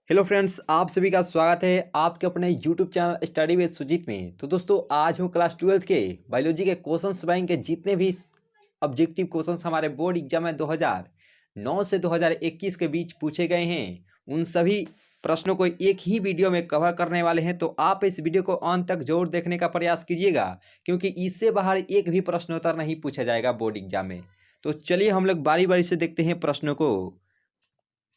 Hello friends, आप सभी का स्वागत है आपके अपने YouTube channel study with Sujit में। तो दोस्तों, आज हम क्लास 12 के बायोलॉजी के क्वेश्चंस बनाएंगे। जितने भी ऑब्जेक्टिव क्वेश्चंस हमारे बोर्ड एग्जाम में 2009 से 2021 के बीच पूछे गए हैं, उन सभी प्रश्नों को एक ही वीडियो में कवर करने वाले हैं। तो आप इस वीडियो को अंत तक जरूर देखने का प्रयास कीजिएगा, क्योंकि इससे बाहर एक भी प्रश्नोत्तर नहीं पूछा जाएगा बोर्ड एग्जाम में। तो चलिए हम लोग बारी बारी से देखते हैं प्रश्नों को।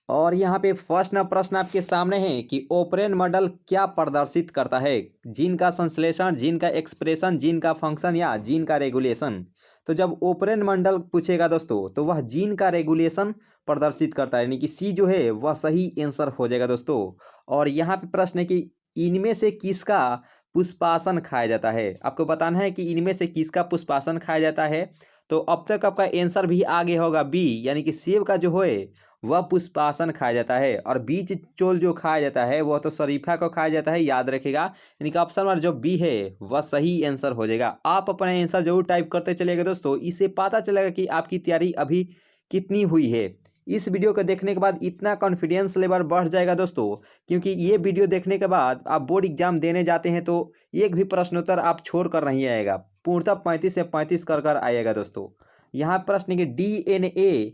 और यहाँ पे फर्स्ट ना प्रश्न आपके सामने है कि ओपरेन मॉडल क्या प्रदर्शित करता है। जीन का संश्लेषण, जीन का एक्सप्रेशन, जीन का फंक्शन या जीन का रेगुलेशन। तो जब ओपरेन मॉडल पूछेगा दोस्तों, तो वह जीन का रेगुलेशन प्रदर्शित करता है, यानी कि सी जो है वह सही आंसर हो जाएगा दोस्तों। और यहाँ पे प्रश्न है कि इनमें से किसका पुष्पासन खाया जाता है। आपको बताना है कि इनमें से किसका पुष्पासन खाया जाता है। तो अब तक आपका आंसर भी आगे होगा बी, यानी कि सेब का जो है वह पुष्पासन खाया जाता है। और बीज चोल जो खाया जाता है वह तो शरीफा को खाया जाता है, याद रखिएगा। यानी कि ऑप्शन नंबर जो बी है वह सही आंसर हो जाएगा। आप अपना आंसर जरूर टाइप करते चलेगा दोस्तों, इससे पता चलेगा कि आपकी तैयारी अभी कितनी हुई है। इस वीडियो को देखने के बाद इतना कॉन्फिडेंस लेवल बढ़ जाएगा दोस्तों, क्योंकि ये वीडियो देखने के बाद आप बोर्ड एग्जाम देने जाते हैं तो एक भी प्रश्नोत्तर आप छोड़ कर नहीं आएगा, पूर्णतः 35 से 35 कर आएगा दोस्तों। यहाँ प्रश्न है कि डीएनए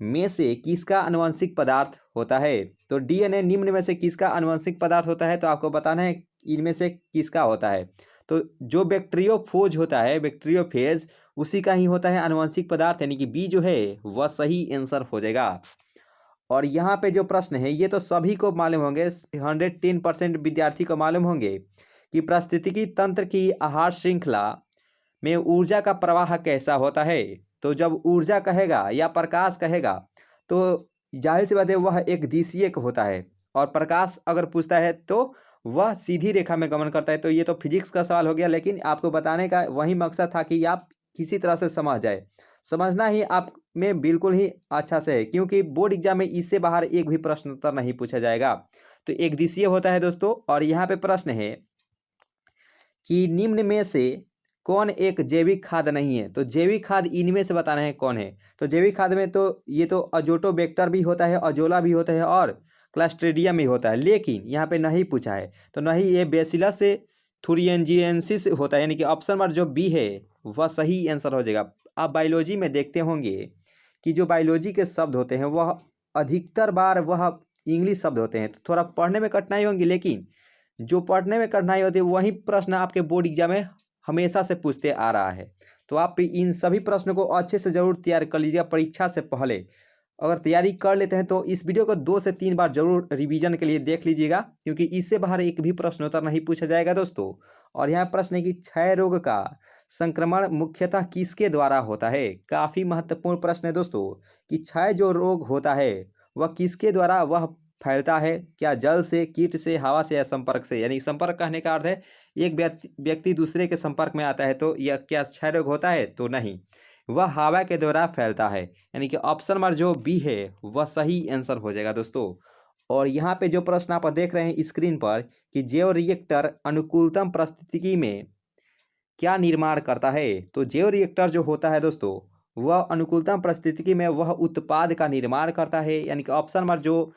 में से किसका आनुवंशिक पदार्थ होता है। तो डीएनए निम्न में से किसका आनुवंशिक पदार्थ होता है। तो आपको बताना है इनमें से किसका होता है। तो जो बैक्टीरियोफेज होता है, बैक्टीरियोफेज उसी का ही होता है आनुवंशिक पदार्थ, यानी कि बी जो है वह सही आंसर हो जाएगा। और यहाँ पे जो प्रश्न है ये तो सभी को मालूम होंगे, 110% विद्यार्थी को मालूम होंगे कि पारिस्थितिकी तंत्र की आहार श्रृंखला में ऊर्जा का प्रवाह कैसा होता है। तो जब ऊर्जा कहेगा या प्रकाश कहेगा तो जाहिर सी बात है वह एक दिशीय होता है, और प्रकाश अगर पूछता है तो वह सीधी रेखा में गमन करता है। तो ये तो फिजिक्स का सवाल हो गया, लेकिन आपको बताने का वही मकसद था कि आप किसी तरह से समझ जाए। समझना ही आप में बिल्कुल ही अच्छा से है, क्योंकि बोर्ड एग्जाम में इससे बाहर एक भी प्रश्न उत्तर नहीं पूछा जाएगा। तो एक दिशीय होता है दोस्तों। और यहाँ पे प्रश्न है कि निम्न में से कौन एक जैविक खाद नहीं है। तो जैविक खाद इनमें से बताना है कौन है। तो जैविक खाद में तो ये तो अजोटोबैक्टर भी होता है, अजोला भी होता है और क्लस्ट्रीडियम भी होता है, लेकिन यहाँ पे नहीं पूछा है। तो नहीं, ये बेसिलस से थुरिंजिएंसिस होता है, यानी कि ऑप्शन नंबर जो बी है वह सही आंसर हो जाएगा। आप बायोलॉजी में देखते होंगे कि जो बायोलॉजी के शब्द होते हैं वह अधिकतर बार वह इंग्लिश शब्द होते हैं, तो थोड़ा पढ़ने में कठिनाई होंगी, लेकिन जो पढ़ने में कठिनाई होती है वही प्रश्न आपके बोर्ड एग्जाम में हमेशा से पूछते आ रहा है। तो आप इन सभी प्रश्नों को अच्छे से जरूर तैयार कर लीजिएगा परीक्षा से पहले। अगर तैयारी कर लेते हैं तो इस वीडियो को 2 से 3 बार जरूर रिवीजन के लिए देख लीजिएगा, क्योंकि इससे बाहर एक भी प्रश्नोत्तर नहीं पूछा जाएगा दोस्तों। और यहाँ प्रश्न है कि क्षय रोग का संक्रमण मुख्यतः किसके द्वारा होता है। काफ़ी महत्वपूर्ण प्रश्न है दोस्तों कि क्षय जो रोग होता है वह किसके द्वारा वह फैलता है। क्या जल से, कीट से, हवा से या संपर्क से। यानी संपर्क कहने का अर्थ है एक व्यक्ति दूसरे के संपर्क में आता है। तो यह क्या क्षय रोग होता है। तो नहीं, वह हवा के द्वारा फैलता है, यानी कि ऑप्शन नंबर जो बी है वह सही आंसर हो जाएगा दोस्तों। और यहाँ पे जो प्रश्न आप देख रहे हैं स्क्रीन पर कि जैव रिएक्टर अनुकूलतम परिस्थिति में क्या निर्माण करता है। तो जैव रिएक्टर जो होता है दोस्तों वह अनुकूलतम परिस्थिति में वह उत्पाद का निर्माण करता है, यानी कि ऑप्शन नंबर जो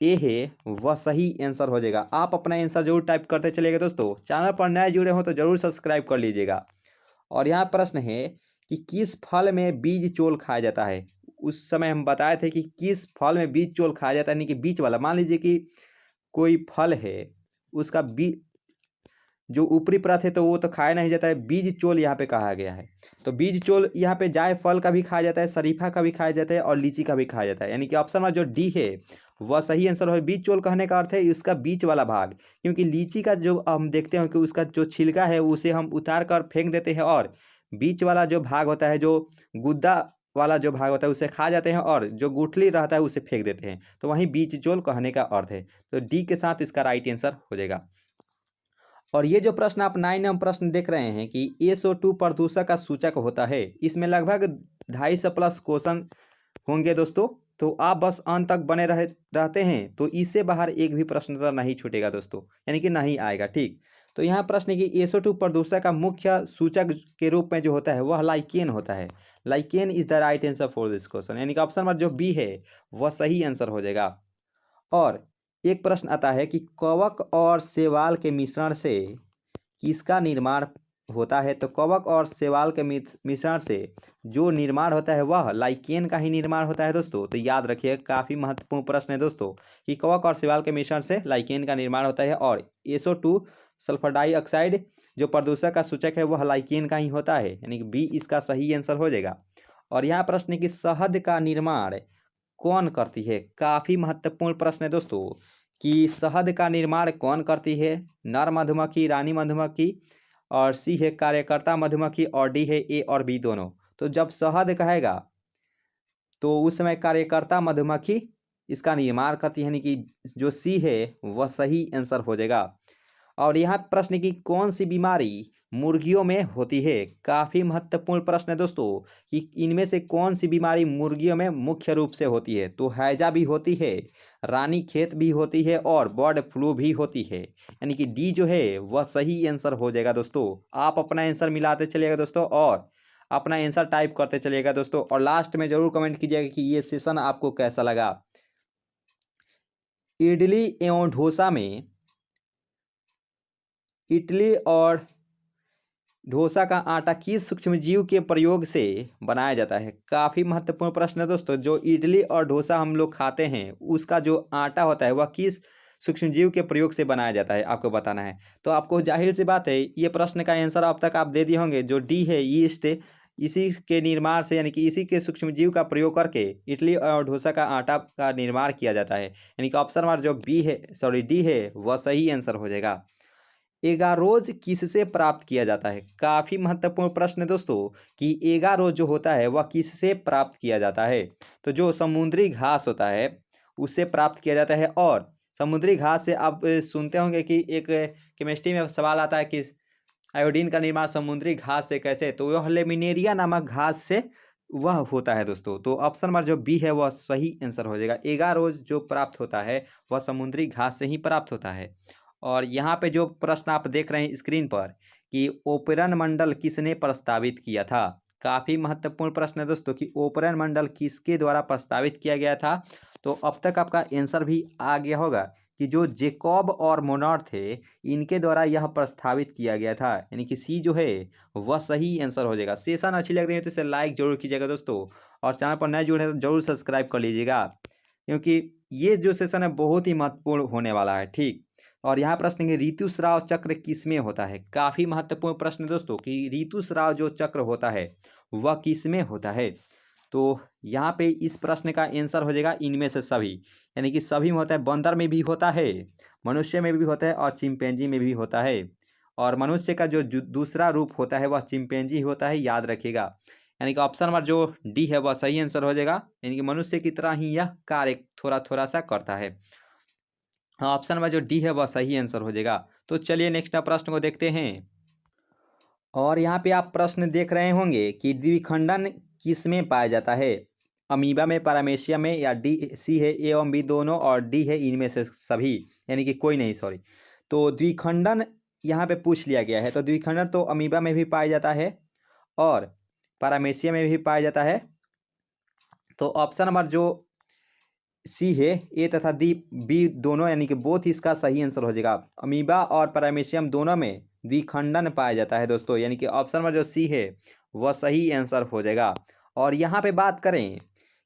ए है वह सही आंसर हो जाएगा। आप अपना आंसर जरूर टाइप करते चलिएगा दोस्तों। चैनल पर नए जुड़े हो तो जरूर सब्सक्राइब कर लीजिएगा। और यहाँ प्रश्न है कि किस फल में बीज चोल खाया जाता है। उस समय हम बताए थे कि किस फल में बीज चोल खाया जाता है, यानी कि बीज वाला। मान लीजिए कि कोई फल है, उसका बीज जो ऊपरी परत है तो वो तो खाया नहीं जाता है, बीज चोल यहाँ पे कहा गया है। तो बीज चोल यहाँ पे जायफल का भी खाया जाता है, शरीफा का भी खाया जाता है और लीची का भी खाया जाता है, यानी कि ऑप्शन में जो डी है वह सही आंसर है। बीज चोल कहने का अर्थ है इसका बीच वाला भाग, क्योंकि लीची का जो हम देखते हैं कि उसका जो छिलका है उसे हम उतार कर फेंक देते हैं, और बीच वाला जो भाग होता है, जो गुद्दा वाला जो भाग होता है उसे खा जाते हैं, और जो गुठली रहता है उसे फेंक देते हैं। तो वहीं बीज चोल कहने का अर्थ है। तो डी के साथ इसका राइट आंसर हो जाएगा। और ये जो प्रश्न आप 9 नंबर प्रश्न देख रहे हैं कि SO2 प्रदूषक का सूचक होता है, इसमें लगभग 250 प्लस क्वेश्चन होंगे दोस्तों। तो आप बस अंत तक बने रहते हैं तो इससे बाहर एक भी प्रश्न उत्तर नहीं छूटेगा दोस्तों, यानी कि नहीं आएगा। ठीक, तो यहाँ प्रश्न है कि SO2 प्रदूषक का मुख्य सूचक के रूप में जो होता है वह लाइकेन होता है। Lichen is the right answer for this question, यानी कि ऑप्शन नंबर जो बी है वह सही आंसर हो जाएगा। और एक प्रश्न आता है कि कवक और शैवाल के मिश्रण से किसका निर्माण होता है। तो कवक और शैवाल के मिश्रण से जो निर्माण होता है वह लाइकेन का ही निर्माण होता है दोस्तों। तो याद रखिए, काफ़ी महत्वपूर्ण प्रश्न है दोस्तों कि कवक और शैवाल के मिश्रण से लाइकेन का निर्माण होता है और SO2 सल्फर डाइऑक्साइड जो प्रदूषक का सूचक है वह लाइकेन का ही होता है, यानी कि बी इसका सही आंसर हो जाएगा। और यहाँ प्रश्न है कि शहद का निर्माण कौन करती है। काफ़ी महत्वपूर्ण प्रश्न है दोस्तों कि शहद का निर्माण कौन करती है। नर मधुमक्खी, रानी मधुमक्खी, और सी है कार्यकर्ता मधुमक्खी, और डी है ए और बी दोनों। तो जब शहद कहेगा तो उस समय कार्यकर्ता मधुमक्खी इसका निर्माण करती है, यानी कि जो सी है वह सही आंसर हो जाएगा। और यहाँ प्रश्न की कौन सी बीमारी मुर्गियों में होती है। काफ़ी महत्वपूर्ण प्रश्न है दोस्तों कि इनमें से कौन सी बीमारी मुर्गियों में मुख्य रूप से होती है। तो हैजा भी होती है, रानीखेत भी होती है और बर्ड फ्लू भी होती है, यानी कि डी जो है वह सही आंसर हो जाएगा दोस्तों। आप अपना आंसर मिलाते चलिएगा दोस्तों और अपना आंसर टाइप करते चलिएगा दोस्तों। और लास्ट में ज़रूर कमेंट कीजिएगा कि ये सेशन आपको कैसा लगा। इडली एवं डोसा में इडली और डोसा का आटा किस सूक्ष्मजीव के प्रयोग से बनाया जाता है। काफ़ी महत्वपूर्ण प्रश्न है दोस्तों। जो इडली और डोसा हम लोग खाते हैं उसका जो आटा होता है वह किस सूक्ष्मजीव के प्रयोग से बनाया जाता है, आपको बताना है। तो आपको जाहिर सी बात है ये प्रश्न का आंसर अब तक आप दे दिए होंगे। जो डी है ईस्ट, इसी के निर्माण से, यानी कि इसी के सूक्ष्मजीव का प्रयोग करके इडली और डोसा का आटा का निर्माण किया जाता है, यानी कि ऑप्शन नंबर जो बी है, सॉरी डी है, वह सही आंसर हो जाएगा। एगारोज किससे प्राप्त किया जाता है। काफ़ी महत्वपूर्ण प्रश्न है दोस्तों कि एगारोज जो होता है वह किससे प्राप्त किया जाता है। तो जो समुद्री घास होता है उससे प्राप्त किया जाता है। और समुद्री घास से आप सुनते होंगे कि एक केमिस्ट्री में सवाल आता है कि आयोडीन का निर्माण समुद्री घास से कैसे। तो वह लेमिनेरिया नामक घास से वह होता है दोस्तों। तो ऑप्शन नंबर जो बी है वह सही आंसर हो जाएगा। एगारोज जो प्राप्त होता है वह समुद्री घास से ही प्राप्त होता है। और यहाँ पे जो प्रश्न आप देख रहे हैं स्क्रीन पर कि ओपेरन मंडल किसने प्रस्तावित किया था। काफ़ी महत्वपूर्ण प्रश्न है दोस्तों कि ओपेरन मंडल किसके द्वारा प्रस्तावित किया गया था। तो अब तक आपका आंसर भी आ गया होगा कि जो जेकॉब और मोनर थे इनके द्वारा यह प्रस्तावित किया गया था, यानी कि सी जो है वह सही आंसर हो जाएगा। सेशन अच्छी लग रही है तो इसे लाइक जरूर कीजिएगा दोस्तों, और चैनल पर नए जुड़े हैं तो जरूर सब्सक्राइब कर लीजिएगा, क्योंकि ये जो सेशन है बहुत ही महत्वपूर्ण होने वाला है। ठीक, और यहाँ प्रश्न है ऋतुस्राव चक्र किसमें होता है। काफ़ी महत्वपूर्ण प्रश्न है दोस्तों कि ऋतुस्राव जो चक्र होता है वह किसमें होता है। तो यहाँ पे इस प्रश्न का आंसर हो जाएगा इनमें से सभी, यानी कि सभी में होता है। बंदर में भी होता है, मनुष्य में भी होता है और चिंपैंजी में भी होता है। और मनुष्य का जो दूसरा रूप होता है वह चिंपैंजी होता है, याद रखिएगा। यानी कि ऑप्शन नंबर जो डी है वह सही आंसर हो जाएगा, यानी कि मनुष्य की तरह ही यह कार्य थोड़ा थोड़ा सा करता है। हाँ, ऑप्शन नंबर जो डी है वह सही आंसर हो जाएगा। तो चलिए नेक्स्ट प्रश्न को देखते हैं। और यहाँ पे आप प्रश्न देख रहे होंगे कि द्विखंडन किस में पाया जाता है। अमीबा में, पैरामेशिया में, या डी सी है ए एवं बी दोनों, और डी है इनमें से सभी, यानी कि कोई नहीं, सॉरी। तो द्विखंडन यहाँ पे पूछ लिया गया है। तो द्विखंडन तो अमीबा में भी पाया जाता है और पैरामेशिया में भी पाया जाता है। तो ऑप्शन नंबर जो सी है ए तथा डी बी दोनों, यानी कि बोथ इसका सही आंसर हो जाएगा। अमीबा और पैरामेशियम दोनों में द्विखंडन पाया जाता है दोस्तों, यानी कि ऑप्शन नंबर जो सी है वह सही आंसर हो जाएगा। और यहाँ पे बात करें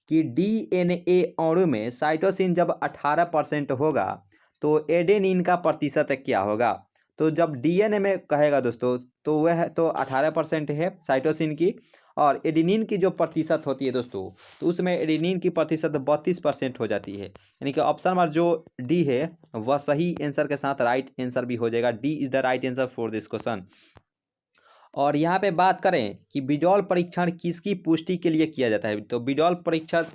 कि डीएनए अणु में साइटोसिन जब 18% होगा तो एडेनिन का प्रतिशत क्या होगा। तो जब डीएनए में कहेगा दोस्तों तो वह तो 18% है साइटोसिन की, और एडेनिन की जो प्रतिशत होती है दोस्तों तो उसमें एडेनिन की प्रतिशत 32% हो जाती है, यानी कि ऑप्शन नंबर जो डी है वह सही आंसर के साथ राइट आंसर भी हो जाएगा। D is the right answer for this question. और यहाँ पे बात करें कि विडॉल परीक्षण किसकी पुष्टि के लिए किया जाता है। तो विडॉल परीक्षण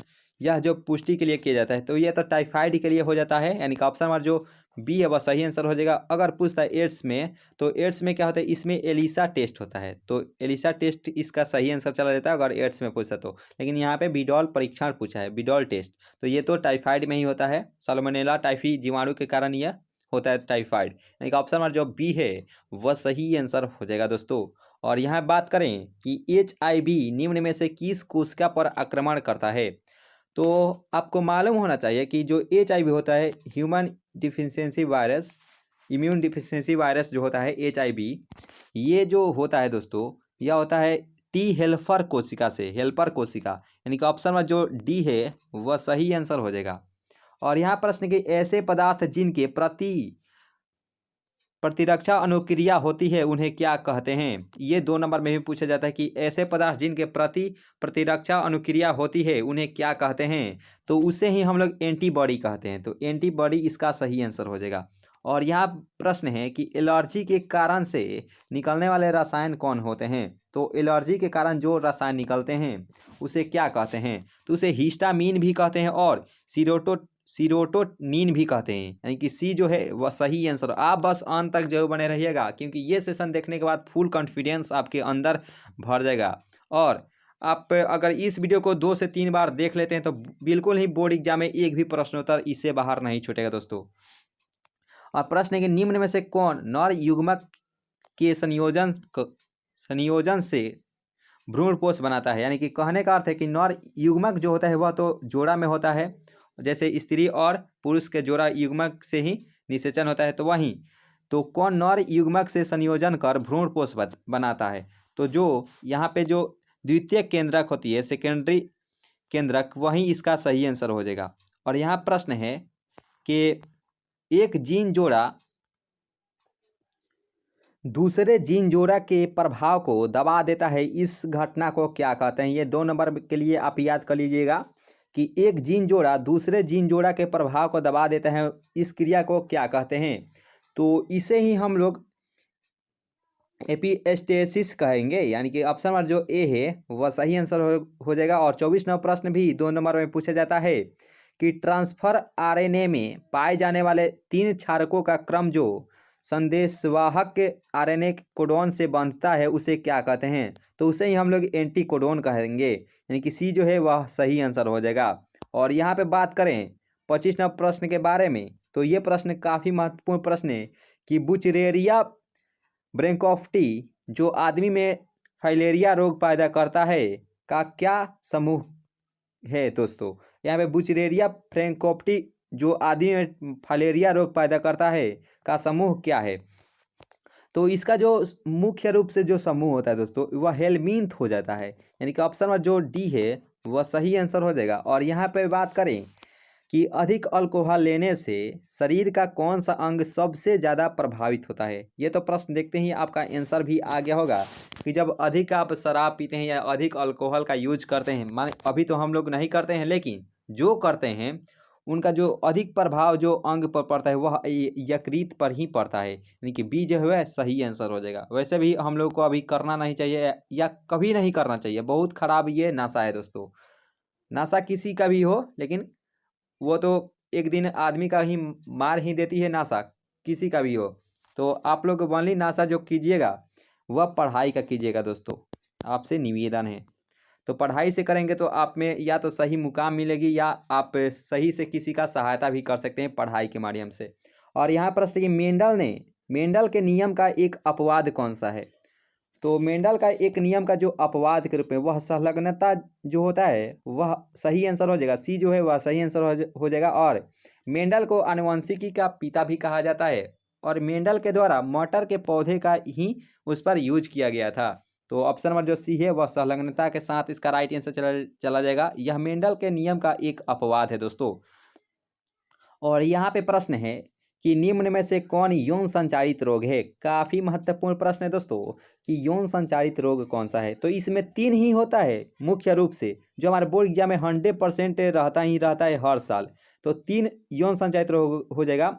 यह जो पुष्टि के लिए किया जाता है तो यह तो टाइफाइड के लिए हो जाता है, यानी कि ऑप्शन नंबर जो बी है वह सही आंसर हो जाएगा। अगर पूछता है एड्स में, तो एड्स में क्या होता है, इसमें एलिसा टेस्ट होता है, तो एलिसा टेस्ट इसका सही आंसर चला जाता है अगर एड्स में पूछता तो। लेकिन यहाँ पे विडॉल परीक्षण पूछा है, विडॉल टेस्ट, तो ये तो टाइफाइड में ही होता है। साल्मोनेला टाइफी जीवाणु के कारण यह होता है टाइफाइड, यानी कि ऑप्शन नंबर जो बी है वह सही आंसर हो जाएगा दोस्तों। और यहाँ बात करें कि HIV निम्न में से किस कोशिका पर आक्रमण करता है। तो आपको मालूम होना चाहिए कि जो HIV होता है, human deficiency virus, immune deficiency virus जो होता है HIV, ये जो होता है दोस्तों, यह होता है टी हेल्पर कोशिका से, हेल्पर कोशिका, यानी कि ऑप्शन में जो डी है वह सही आंसर हो जाएगा। और यहाँ प्रश्न के ऐसे पदार्थ जिनके प्रतिरक्षा अनुक्रिया होती है उन्हें क्या कहते हैं। ये 2 नंबर में भी पूछा जाता है कि ऐसे पदार्थ जिनके प्रति प्रतिरक्षा अनुक्रिया होती है उन्हें क्या कहते हैं, तो उसे ही हम लोग एंटीबॉडी कहते हैं। तो एंटीबॉडी इसका सही आंसर हो जाएगा। और यहाँ प्रश्न है कि एलर्जी के कारण से निकलने वाले रसायन कौन होते हैं। तो एलर्जी के कारण जो रसायन निकलते हैं उसे क्या कहते हैं, तो उसे हिस्टामीन भी कहते हैं और सीरोटोनिन भी कहते हैं, यानी कि सी जो है वह सही आंसर। आप बस अंत तक जरूर बने रहिएगा, क्योंकि ये सेशन देखने के बाद फुल कॉन्फिडेंस आपके अंदर भर जाएगा। और आप अगर इस वीडियो को 2 से 3 बार देख लेते हैं तो बिल्कुल ही बोर्ड एग्जाम में एक भी प्रश्नोत्तर इससे बाहर नहीं छूटेगा दोस्तों। और प्रश्न है कि निम्न में से कौन नर युग्मक के संयोजन से भ्रूणपोष बनाता है। यानी कि कहने का अर्थ है कि नर युग्मक जो होता है वह तो जोड़ा में होता है, जैसे स्त्री और पुरुष के जोड़ा युग्मक से ही निषेचन होता है, तो वहीं तो कौन नर युग्मक से संयोजन कर भ्रूणपोष बनाता है। तो जो यहाँ पे जो द्वितीय केंद्रक होती है, सेकेंडरी केंद्रक, वही इसका सही आंसर हो जाएगा। और यहाँ प्रश्न है कि एक जीन जोड़ा दूसरे जीन जोड़ा के प्रभाव को दबा देता है, इस घटना को क्या कहते हैं। ये 2 नंबर के लिए आप याद कर लीजिएगा कि एक जीन जोड़ा दूसरे जीन जोड़ा के प्रभाव को दबा देता है, इस क्रिया को क्या कहते हैं। तो इसे ही हम लोग एपिस्टेसिस कहेंगे, यानी कि ऑप्शन नंबर जो ए है वह सही आंसर हो जाएगा। और 24 नंबर प्रश्न भी 2 नंबर में पूछा जाता है कि ट्रांसफर आरएनए में पाए जाने वाले 3 क्षारकों का क्रम जो संदेशवाहक के आरएनए कोडोन से बंधता है उसे क्या कहते हैं। तो उसे ही हम लोग एंटी कोडोन कहेंगे, यानी कि सी जो है वह सही आंसर हो जाएगा। और यहाँ पे बात करें 25 नंबर प्रश्न के बारे में, तो ये प्रश्न काफ़ी महत्वपूर्ण प्रश्न है कि बुचरेरिया ब्रैंकोफ्टी जो आदमी में फाइलेरिया रोग पैदा करता है का क्या समूह है दोस्तों। यहाँ पे बुचरेरिया ब्रैंकोफ्टी जो आदमी में फाइलेरिया रोग पैदा करता है का समूह क्या है। तो इसका जो मुख्य रूप से जो समूह होता है दोस्तों वह हेलमिंथ हो जाता है, यानी कि ऑप्शन में जो डी है वह सही आंसर हो जाएगा। और यहाँ पे बात करें कि अधिक अल्कोहल लेने से शरीर का कौन सा अंग सबसे ज़्यादा प्रभावित होता है। ये तो प्रश्न देखते ही आपका आंसर भी आ गया होगा कि जब अधिक आप शराब पीते हैं या अधिक अल्कोहल का यूज करते हैं, माने अभी तो हम लोग नहीं करते हैं लेकिन जो करते हैं उनका जो अधिक प्रभाव जो अंग पर पड़ता है वह यकृत पर ही पड़ता है, यानी कि बी जो है सही आंसर हो जाएगा। वैसे भी हम लोग को अभी करना नहीं चाहिए या कभी नहीं करना चाहिए, बहुत खराब ये नशा है दोस्तों। नशा किसी का भी हो लेकिन वो तो एक दिन आदमी का ही मार ही देती है नशा, किसी का भी हो। तो आप लोग ओनली नशा जो कीजिएगा वह पढ़ाई का कीजिएगा दोस्तों, आपसे निवेदन है। तो पढ़ाई से करेंगे तो आप में या तो सही मुकाम मिलेगी या आप सही से किसी का सहायता भी कर सकते हैं पढ़ाई के माध्यम से। और यहाँ प्रश्न कि मेंडल के नियम का एक अपवाद कौन सा है। तो मेंडल का एक नियम का जो अपवाद के रूप में वह संलग्नता जो होता है वह सही आंसर हो जाएगा, सी जो है वह सही आंसर हो जाएगा। और मेंडल को आनुवंशिकी का पिता भी कहा जाता है और मेंडल के द्वारा मटर के पौधे का ही उस पर यूज किया गया था। तो ऑप्शन नंबर जो सी है वह संलग्नता के साथ इसका राइट आंसर चला जाएगा। यह मेंडल के नियम का एक अपवाद है दोस्तों। और यहाँ पे प्रश्न है कि निम्न में से कौन यौन संचारित रोग है। काफ़ी महत्वपूर्ण प्रश्न है दोस्तों कि यौन संचारित रोग कौन सा है। तो इसमें 3 ही होता है मुख्य रूप से, जो हमारे बोर्ड एग्जाम में 100% रहता है हर साल। तो 3 यौन संचारित रोग हो जाएगा,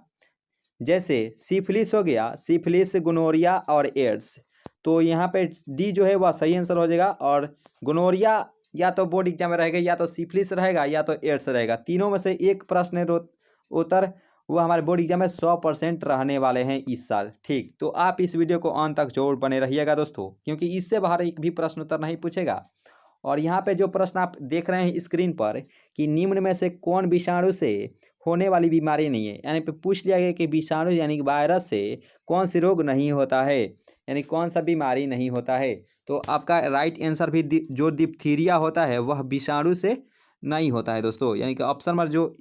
जैसे सिफिलिस हो गया, सिफिलिस, गोनोरिया और एड्स। तो यहाँ पे डी जो है वह सही आंसर हो जाएगा। और गोनोरिया या तो बोर्ड एग्जाम में रहेगा या तो सिफिलिस रहेगा या तो एड्स रहेगा, तीनों में से एक प्रश्न उत्तर वो हमारे बोर्ड एग्जाम में 100% रहने वाले हैं इस साल। ठीक, तो आप इस वीडियो को अंत तक जरूर बने रहिएगा दोस्तों, क्योंकि इससे बाहर एक भी प्रश्न उत्तर नहीं पूछेगा। और यहाँ पे जो प्रश्न आप देख रहे हैं स्क्रीन पर कि निम्न में से कौन विषाणु से होने वाली बीमारी नहीं है, यानी पे पूछ लिया गया कि विषाणु यानी कि वायरस से कौन सी रोग नहीं होता है, यानी कौन सा बीमारी नहीं होता है। तो आपका राइट आंसर भी जो डिप्थीरिया होता है वह विषाणु से नहीं होता है दोस्तों, यानी कि ऑप्शन नंबर जो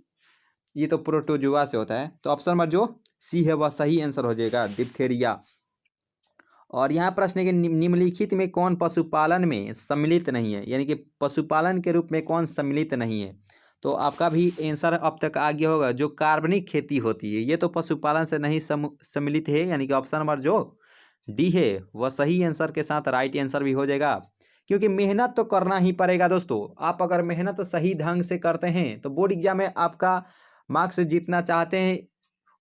ये तो प्रोटोजुआ से होता है, तो ऑप्शन नंबर जो सी है वह सही आंसर हो जाएगा, डिप्थेरिया। और यहाँ प्रश्न है कि निम्नलिखित में कौन पशुपालन में सम्मिलित नहीं है, यानी कि पशुपालन के रूप में कौन सम्मिलित नहीं है। तो आपका भी आंसर अब तक आ गया होगा, जो कार्बनिक खेती होती है ये तो पशुपालन से नहीं सम्मिलित है, यानी कि ऑप्शन नंबर जो डी है वह सही आंसर के साथ राइट आंसर भी हो जाएगा। क्योंकि मेहनत तो करना ही पड़ेगा दोस्तों, आप अगर मेहनत सही ढंग से करते हैं तो बोर्ड एग्जाम में आपका मार्क्स जितना चाहते हैं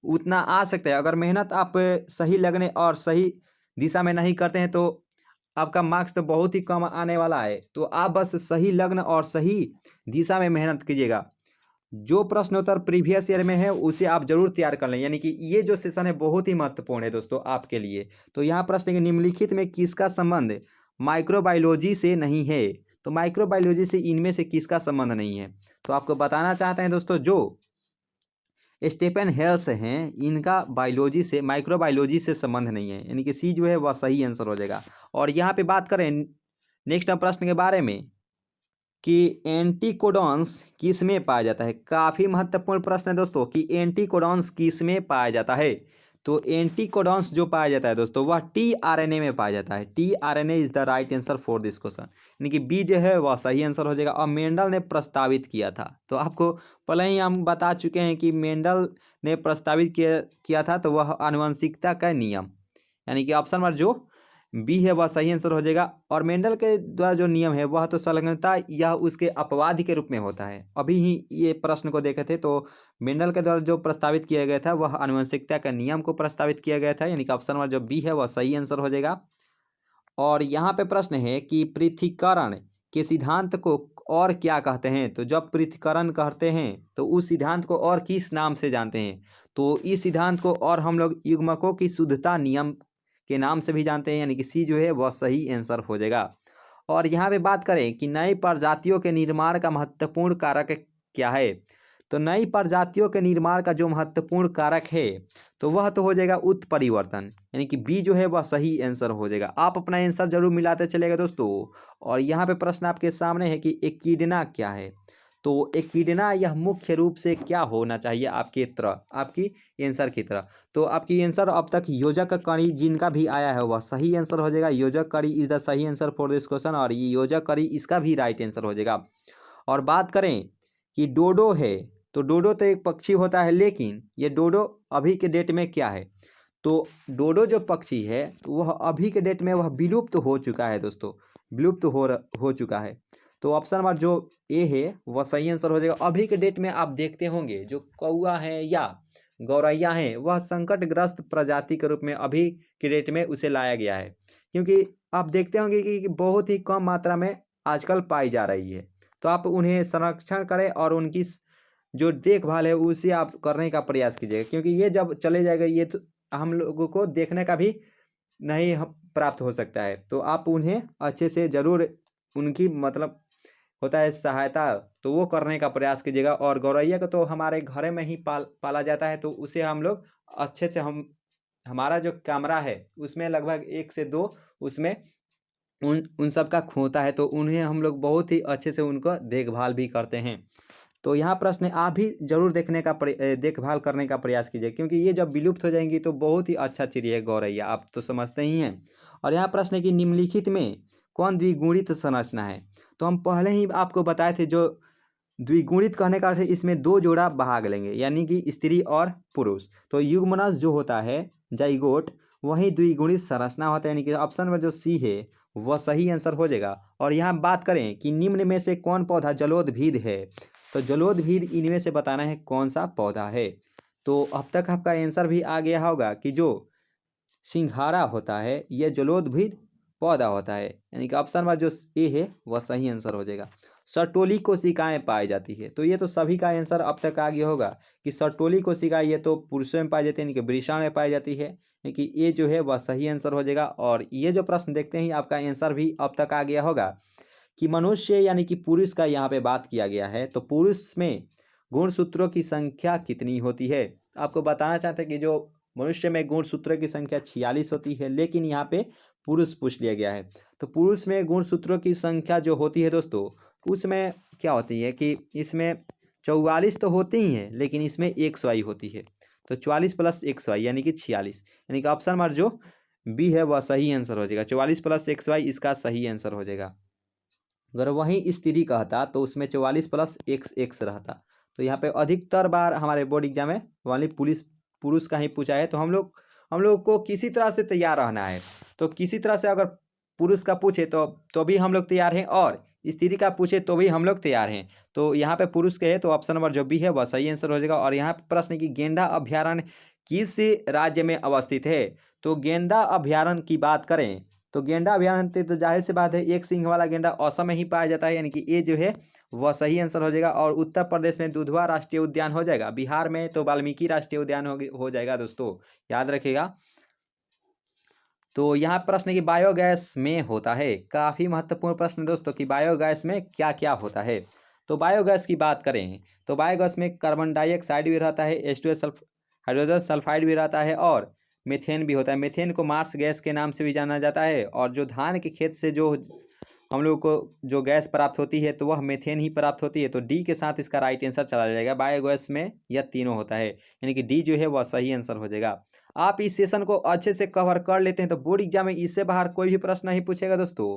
उतना आ सकता है। अगर मेहनत आप सही लगने और सही दिशा में नहीं करते हैं तो आपका मार्क्स तो बहुत ही कम आने वाला है। तो आप बस सही लग्न और सही दिशा में मेहनत कीजिएगा। जो प्रश्न उत्तर प्रीवियस ईयर में है उसे आप जरूर तैयार कर लें, यानी कि ये जो सेशन है बहुत ही महत्वपूर्ण है दोस्तों आपके लिए। तो यहाँ प्रश्न है कि निम्नलिखित में किसका संबंध माइक्रोबायोलॉजी से नहीं है। तो माइक्रोबायोलॉजी से इनमें से किसका संबंध नहीं है, तो आपको बताना चाहते हैं दोस्तों जो स्टेफन हेल्स हैं इनका बायोलॉजी से माइक्रोबायोलॉजी से संबंध नहीं है, यानी कि सी जो है वह सही आंसर हो जाएगा। और यहाँ पे बात करें नेक्स्ट प्रश्न के बारे में कि एंटीकोडॉन्स किस में पाया जाता है। काफ़ी महत्वपूर्ण प्रश्न है दोस्तों कि एंटीकोडॉन्स किस में पाया जाता है। तो एंटीकोडॉन्स जो पाया जाता है दोस्तों वह टीआरएनए में पाया जाता है। TRNA is the right answer for this question, यानी कि बी जो है वह सही आंसर हो जाएगा। और मेंडल ने प्रस्तावित किया था, तो आपको पहले ही हम बता चुके हैं कि मेंडल ने प्रस्तावित किया था तो वह आनुवंशिकता का नियम, यानी कि ऑप्शन नंबर जो बी है वह सही आंसर हो जाएगा। और मेंडल के द्वारा जो नियम है वह तो संलग्नता यह उसके अपवाद के रूप में होता है। अभी ही ये प्रश्न को देखे थे तो मेंडल के द्वारा जो प्रस्तावित किया गया था वह आनुवंशिकता का नियम को प्रस्तावित किया गया था, यानी कि ऑप्शन नंबर जो बी है वह सही आंसर हो जाएगा। और यहाँ पे प्रश्न है कि पृथक्करण के सिद्धांत को और क्या कहते हैं। तो जब पृथक्करण कहते हैं तो उस सिद्धांत को और किस नाम से जानते हैं। तो इस सिद्धांत को और हम लोग युग्मकों की शुद्धता नियम के नाम से भी जानते हैं, यानी कि सी जो है वह सही आंसर हो जाएगा। और यहाँ पे बात करें कि नई प्रजातियों के निर्माण का महत्वपूर्ण कारक क्या है। तो नई प्रजातियों के निर्माण का जो महत्वपूर्ण कारक है तो वह तो हो जाएगा उत्परिवर्तन, यानी कि बी जो है वह सही आंसर हो जाएगा। आप अपना आंसर जरूर मिलाते चलेगा दोस्तों। और यहाँ पे प्रश्न आपके सामने है कि एकिडना क्या है। तो एकिडना यह मुख्य रूप से क्या होना चाहिए आपकी तरह, आपकी आंसर की तरह। तो आपकी आंसर अब तक योजक कड़ी जिनका भी आया है वह सही आंसर हो जाएगा। योजक कड़ी इज द सही आंसर फॉर दिस क्वेश्चन, और ये योजक कड़ी इसका भी राइट आंसर हो जाएगा। और बात करें कि डोडो है, तो डोडो तो एक पक्षी होता है, लेकिन ये डोडो अभी के डेट में क्या है। तो डोडो जो पक्षी है वह अभी के डेट में वह विलुप्त हो चुका है दोस्तों, विलुप्त हो चुका है। तो ऑप्शन नंबर जो ए है वह सही आंसर हो जाएगा। अभी के डेट में आप देखते होंगे जो कौआ है या गौरैया है वह संकटग्रस्त प्रजाति के रूप में अभी के डेट में उसे लाया गया है, क्योंकि आप देखते होंगे कि बहुत ही कम मात्रा में आजकल पाई जा रही है। तो आप उन्हें संरक्षण करें और उनकी जो देखभाल है उसे आप करने का प्रयास कीजिएगा, क्योंकि ये जब चले जाएगा ये तो हम लोगों को देखने का भी नहीं प्राप्त हो सकता है। तो आप उन्हें अच्छे से ज़रूर उनकी मतलब होता है सहायता, तो वो करने का प्रयास कीजिएगा। और गौरैया को तो हमारे घर में ही पाला जाता है, तो उसे हम लोग अच्छे से हमारा जो कमरा है उसमें लगभग 1 से 2 उसमें उन सब का खोता है, तो उन्हें हम लोग बहुत ही अच्छे से उनको देखभाल भी करते हैं। तो यहाँ प्रश्न आप भी जरूर देखभाल करने का प्रयास कीजिए, क्योंकि ये जब विलुप्त हो जाएंगी तो बहुत ही अच्छा चिड़िया है गौरैया, आप तो समझते ही हैं। और यहाँ प्रश्न है कि निम्नलिखित में कौन द्विगुणित संरचना है। तो हम पहले ही आपको बताए थे जो द्विगुणित कहने का अर्थ है इसमें 2 जोड़ा भाग लेंगे, यानी कि स्त्री और पुरुष। तो युग्मनज जो होता है जाइगोट वही द्विगुणित संरचना होता है, यानी कि ऑप्शन में जो सी है वह सही आंसर हो जाएगा। और यहाँ बात करें कि निम्न में से कौन पौधा जलोद्भिद है। तो जलोद्भिद इनमें से बताना है कौन सा पौधा है। तो अब तक आपका आंसर भी आ गया होगा कि जो सिंघाड़ा होता है यह जलोद्भिद पौधा होता है, यानी कि ऑप्शन नंबर जो ए है वह सही आंसर हो जाएगा। सर्टोली कोशिकाएं पाई जाती है, तो ये तो सभी का आंसर अब तक आ गया होगा कि सर्टोली कोशिका ये तो पुरुषों में पाई जाती है, यानी कि वृषण में पाई जाती है, यानी कि ये जो है वह सही आंसर हो जाएगा। और ये जो प्रश्न देखते ही आपका आंसर भी अब तक आ गया होगा कि मनुष्य यानी कि पुरुष का यहाँ पे बात किया गया है, तो पुरुष में गुणसूत्रों की संख्या कितनी होती है। आपको बताना चाहते हैं कि जो मनुष्य में गुणसूत्रों की संख्या 46 होती है, लेकिन यहाँ पे पुरुष पूछ लिया गया है। तो पुरुष में गुणसूत्रों की संख्या जो होती है दोस्तों उसमें क्या होती है कि इसमें 44 तो होती ही है, लेकिन इसमें XY होती है। तो 44 प्लस XY यानी कि 46, यानी कि ऑप्शन नंबर जो बी है वह सही आंसर हो जाएगा। 44 प्लस XY इसका सही आंसर हो जाएगा। अगर वहीं स्त्री कहता तो उसमें 44 प्लस XX रहता। तो यहाँ पे अधिकतर बार हमारे बोर्ड एग्जाम में वाली पुरुष का ही पूछा है। तो हम लोग को किसी तरह से तैयार रहना है। तो किसी तरह से अगर पुरुष का पूछे तो भी हम लोग तैयार हैं, और स्त्री का पूछे तो भी हम लोग तैयार हैं। तो यहाँ पे पुरुष के है, तो ऑप्शन नंबर जो बी है वह सही आंसर हो जाएगा। और यहाँ पे प्रश्न है कि गेंडा अभ्यारण्य किस राज्य में अवस्थित है। तो गेंडा अभ्यारण्य की बात करें तो गेंडा अभ्यारण्य तो जाहिर सी बात है एक सिंह वाला गेंडा असम में ही पाया जाता है, यानी कि ये जो है वह सही आंसर हो जाएगा। और उत्तर प्रदेश में दुधवा राष्ट्रीय उद्यान हो जाएगा। बिहार में तो वाल्मीकि राष्ट्रीय उद्यान हो जाएगा दोस्तों, याद रखिएगा। तो यहाँ प्रश्न है कि बायोगैस में होता है, काफ़ी महत्वपूर्ण प्रश्न दोस्तों कि बायोगैस में क्या क्या होता है। तो बायोगैस की बात करें तो बायोगैस में कार्बन डाइऑक्साइड भी रहता है, H2S हाइड्रोजन सल्फाइड भी रहता है, और मीथेन भी होता है। मीथेन को मार्स गैस के नाम से भी जाना जाता है। और जो धान के खेत से जो हम लोग को जो गैस प्राप्त होती है तो वह मीथेन ही प्राप्त होती है। तो डी के साथ इसका राइट आंसर चला जाएगा। बायोगैस में यह तीनों होता है, यानी कि डी जो है वह सही आंसर हो जाएगा। आप इस सेशन को अच्छे से कवर कर लेते हैं तो बोर्ड एग्जाम में इससे बाहर कोई भी प्रश्न नहीं पूछेगा दोस्तों,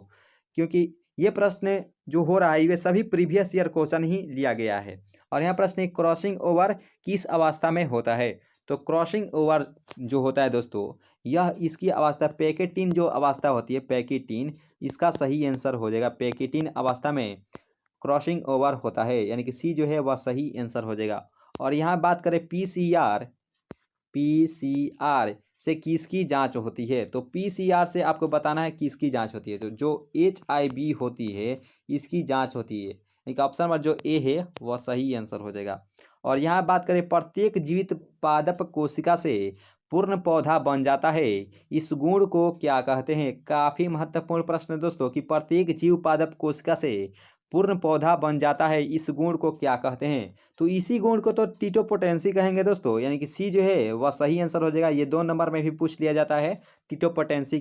क्योंकि ये प्रश्न जो हो रहा है ये सभी प्रीवियस ईयर क्वेश्चन ही लिया गया है। और यहाँ प्रश्न है क्रॉसिंग ओवर किस अवस्था में होता है। तो क्रॉसिंग ओवर जो होता है दोस्तों यह इसकी अवस्था पैकेटिन जो अवस्था होती है, पैकेटिन, इसका सही आंसर हो जाएगा। पैकेटिन अवस्था में क्रॉसिंग ओवर होता है, यानी कि सी जो है वह सही आंसर हो जाएगा। और यहाँ बात करें पीसीआर से किसकी जांच होती है। तो पीसीआर से आपको बताना है किसकी जांच होती है। तो जो HIV होती है इसकी जांच होती है, एक ऑप्शन नंबर जो ए है वह सही आंसर हो जाएगा। और यहाँ बात करें प्रत्येक जीवित पादप कोशिका से पूर्ण पौधा बन जाता है, इस गुण को क्या कहते हैं। काफ़ी महत्वपूर्ण प्रश्न है दोस्तों कि प्रत्येक जीव पादप कोशिका से पूर्ण पौधा बन जाता है, इस गुण को क्या कहते हैं। तो इसी गुण को तो टिटोपोटेंसी कहेंगे दोस्तों, यानी कि सी जो है वह सही आंसर हो जाएगा। ये 2 नंबर में भी पूछ लिया जाता है, टिटोपोटेंसी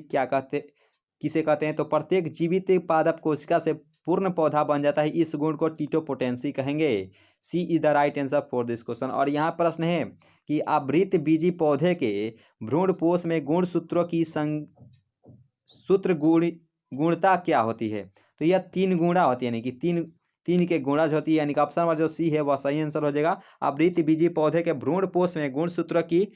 किसे कहते हैं। तो प्रत्येक जीवित पादप कोशिका से पूर्ण पौधा बन जाता है, इस गुण को टिटोपोटेंसी कहेंगे। C is the right answer for this question. और यहाँ प्रश्न है कि आवृत बीजी पौधे के भ्रूणपोष में गुणसूत्रों की सूत्र गुणता क्या होती है। तो यह 3 गुणा होती है, यानी कि तीन के गुणज होती है, यानी कि ऑप्शन नंबर जो सी है वह सही आंसर हो जाएगा। आवृत बीजी पौधे के भ्रूणपोष में गुणसूत्र की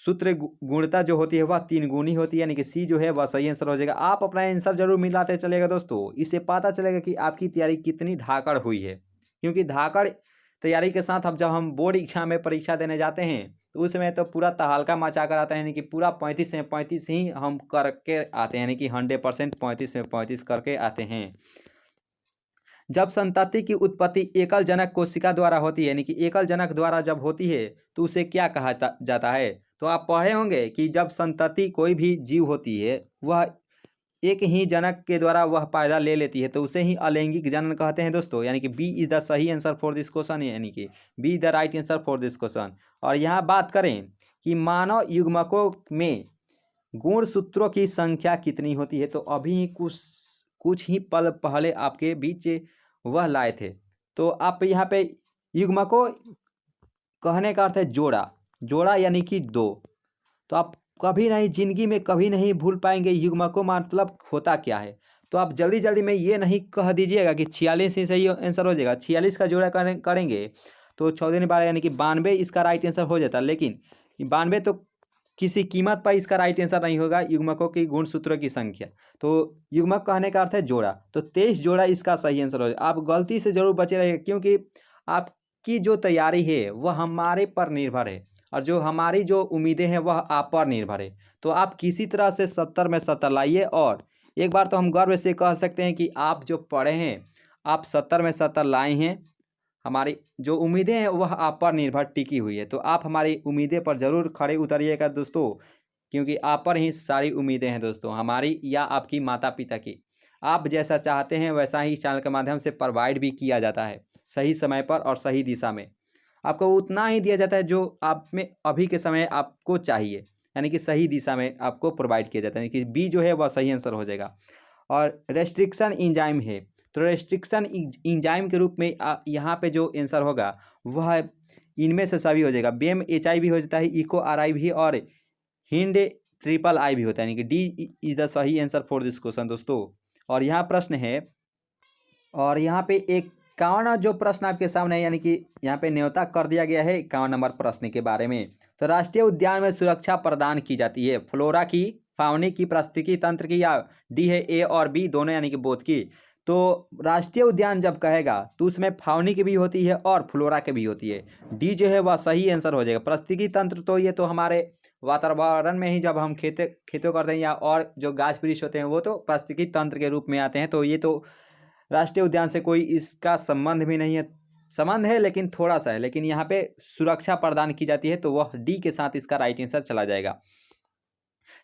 गुणता जो होती है वह 3 गुनी होती है, यानी कि सी जो है वह सही आंसर हो जाएगा। आप अपना आंसर जरूर मिलाते चलेगा दोस्तों, इससे पता चलेगा कि आपकी तैयारी कितनी धाकड़ हुई है। क्योंकि धाकड़ तैयारी के साथ जब हम बोर्ड एग्जाम में परीक्षा देने जाते हैं तो उस समय तो पूरा तहलका मचा कर आता है, यानी कि पूरा 35 में 35 ही हम करके आते हैं, यानी कि 100% 35 में 35 करके आते हैं। जब संतति की उत्पत्ति एकल जनक कोशिका द्वारा होती है, यानी कि एकल जनक द्वारा जब होती है तो उसे क्या कहा जाता है। तो आप पढ़े होंगे कि जब संतति कोई भी जीव होती है वह एक ही जनक के द्वारा वह पैदा ले लेती है तो उसे ही अलैंगिक जनन कहते हैं दोस्तों, यानी कि बी इज द सही आंसर फॉर दिस क्वेश्चन, यानी कि B is the right answer for this question. और यहाँ बात करें कि मानव युग्मकों में गुणसूत्रों की संख्या कितनी होती है। तो अभी कुछ ही पल पहले आपके बीच वह लाए थे। तो आप यहाँ पे युग्मकों कहने का अर्थ है जोड़ा यानी कि 2। तो आप कभी नहीं जिंदगी में कभी नहीं भूल पाएंगे युग्मकों मतलब होता क्या है। तो आप जल्दी जल्दी में ये नहीं कह दीजिएगा कि 46 ही सही आंसर हो जाएगा। 46 का जोड़ा करेंगे तो 14 12 यानी कि 92 इसका राइट आंसर हो जाता, लेकिन 92 तो किसी कीमत पर इसका राइट आंसर नहीं होगा, युग्मकों की गुणसूत्रों की संख्या। तो युग्मक कहने का अर्थ है जोड़ा, तो 23 जोड़ा इसका सही आंसर हो जाएगा। आप गलती से जरूर बचे रहिए, क्योंकि आपकी जो तैयारी है वह हमारे पर निर्भर है, और जो हमारी जो उम्मीदें हैं वह आप पर निर्भर है। तो आप किसी तरह से 70 में 70 लाइए, और एक बार तो हम गर्व से कह सकते हैं कि आप जो पढ़े हैं आप 70 में 70 लाए हैं। हमारी जो उम्मीदें हैं वह आप पर निर्भर टिकी हुई है। तो आप हमारी उम्मीदें पर ज़रूर खड़े उतरिएगा दोस्तों, क्योंकि आप पर ही सारी उम्मीदें हैं दोस्तों, हमारी या आपकी माता पिता की। आप जैसा चाहते हैं वैसा ही चैनल के माध्यम से प्रोवाइड भी किया जाता है, सही समय पर और सही दिशा में। आपको उतना ही दिया जाता है जो आप में अभी के समय आपको चाहिए, यानी कि सही दिशा में आपको प्रोवाइड किया जाता है, यानी कि बी जो है वह सही आंसर हो जाएगा। और रेस्ट्रिक्शन इंजाइम है, तो रेस्ट्रिक्शन इंजाइम के रूप में यहाँ पे जो आंसर होगा वह इनमें से सभी हो जाएगा। बेम HI भी हो जाता है, इको RI भी, और हिंड III भी होता है, यानी कि डी इज द सही आंसर फॉर दिस क्वेश्चन दोस्तों। और यहाँ प्रश्न है, और यहाँ पे 51 जो प्रश्न आपके सामने है, यानी कि यहाँ पे न्योता कर दिया गया है 51 नंबर प्रश्न के बारे में। तो राष्ट्रीय उद्यान में सुरक्षा प्रदान की जाती है फ्लोरा की, फाउनी की, पारिस्थितिकी तंत्र की, या डी है A और B दोनों, यानी कि बोथ की। तो राष्ट्रीय उद्यान जब कहेगा तो उसमें फाउनी की भी होती है और फ्लोरा की भी होती है। डी जो है वह सही आंसर हो जाएगा। पारिस्थितिकी तंत्र तो ये तो हमारे वातावरण में ही जब हम खेतों करते हैं या और जो गाछ वृक्ष होते हैं वो तो पारिस्थितिकी तंत्र के रूप में आते हैं। तो ये तो राष्ट्रीय उद्यान से कोई इसका संबंध भी नहीं है, संबंध है लेकिन थोड़ा सा है, लेकिन यहाँ पे सुरक्षा प्रदान की जाती है तो वह डी के साथ इसका राइट आंसर चला जाएगा।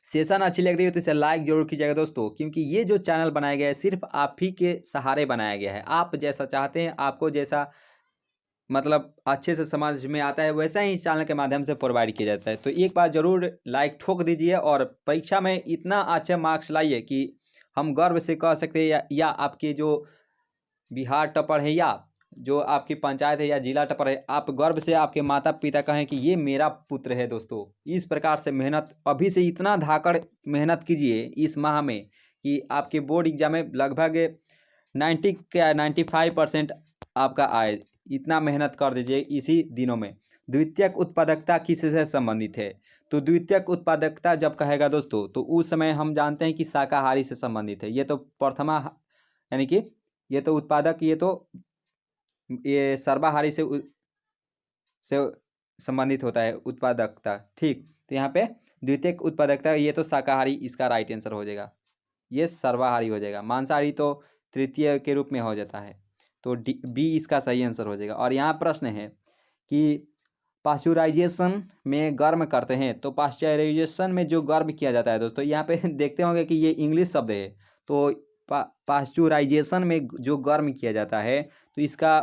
सेशन अच्छी लग रही हो तो इसे लाइक जरूर कीजिएगा दोस्तों, क्योंकि ये जो चैनल बनाया गया है सिर्फ आप ही के सहारे बनाया गया है। आप जैसा चाहते हैं, आपको जैसा मतलब अच्छे से समझ में आता है वैसा ही चैनल के माध्यम से प्रोवाइड किया जाता है। तो एक बार जरूर लाइक ठोक दीजिए और परीक्षा में इतना अच्छे मार्क्स लाइए कि हम गर्व से कह सकते हैं, या आपके जो बिहार टॉपर है या जो आपकी पंचायत है या जिला टॉपर है, आप गर्व से आपके माता पिता कहें कि ये मेरा पुत्र है दोस्तों। इस प्रकार से मेहनत अभी से इतना धाकड़ मेहनत कीजिए इस माह में कि आपके बोर्ड एग्जाम में लगभग 95% आपका आए। इतना मेहनत कर दीजिए इसी दिनों में। द्वितीयक उत्पादकता किससे संबंधित है? तो द्वितीयक उत्पादकता जब कहेगा दोस्तों तो उस समय हम जानते हैं कि शाकाहारी से संबंधित है। ये तो प्रथमा यानी कि ये तो उत्पादक, ये सर्वाहारी से संबंधित होता है उत्पादकता, ठीक। तो यहाँ पे द्वितीयक उत्पादकता ये तो शाकाहारी, इसका राइट आंसर हो जाएगा, ये सर्वाहारी हो जाएगा। मांसाहारी तो तृतीय के रूप में हो जाता है, तो B इसका सही आंसर हो जाएगा। और यहाँ प्रश्न है कि पास्चुराइजेशन में गर्म करते हैं, तो पास्चुराइजेशन में जो गर्म किया जाता है दोस्तों, यहाँ पे देखते होंगे कि ये इंग्लिश शब्द है। तो पास्चुराइजेशन में जो गर्म किया जाता है तो इसका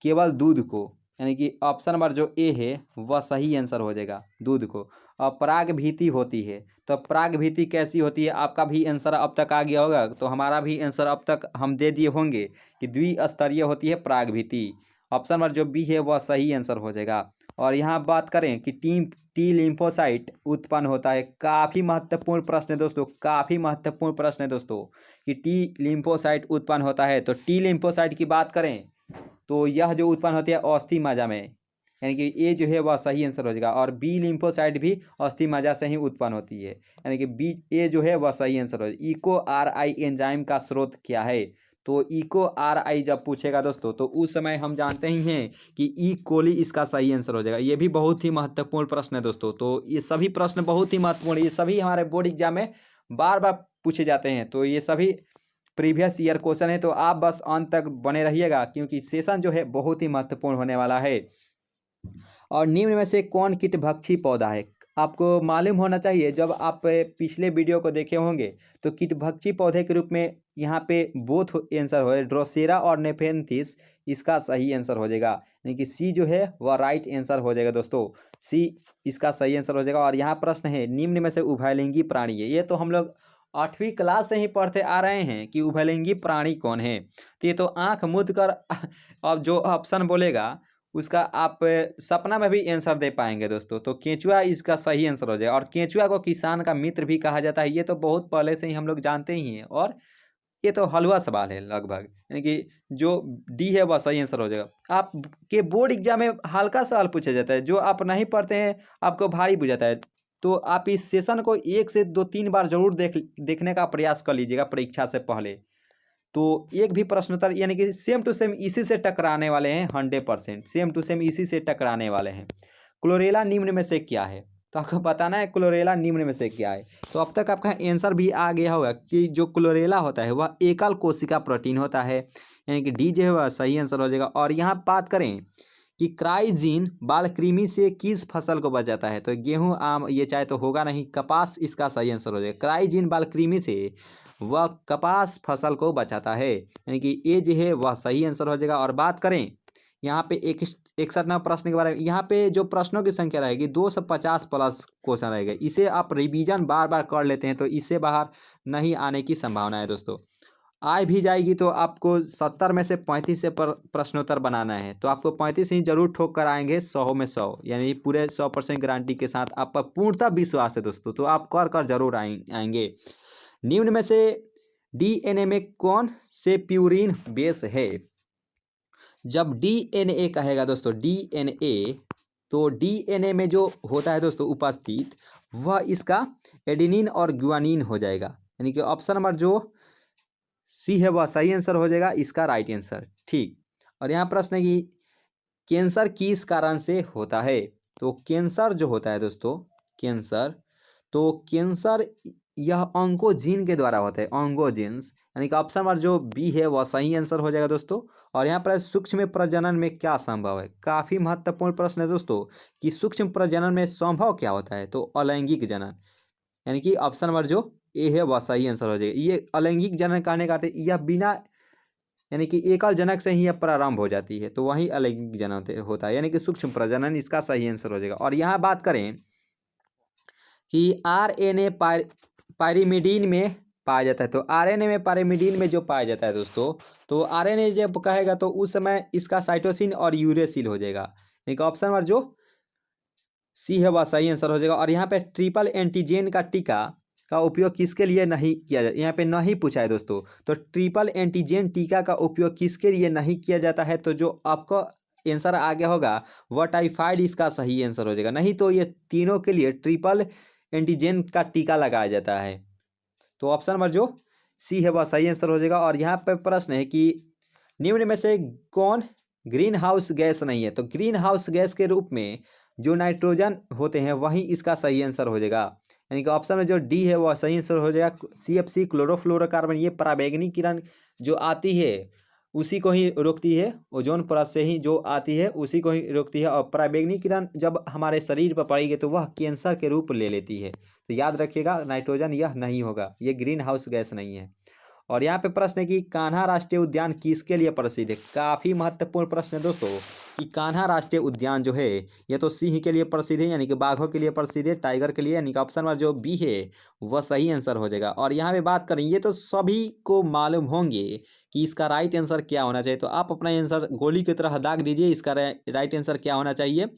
केवल दूध को, यानी कि ऑप्शन नंबर जो A है वह सही आंसर हो जाएगा, दूध को। और परागभीति होती है, तो परागभीति कैसी होती है आपका भी आंसर अब तक आ गया होगा। तो हमारा भी आंसर अब तक हम दे दिए होंगे कि द्विस्तरीय होती है परागभीति। ऑप्शन नंबर जो B है वह सही आंसर हो जाएगा। और यहाँ बात करें कि टी लिम्फोसाइट उत्पन्न होता है, काफ़ी महत्वपूर्ण प्रश्न है दोस्तों, काफ़ी महत्वपूर्ण प्रश्न है दोस्तों कि टी लिम्फोसाइट उत्पन्न होता है। तो टी लिम्फोसाइट की बात करें तो यह जो उत्पन्न होती है अस्थि मज्जा में, यानी कि ए जो है वह सही आंसर हो जाएगा। और बी लिम्फोसाइट भी अस्थि मज्जा से ही उत्पन्न होती है, यानी कि A जो है वह सही आंसर हो जाएगा। इको RI एंजाइम का स्रोत क्या है? तो इको RI जब पूछेगा दोस्तों तो उस समय हम जानते ही हैं कि ई कोली इसका सही आंसर हो जाएगा। ये भी बहुत ही महत्वपूर्ण प्रश्न है दोस्तों। तो ये सभी प्रश्न बहुत ही महत्वपूर्ण, ये सभी हमारे बोर्ड एग्जाम में बार बार पूछे जाते हैं। तो ये सभी प्रीवियस ईयर क्वेश्चन है, तो आप बस अंत तक बने रहिएगा क्योंकि सेशन जो है बहुत ही महत्वपूर्ण होने वाला है। और निम्न में से कौन कीटभक्षी पौधा है? आपको मालूम होना चाहिए, जब आप पिछले वीडियो को देखे होंगे तो कीटभक्षी पौधे के रूप में यहाँ पे बोथ आंसर हो, ड्रोसेरा और नेफेंथिस इसका सही आंसर हो जाएगा, यानी कि C जो है वह राइट आंसर हो जाएगा दोस्तों, C इसका सही आंसर हो जाएगा। और यहाँ प्रश्न है निम्न में से उभयलिंगी प्राणी है, ये तो हम लोग 8वीं क्लास से ही पढ़ते आ रहे हैं कि उभयलिंगी प्राणी कौन है। तो ये तो आंख मूंद कर अब जो ऑप्शन बोलेगा उसका आप सपना में भी आंसर दे पाएंगे दोस्तों। तो केंचुआ इसका सही आंसर हो जाएगा। और केंचुआ को किसान का मित्र भी कहा जाता है, ये तो बहुत पहले से ही हम लोग जानते ही हैं। और ये तो हलवा सवाल है लगभग, यानी कि जो D है वह सही आंसर हो जाएगा। आपके बोर्ड एग्जाम में हल्का सवाल पूछा जाता है, जो आप नहीं पढ़ते हैं आपको भारी बुझाता है। तो आप इस सेशन को 1 से 2-3 बार जरूर देखने का प्रयास कर लीजिएगा परीक्षा से पहले। तो एक भी प्रश्नोत्तर यानी कि सेम टू सेम इसी से टकराने वाले हैं, 100% सेम टू सेम इसी से टकराने वाले हैं। क्लोरेला निम्न में से क्या है? तो आपको बताना है क्लोरेला निम्न में से क्या है। तो अब तक आपका आंसर भी आ गया होगा कि जो क्लोरेला होता है वह एकल कोशिका प्रोटीन होता है, यानी कि D जो है वह सही आंसर हो जाएगा। और यहाँ बात करें कि क्राइजीन बाल कृमि से किस फसल को बचाता है, तो गेहूं, आम, ये चाहे तो होगा नहीं, कपास इसका सही आंसर हो जाएगा। क्राइजीन बाल कृमि से वह कपास फसल को बचाता है, यानी कि A जो है वह सही आंसर हो जाएगा। और बात करें यहाँ पे 61 प्रश्न के बारे में, यहाँ पे जो प्रश्नों की संख्या रहेगी 250 प्लस क्वेश्चन रहेगा। इसे आप रिवीजन बार बार कर लेते हैं तो इससे बाहर नहीं आने की संभावना है दोस्तों। आए भी जाएगी तो आपको 70 में से 35 से प्रश्नोत्तर बनाना है, तो आपको 35 ही जरूर ठोक कर आएंगे 100 में 100, यानी पूरे 100% गारंटी के साथ आप पर पूर्णतः विश्वास है दोस्तों। तो आप कर कर जरूर आएंगे। निम्न में से डीएनए में कौन से प्यूरिन बेस है? जब डीएनए कहेगा दोस्तों, डीएनए, तो डीएनए में जो होता है दोस्तों उपस्थित, वह इसका एडेनिन और ग्वानिन हो जाएगा, यानी कि ऑप्शन नंबर जो सी है वह सही आंसर हो जाएगा, इसका राइट आंसर। ठीक। और यहाँ प्रश्न है कि कैंसर किस कारण से होता है? तो कैंसर जो होता है दोस्तों, कैंसर, तो कैंसर यह ऑन्कोजीन के द्वारा होता है, ऑन्कोजीन्स, यानी कि ऑप्शन नंबर जो बी है वह सही आंसर हो जाएगा दोस्तों। और यहाँ पर सूक्ष्म प्रजनन में क्या संभव है? काफ़ी महत्वपूर्ण प्रश्न है दोस्तों कि सूक्ष्म प्रजनन में संभव क्या होता है? तो अलैंगिक जनन, यानी कि ऑप्शन नंबर जो ए है वह सही आंसर हो जाएगा। ये अलैंगिक जनन कहने का अर्थ है यह बिना, यानी कि एकल जनक से ही यह प्रारंभ हो जाती है, तो वही अलैंगिक जनन होता है, यानी कि सूक्ष्म प्रजनन इसका सही आंसर हो जाएगा। और यहाँ बात करें कि आरएनए पायरिमिडीन में पाया जाता है, तो आरएनए में पायरिमिडीन में जो पाया जाता है दोस्तों, तो आरएनए जब कहेगा तो उस समय इसका साइटोसिन और यूरेसिल हो जाएगा, यानी कि ऑप्शन नंबर जो सी है वह सही आंसर हो जाएगा। और यहाँ पे ट्रिपल एंटीजन का टीका का उपयोग किसके लिए नहीं किया जाता? यहाँ पे नहीं पूछा है दोस्तों, तो ट्रिपल एंटीजन टीका का उपयोग किसके लिए नहीं किया जाता है? तो जो आपको आंसर आ गया होगा वह टाइफाइड इसका सही आंसर हो जाएगा। नहीं तो ये तीनों के लिए ट्रिपल एंटीजन का टीका लगाया जाता है, तो ऑप्शन नंबर जो सी है वह सही आंसर हो जाएगा। और यहाँ पे प्रश्न है कि निम्न में से कौन ग्रीन हाउस गैस नहीं है? तो ग्रीन हाउस गैस के रूप में जो नाइट्रोजन होते हैं वही इसका सही आंसर हो जाएगा, यानी कि ऑप्शन में जो डी है वह सही आंसर हो जाएगा। CFC क्लोरोफ्लोरोकार्बन, ये पराबैंगनी किरण जो आती है उसी को ही रोकती है, ओजोन परत से ही जो आती है उसी को ही रोकती है। और पराबैंगनी किरण जब हमारे शरीर पर पड़ेगी तो वह कैंसर के रूप ले लेती है, तो याद रखिएगा नाइट्रोजन यह नहीं होगा, ये ग्रीन हाउस गैस नहीं है। और यहाँ पे प्रश्न है कि कान्हा राष्ट्रीय उद्यान किसके लिए प्रसिद्ध है? काफ़ी महत्वपूर्ण प्रश्न है दोस्तों कि कान्हा राष्ट्रीय उद्यान जो है ये तो सिंह के लिए प्रसिद्ध है, यानी कि बाघों के लिए प्रसिद्ध है, टाइगर के लिए, यानी कि ऑप्शन नंबर जो बी है वह सही आंसर हो जाएगा। और यहाँ पे बात करें, ये तो सभी को मालूम होंगे कि इसका राइट आंसर क्या होना चाहिए, तो आप अपना आंसर गोली की तरह दाग दीजिए, इसका राइट आंसर क्या होना चाहिए।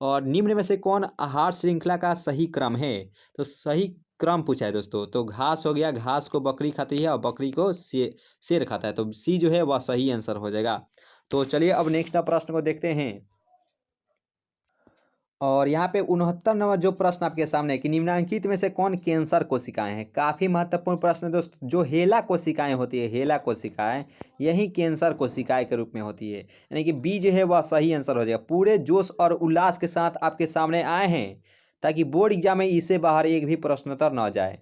और निम्न में से कौन आहार श्रृंखला का सही क्रम है? तो सही क्रम पूछा है दोस्तों, तो घास हो गया, घास को बकरी खाती है और बकरी को शेर खाता है, तो सी जो है वह सही आंसर हो जाएगा। तो चलिए अब नेक्स्ट प्रश्न को देखते हैं। और यहाँ पे 69 नंबर जो प्रश्न आपके सामने है कि निम्नलिखित में से कौन कैंसर कोशिकाएं हैं? काफ़ी महत्वपूर्ण प्रश्न है दोस्तों। जो हेला कोशिकाएं होती है, हेला कोशिकाएं, यही कैंसर कोशिकाएं के रूप में होती है, यानी कि बी जो है वह सही आंसर हो जाएगा। पूरे जोश और उल्लास के साथ आपके सामने आए हैं ताकि बोर्ड एग्जाम में इससे बाहर एक भी प्रश्नोत्तर न जाए।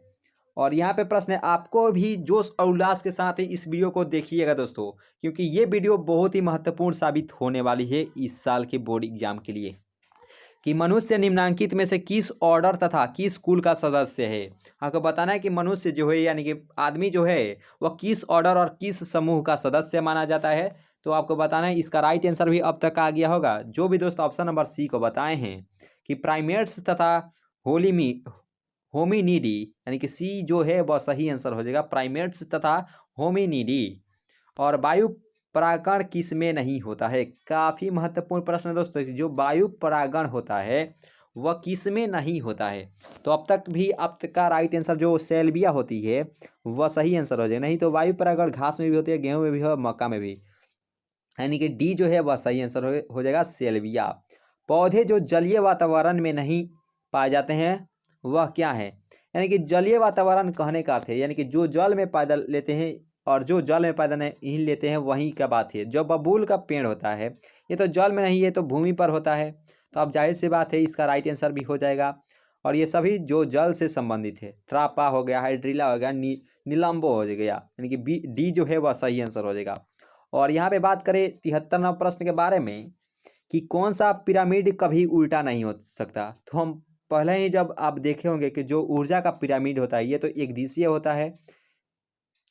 और यहाँ पे प्रश्न है, आपको भी जोश और उल्लास के साथ ही इस वीडियो को देखिएगा दोस्तों, क्योंकि ये वीडियो बहुत ही महत्वपूर्ण साबित होने वाली है इस साल के बोर्ड एग्जाम के लिए कि मनुष्य निम्नांकित में से किस ऑर्डर तथा किस कुल का सदस्य है। आपको बताना है कि मनुष्य जो है, यानी कि आदमी जो है, वह किस ऑर्डर और किस समूह का सदस्य माना जाता है। तो आपको बताना है, इसका राइट आंसर भी अब तक आ गया होगा। जो भी दोस्त ऑप्शन नंबर सी को बताए हैं कि प्राइमेट्स तथा होमिनिडी, यानी कि सी जो है वह सही आंसर हो जाएगा, प्राइमेट्स तथा होमिनिडी। और वायु परागण किस में नहीं होता है? काफ़ी महत्वपूर्ण प्रश्न है दोस्तों, जो वायु परागण होता है वह किस में नहीं होता है। तो अब तक भी आपका राइट आंसर जो सेल्विया होती है वह सही आंसर हो जाएगा। नहीं तो वायु परागण घास में भी होती है, गेहूं में भी हो, मक्का में भी, यानी कि डी जो है वह सही आंसर हो जाएगा, सेल्विया। पौधे जो जलीय वातावरण में नहीं पाए जाते हैं वह क्या है? यानी कि जलीय वातावरण कहने का अर्थ है, यानी कि जो जल में पैदा लेते हैं और जो जल में पैदा नहीं लेते हैं वहीं का बात है। जो बबूल का पेड़ होता है ये तो जल में नहीं, ये तो भूमि पर होता है, तो अब जाहिर सी बात है इसका राइट आंसर भी हो जाएगा। और ये सभी जो जल से संबंधित है, ट्रापा हो गया, हाइड्रिला हो गया, नीलम्बो हो गया, यानी कि बी डी जो है वह सही आंसर हो जाएगा। और यहाँ पे बात करें 73 नंबर प्रश्न के बारे में कि कौन सा पिरामिड कभी उल्टा नहीं हो सकता, तो हम पहले ही जब आप देखे होंगे कि जो ऊर्जा का पिरामिड होता है ये तो एक दिशीय होता है,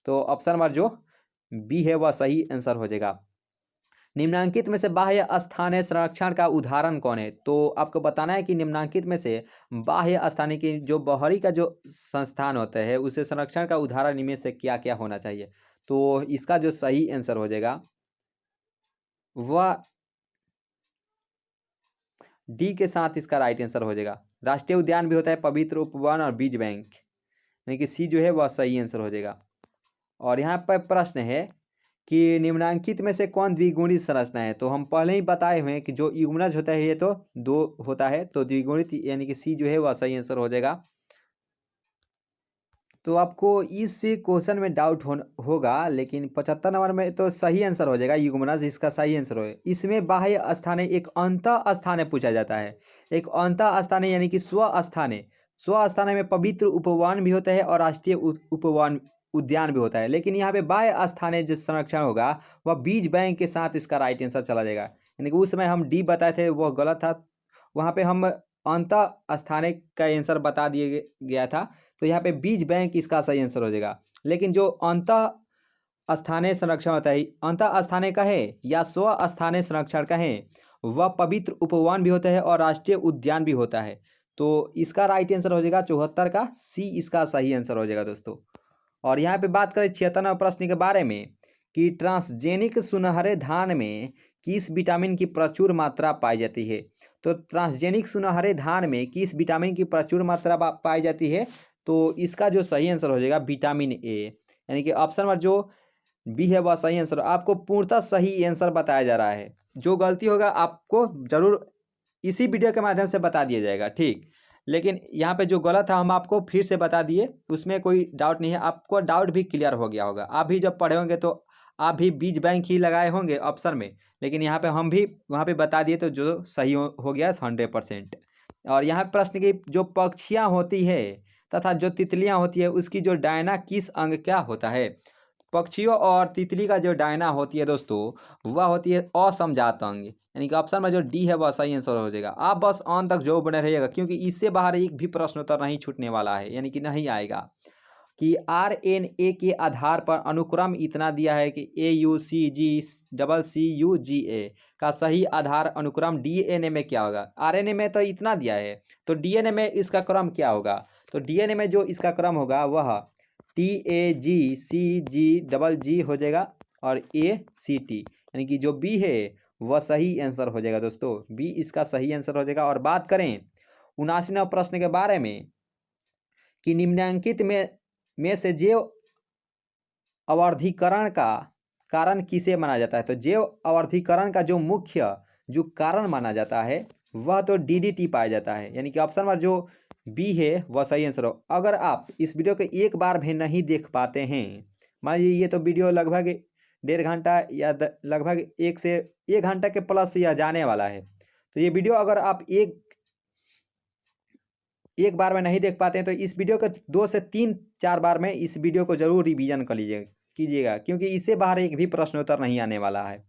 तो ऑप्शन नंबर जो बी है वह सही आंसर हो जाएगा। निम्नांकित में से बाह्य स्थानीय संरक्षण का उदाहरण कौन है? तो आपको बताना है कि निम्नांकित में से बाह्य स्थानीय की जो बाहरी का जो संस्थान होता है उसे संरक्षण का उदाहरण इनमें से क्या क्या होना चाहिए। तो इसका जो सही आंसर हो जाएगा वह डी के साथ इसका राइट आंसर हो जाएगा। राष्ट्रीय उद्यान भी होता है, पवित्र उपवन और बीज बैंक, यानी कि सी जो है वह सही आंसर हो जाएगा। और यहाँ पर प्रश्न है कि निम्नांकित में से कौन द्विगुणित संरचना है। तो हम पहले ही बताए हुए हैं कि जो युग्मनज होता है ये तो 2 होता है, तो द्विगुणित यानी कि सी जो है वह सही आंसर हो जाएगा। तो आपको इस क्वेश्चन में डाउट होगा, लेकिन 75 नंबर में तो सही आंसर हो जाएगा युग्मनज, इसका सही आंसर हो। इसमें बाह्य स्थाने एक अंतः स्थाने पूछा जाता है, एक अंतः स्थाने यानी कि स्वस्थाने। स्वस्थाने में पवित्र उपवन भी होता है और राष्ट्रीय उपवन उद्यान भी होता है, लेकिन यहाँ पे बाह्य स्थाने जो संरक्षण होगा वह बीज बैंक के साथ इसका राइट आंसर चला जाएगा। यानी कि उस समय हम डी बताए थे वह गलत था, वहाँ पे हम अंतः स्थाने का आंसर बता दिए गया था, तो यहाँ पे बीज बैंक इसका सही आंसर हो जाएगा। लेकिन जो अंतः स्थानीय संरक्षण होता है, अंतः स्थानीय का है या स्व स्थानीय संरक्षण का है, वह पवित्र उपवन भी होता है और राष्ट्रीय उद्यान भी होता है। तो इसका राइट आंसर हो जाएगा 74 का सी, इसका सही आंसर हो जाएगा दोस्तों। और यहाँ पे बात करें 76वें प्रश्न के बारे में कि ट्रांसजेनिक सुनहरे धान में किस विटामिन की प्रचुर मात्रा पाई जाती है। तो ट्रांसजेनिक सुनहरे धान में किस विटामिन की प्रचुर मात्रा पाई जाती है, तो इसका जो सही आंसर हो जाएगा विटामिन ए, यानी कि ऑप्शन नंबर जो बी है वह सही आंसर। आपको पूर्णतः सही आंसर बताया जा रहा है, जो गलती होगा आपको जरूर इसी वीडियो के माध्यम से बता दिया जाएगा, ठीक। लेकिन यहाँ पे जो गलत है हम आपको फिर से बता दिए, उसमें कोई डाउट नहीं है, आपको डाउट भी क्लियर हो गया होगा। आप भी जब पढ़े होंगे तो आप भी बीज बैंक ही लगाए होंगे ऑप्शन में, लेकिन यहाँ पे हम भी वहाँ पे बता दिए, तो जो सही हो गया 100%। और यहाँ प्रश्न की जो पक्षियाँ होती है तथा जो तितलियाँ होती है उसकी जो डायना किस अंग क्या होता है। पक्षियों और तितली का जो डायना होती है दोस्तों वह होती है असमजात अंग, यानी कि ऑप्शन में जो डी है वह सही आंसर हो जाएगा। आप बस अंत तक जो बने रहिएगा, क्योंकि इससे बाहर एक भी प्रश्न उत्तर नहीं छूटने वाला है, यानी कि नहीं आएगा। कि RNA के आधार पर अनुक्रम इतना दिया है कि AUCGCCUGA का सही आधार अनुक्रम DNA में क्या होगा। RNA में तो इतना दिया है, तो DNA में इसका क्रम क्या होगा। तो DNA में जो इसका क्रम होगा वह TAGCGGG हो जाएगा और ACT, यानी कि जो बी है वह सही आंसर हो जाएगा दोस्तों, बी इसका सही आंसर हो जाएगा। और बात करें 79वें प्रश्न के बारे में कि निम्नांकित में से जैव अवर्धीकरण का कारण किसे माना जाता है। तो जैव अवर्धीकरण का जो मुख्य जो कारण माना जाता है वह तो DDT पाया जाता है, यानी कि ऑप्शन नंबर जो बी है वह सही आंसर हो। अगर आप इस वीडियो को एक बार भी नहीं देख पाते हैं, मान लीजिए ये तो वीडियो लगभग 1.5 घंटा या लगभग 1 से 1 घंटा के प्लस यह जाने वाला है, तो ये वीडियो अगर आप एक बार में नहीं देख पाते हैं तो इस वीडियो को 2 से 3-4 बार में इस वीडियो को जरूर रिवीजन कर कीजिएगा, क्योंकि इससे बाहर एक भी प्रश्न उत्तर नहीं आने वाला है।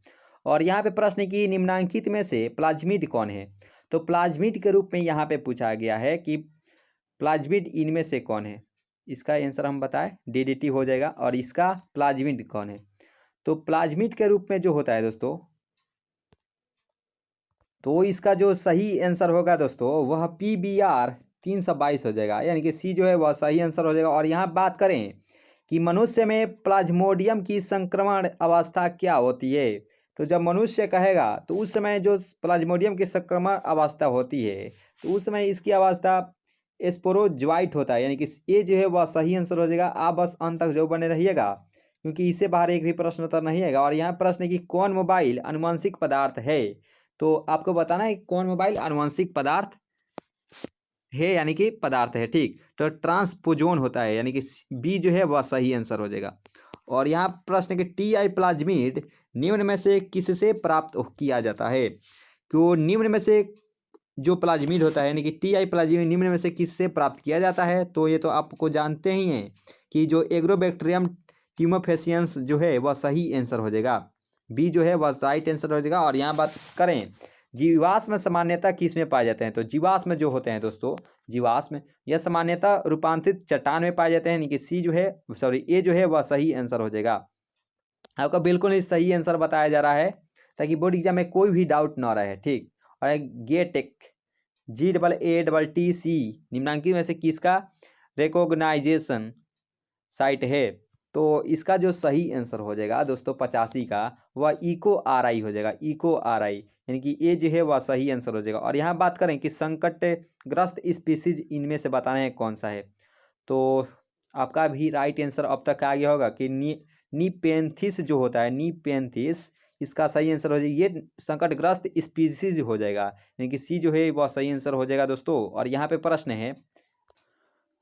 और यहाँ पे प्रश्न की निम्नांकित में से प्लाज्मिड कौन है। तो प्लाज्मिड के रूप में यहाँ पे पूछा गया है कि प्लाज्मिड इनमें से कौन है। इसका आंसर हम बताएं DDT हो जाएगा। और इसका प्लाज्मिड कौन है, तो प्लाज्मिड के रूप में जो होता है दोस्तों, तो इसका जो सही आंसर होगा दोस्तों वह PBr 322 हो जाएगा, यानी कि सी जो है वह सही आंसर हो जाएगा। और यहाँ बात करें कि मनुष्य में प्लाज्मोडियम की संक्रमण अवस्था क्या होती है। तो जब मनुष्य कहेगा तो उस समय जो प्लाज्मोडियम की संक्रमण अवस्था होती है तो उस समय इसकी अवस्था स्पोरोजोइट होता है, यानी कि ये जो है वह सही आंसर हो जाएगा। आप बस अंत तक जो बने रहिएगा, क्योंकि इससे बाहर एक भी प्रश्न उत्तर नहीं आएगा। और यहाँ प्रश्न है कि कौन मोबाइल आनुवंशिक पदार्थ है। तो आपको बताना है कौन मोबाइल आनुवंशिक पदार्थ है, यानी कि पदार्थ है, ठीक। तो ट्रांसपोजोन होता है, यानी कि बी जो है वह सही आंसर हो जाएगा। और यहाँ प्रश्न कि TI प्लाज्मिड निम्न में से किससे प्राप्त किया जाता है। तो निम्न में से जो प्लाज्मिड होता है, यानी कि TI प्लाज्मिड निम्न में से किससे प्राप्त किया जाता है। तो ये तो आपको जानते ही हैं कि जो एग्रोबैक्टीरियम ट्यूमोफेसियंस जो है वह सही आंसर हो जाएगा, बी जो है वह राइट आंसर हो जाएगा। और यहाँ बात करें जीवाश्म सामान्यतः किस में पाए जाते हैं। तो जीवाश्म जो होते हैं दोस्तों, जीवाश्म यह सामान्यतः रूपांतरित चट्टान में पाए जाते हैं, यानी कि सी जो है ए जो है वह सही आंसर हो जाएगा। आपका बिल्कुल ही सही आंसर बताया जा रहा है ताकि बोर्ड एग्जाम में कोई भी डाउट ना रहे, ठीक। और गेटेक GAATC निम्नांकित में से किसका रिकॉग्नाइजेशन साइट है। तो इसका जो सही आंसर हो जाएगा दोस्तों 85 का, वह इको आर आई हो जाएगा, इको आर आई, यानी कि ये जो है वह सही आंसर हो जाएगा। और यहाँ बात करें कि संकटग्रस्त स्पीसीज इनमें से बताना है कौन सा है, तो आपका भी राइट आंसर अब तक आ गया होगा कि नीपेंथिस जो होता है, नीपेंथिस, इसका सही आंसर हो जाएगा, ये संकटग्रस्त स्पीसीज हो जाएगा, यानी कि सी जो है वह सही आंसर हो जाएगा दोस्तों। और यहाँ पे प्रश्न है,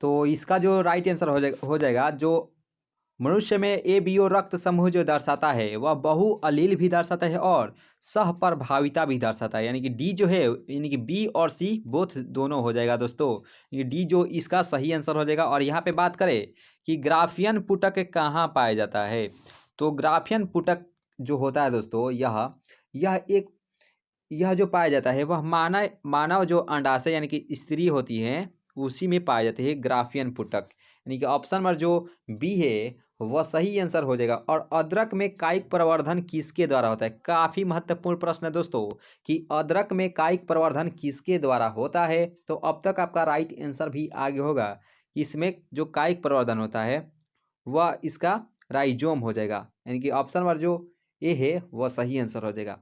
तो इसका जो राइट आंसर हो जाएगा जो मनुष्य में ए बी ओ रक्त समूह जो दर्शाता है वह बहु अलील भी दर्शाता है और सहप्रभाविता भी दर्शाता है, यानी कि डी जो है, यानी कि बी और सी बोथ दोनों हो जाएगा दोस्तों, ये डी जो इसका सही आंसर हो जाएगा। और यहाँ पे बात करें कि ग्राफियन पुटक कहाँ पाया जाता है, तो ग्राफियन पुटक जो होता है दोस्तों, यह जो पाया जाता है वह मानव जो अंडाशय यानी कि स्त्री होती है उसी में पाया जाता है ग्राफियन पुटक, यानी कि ऑप्शन नंबर जो बी है वह सही आंसर हो जाएगा। और अदरक में कायिक प्रवर्धन किसके द्वारा होता है, काफ़ी महत्वपूर्ण प्रश्न है दोस्तों कि अदरक में कायिक प्रवर्धन किसके द्वारा होता है, तो अब तक आपका राइट आंसर भी आगे होगा कि इसमें जो कायिक प्रवर्धन होता है वह इसका राइजोम हो जाएगा, यानी कि ऑप्शन नंबर जो ए है वह सही आंसर हो जाएगा।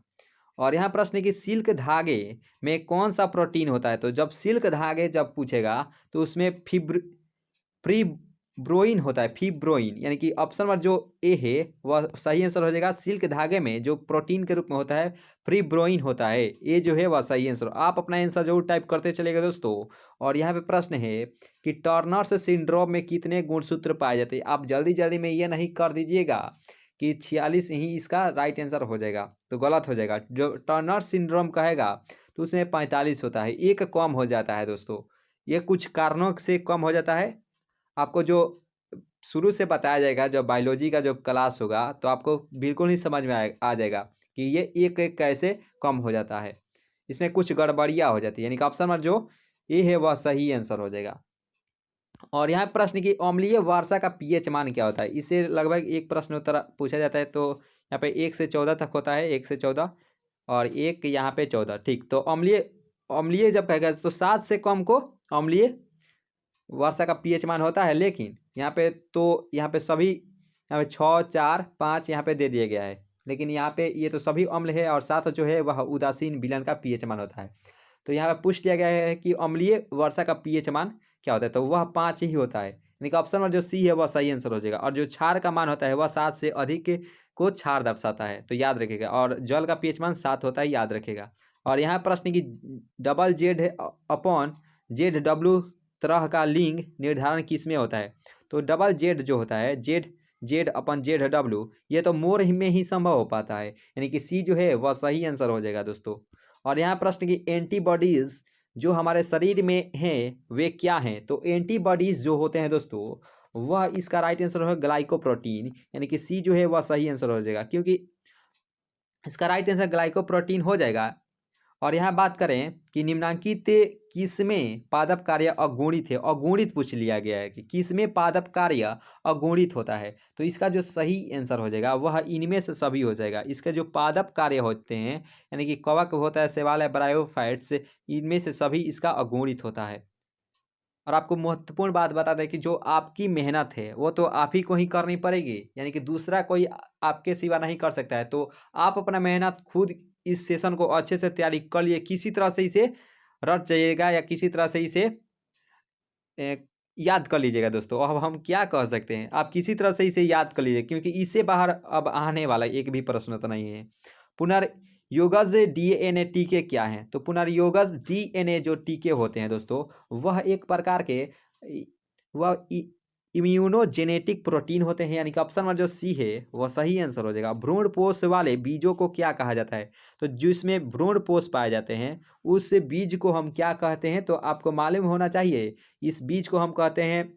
और यहाँ प्रश्न है कि सिल्क धागे में कौन सा प्रोटीन होता है, तो जब सिल्क धागे जब पूछेगा तो उसमें फिब्रोइन होता है, फिब्रोइन, यानी कि ऑप्शन नंबर जो ए है वह सही आंसर हो जाएगा। सिल्क धागे में जो प्रोटीन के रूप में होता है फिब्रोइन होता है, ये जो है वह सही आंसर। आप अपना आंसर जरूर टाइप करते चलेगा दोस्तों। और यहाँ पे प्रश्न है कि टर्नर्स सिंड्रोम में कितने गुणसूत्र पाए जाते हैं, आप जल्दी जल्दी में ये नहीं कर दीजिएगा कि 46 ही इसका राइट आंसर हो जाएगा, तो गलत हो जाएगा। जो टर्नर सिंड्रोम कहेगा तो उसमें 45 होता है, एक कम हो जाता है दोस्तों, ये कुछ कारणों से कम हो जाता है। आपको जो शुरू से बताया जाएगा, जो बायोलॉजी का जो क्लास होगा तो आपको बिल्कुल ही समझ में आ जाएगा कि ये एक एक कैसे कम हो जाता है, इसमें कुछ गड़बड़ियाँ हो जाती है, यानी कि ऑप्शन नंबर जो ए है वह सही आंसर हो जाएगा। और यहाँ प्रश्न की अम्लीय वर्षा का पीएच मान क्या होता है, इससे लगभग एक प्रश्न उत्तर पूछा जाता है। तो यहाँ पे 1 से 14 तक होता है, 1 से 14 और एक यहाँ पे 14, ठीक। तो अम्लीय जब कहेगा तो 7 से कम को अम्लीय वर्षा का पीएच मान होता है, लेकिन यहाँ पे सभी यहाँ पे 6, 4, 5 यहाँ पे दे दिया गया है, लेकिन यहाँ पे ये तो सभी अम्ल है और 7 जो है वह उदासीन विलयन का पीएच मान होता है। तो यहाँ पे पूछ लिया गया है कि अम्लीय वर्षा का पीएच मान क्या होता है, तो वह 5 ही होता है, यानी कि ऑप्शन नंबर जो सी है वह सही आंसर हो जाएगा। और जो क्षार का मान होता है वह 7 से अधिक को क्षार दर्शाता है, तो याद रखिएगा। और जल का पीएच मान 7 होता है, याद रखिएगा। और यहाँ प्रश्न की double Z upon Z W तरह का लिंग निर्धारण किस में होता है, तो डबल जेड जो होता है, जेड अपन जेड डब्ल्यू, ये तो मोर में ही संभव हो पाता है, यानी कि सी जो है वह सही आंसर हो जाएगा दोस्तों। और यहाँ प्रश्न की एंटीबॉडीज जो हमारे शरीर में हैं वे क्या हैं, तो एंटीबॉडीज जो होते हैं दोस्तों वह इसका राइट आंसर होगा ग्लाइकोप्रोटीन, यानी कि सी जो है वह सही आंसर हो जाएगा, क्योंकि इसका राइट आंसर ग्लाइकोप्रोटीन हो जाएगा। और यहाँ बात करें कि निम्नांकित किसमें पादप कार्य अगुणित है, अगुणित पूछ लिया गया है कि किसमें पादप कार्य अगुणित होता है, तो इसका जो सही आंसर हो जाएगा वह इनमें से सभी हो जाएगा। इसके जो पादप कार्य होते हैं यानी कि कवक होता है, शैवाल है, ब्रायोफाइट्स, इनमें से सभी इसका अगुणित होता है। और आपको महत्वपूर्ण बात बता दें कि जो आपकी मेहनत है वो तो आप ही को ही करनी पड़ेगी, यानी कि दूसरा कोई आपके सिवा नहीं कर सकता है। तो आप अपना मेहनत खुद इस सेशन को अच्छे से तैयारी कर लिए, किसी तरह से इसे रट जाइएगा या किसी तरह से इसे याद कर लीजिएगा दोस्तों। अब हम क्या कह सकते हैं, आप किसी तरह से इसे याद कर लीजिए, क्योंकि इससे बाहर अब आने वाला एक भी प्रश्न तो नहीं है। पुनर्योगज डीएनए टीके क्या हैं, तो पुनर्योगज डीएनए जो टीके होते हैं दोस्तों वह एक प्रकार के वह इम्यूनोजेनेटिक प्रोटीन होते हैं, यानी कि ऑप्शन नंबर जो सी है वह सही आंसर हो जाएगा। भ्रूण पोष वाले बीजों को क्या कहा जाता है, तो जिसमें भ्रूण पोष पाए जाते हैं उस बीज को हम क्या कहते हैं, तो आपको मालूम होना चाहिए, इस बीज को हम कहते हैं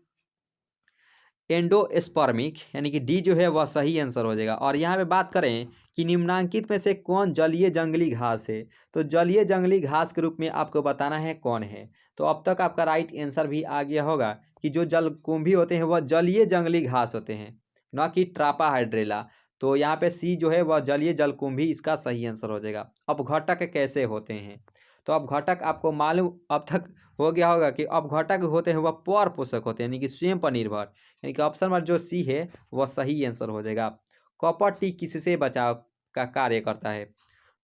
एंडोस्पर्मिक, यानी कि डी जो है वह सही आंसर हो जाएगा। और यहाँ पे बात करें कि निम्नांकित में से कौन जलीय जंगली घास है, तो जलीय जंगली घास के रूप में आपको बताना है कौन है। तो अब तक आपका राइट आंसर भी आ गया होगा कि जो जलकुंभी होते हैं वह जलीय जंगली घास होते हैं, न कि ट्रापा हाइड्रेला। तो यहाँ पे सी जो है वह जलीय जलकुंभी इसका सही आंसर हो जाएगा। अब घटक कैसे होते हैं, तो अब घटक आपको मालूम अब तक हो गया होगा कि अपघटक होते हैं वह पर पोषक होते हैं, यानी कि स्वयं पर निर्भर, यानी कि ऑप्शन नंबर जो सी है वह सही आंसर हो जाएगा। कॉपर टी किससे बचाव का कार्य करता है?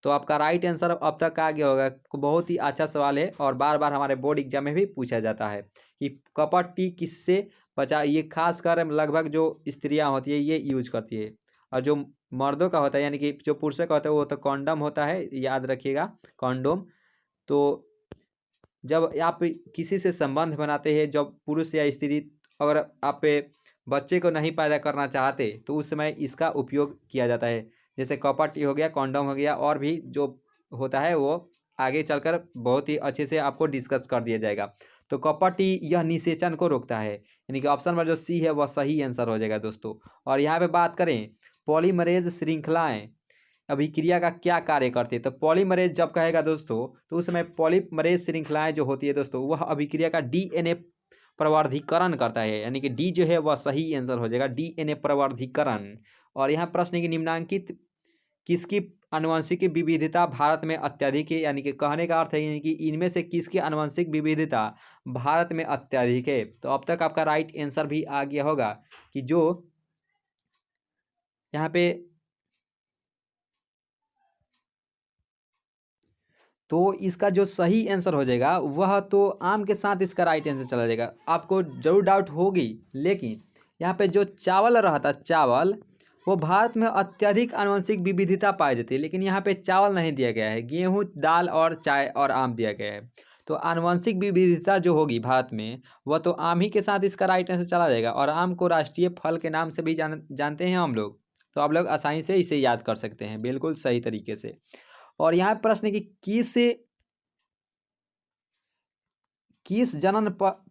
तो आपका राइट आंसर अब तक आ गया होगा। बहुत ही अच्छा सवाल है और बार बार हमारे बोर्ड एग्जाम में भी पूछा जाता है कि कॉपर टी किससे बचा। ये खासकर लगभग जो स्त्रियां होती है ये यूज करती है, और जो मर्दों का होता है यानी कि जो पुरुषों का होता है वो तो कॉन्डम होता है, याद रखिएगा, कॉन्डोम। तो जब आप किसी से संबंध बनाते हैं, जब पुरुष या स्त्री, अगर आप बच्चे को नहीं पैदा करना चाहते तो उस समय इसका उपयोग किया जाता है। जैसे कॉपर टी हो गया, कॉन्डम हो गया, और भी जो होता है वो आगे चलकर बहुत ही अच्छे से आपको डिस्कस कर दिया जाएगा। तो कॉपर टी यह निषेचन को रोकता है, यानी कि ऑप्शन नंबर जो सी है वह सही आंसर हो जाएगा दोस्तों। और यहाँ पे बात करें पॉलीमरेज श्रृंखलाएं अभिक्रिया का क्या कार्य करती है, तो पॉलीमरेज जब कहेगा दोस्तों तो उस समय पॉलीमरेज श्रृंखलाएं जो होती है दोस्तों वह अभिक्रिया का डीएनए प्रवर्धीकरण करता है, यानी कि डी जो है वह सही आंसर हो जाएगा, डीएनए प्रवर्धीकरण। और यहाँ प्रश्न है कि निम्नांकित किसकी आनुवंशिक विविधता भारत में अत्यधिक है, यानी कि कहने का अर्थ है यानी कि इनमें से किसकी आनुवंशिक विविधता भारत में अत्यधिक है। तो अब तक आपका राइट आंसर भी आ गया होगा कि जो यहाँ पे, तो इसका जो सही आंसर हो जाएगा वह तो आम के साथ इसका राइट आंसर चला जाएगा। आपको जरूर डाउट होगी, लेकिन यहाँ पे जो चावल रहता, चावल वो भारत में अत्यधिक आनुवंशिक विविधता पाई जाती है, लेकिन यहाँ पे चावल नहीं दिया गया है, गेहूँ, दाल और चाय और आम दिया गया है। तो आनुवंशिक विविधता जो होगी भारत में वह तो आम ही के साथ इसका राइट आंसर चला जाएगा। और आम को राष्ट्रीय फल के नाम से भी जानते हैं हम लोग, तो आप लोग आसानी से इसे याद कर सकते हैं बिल्कुल सही तरीके से। और यहाँ प्रश्न है कि किस जनन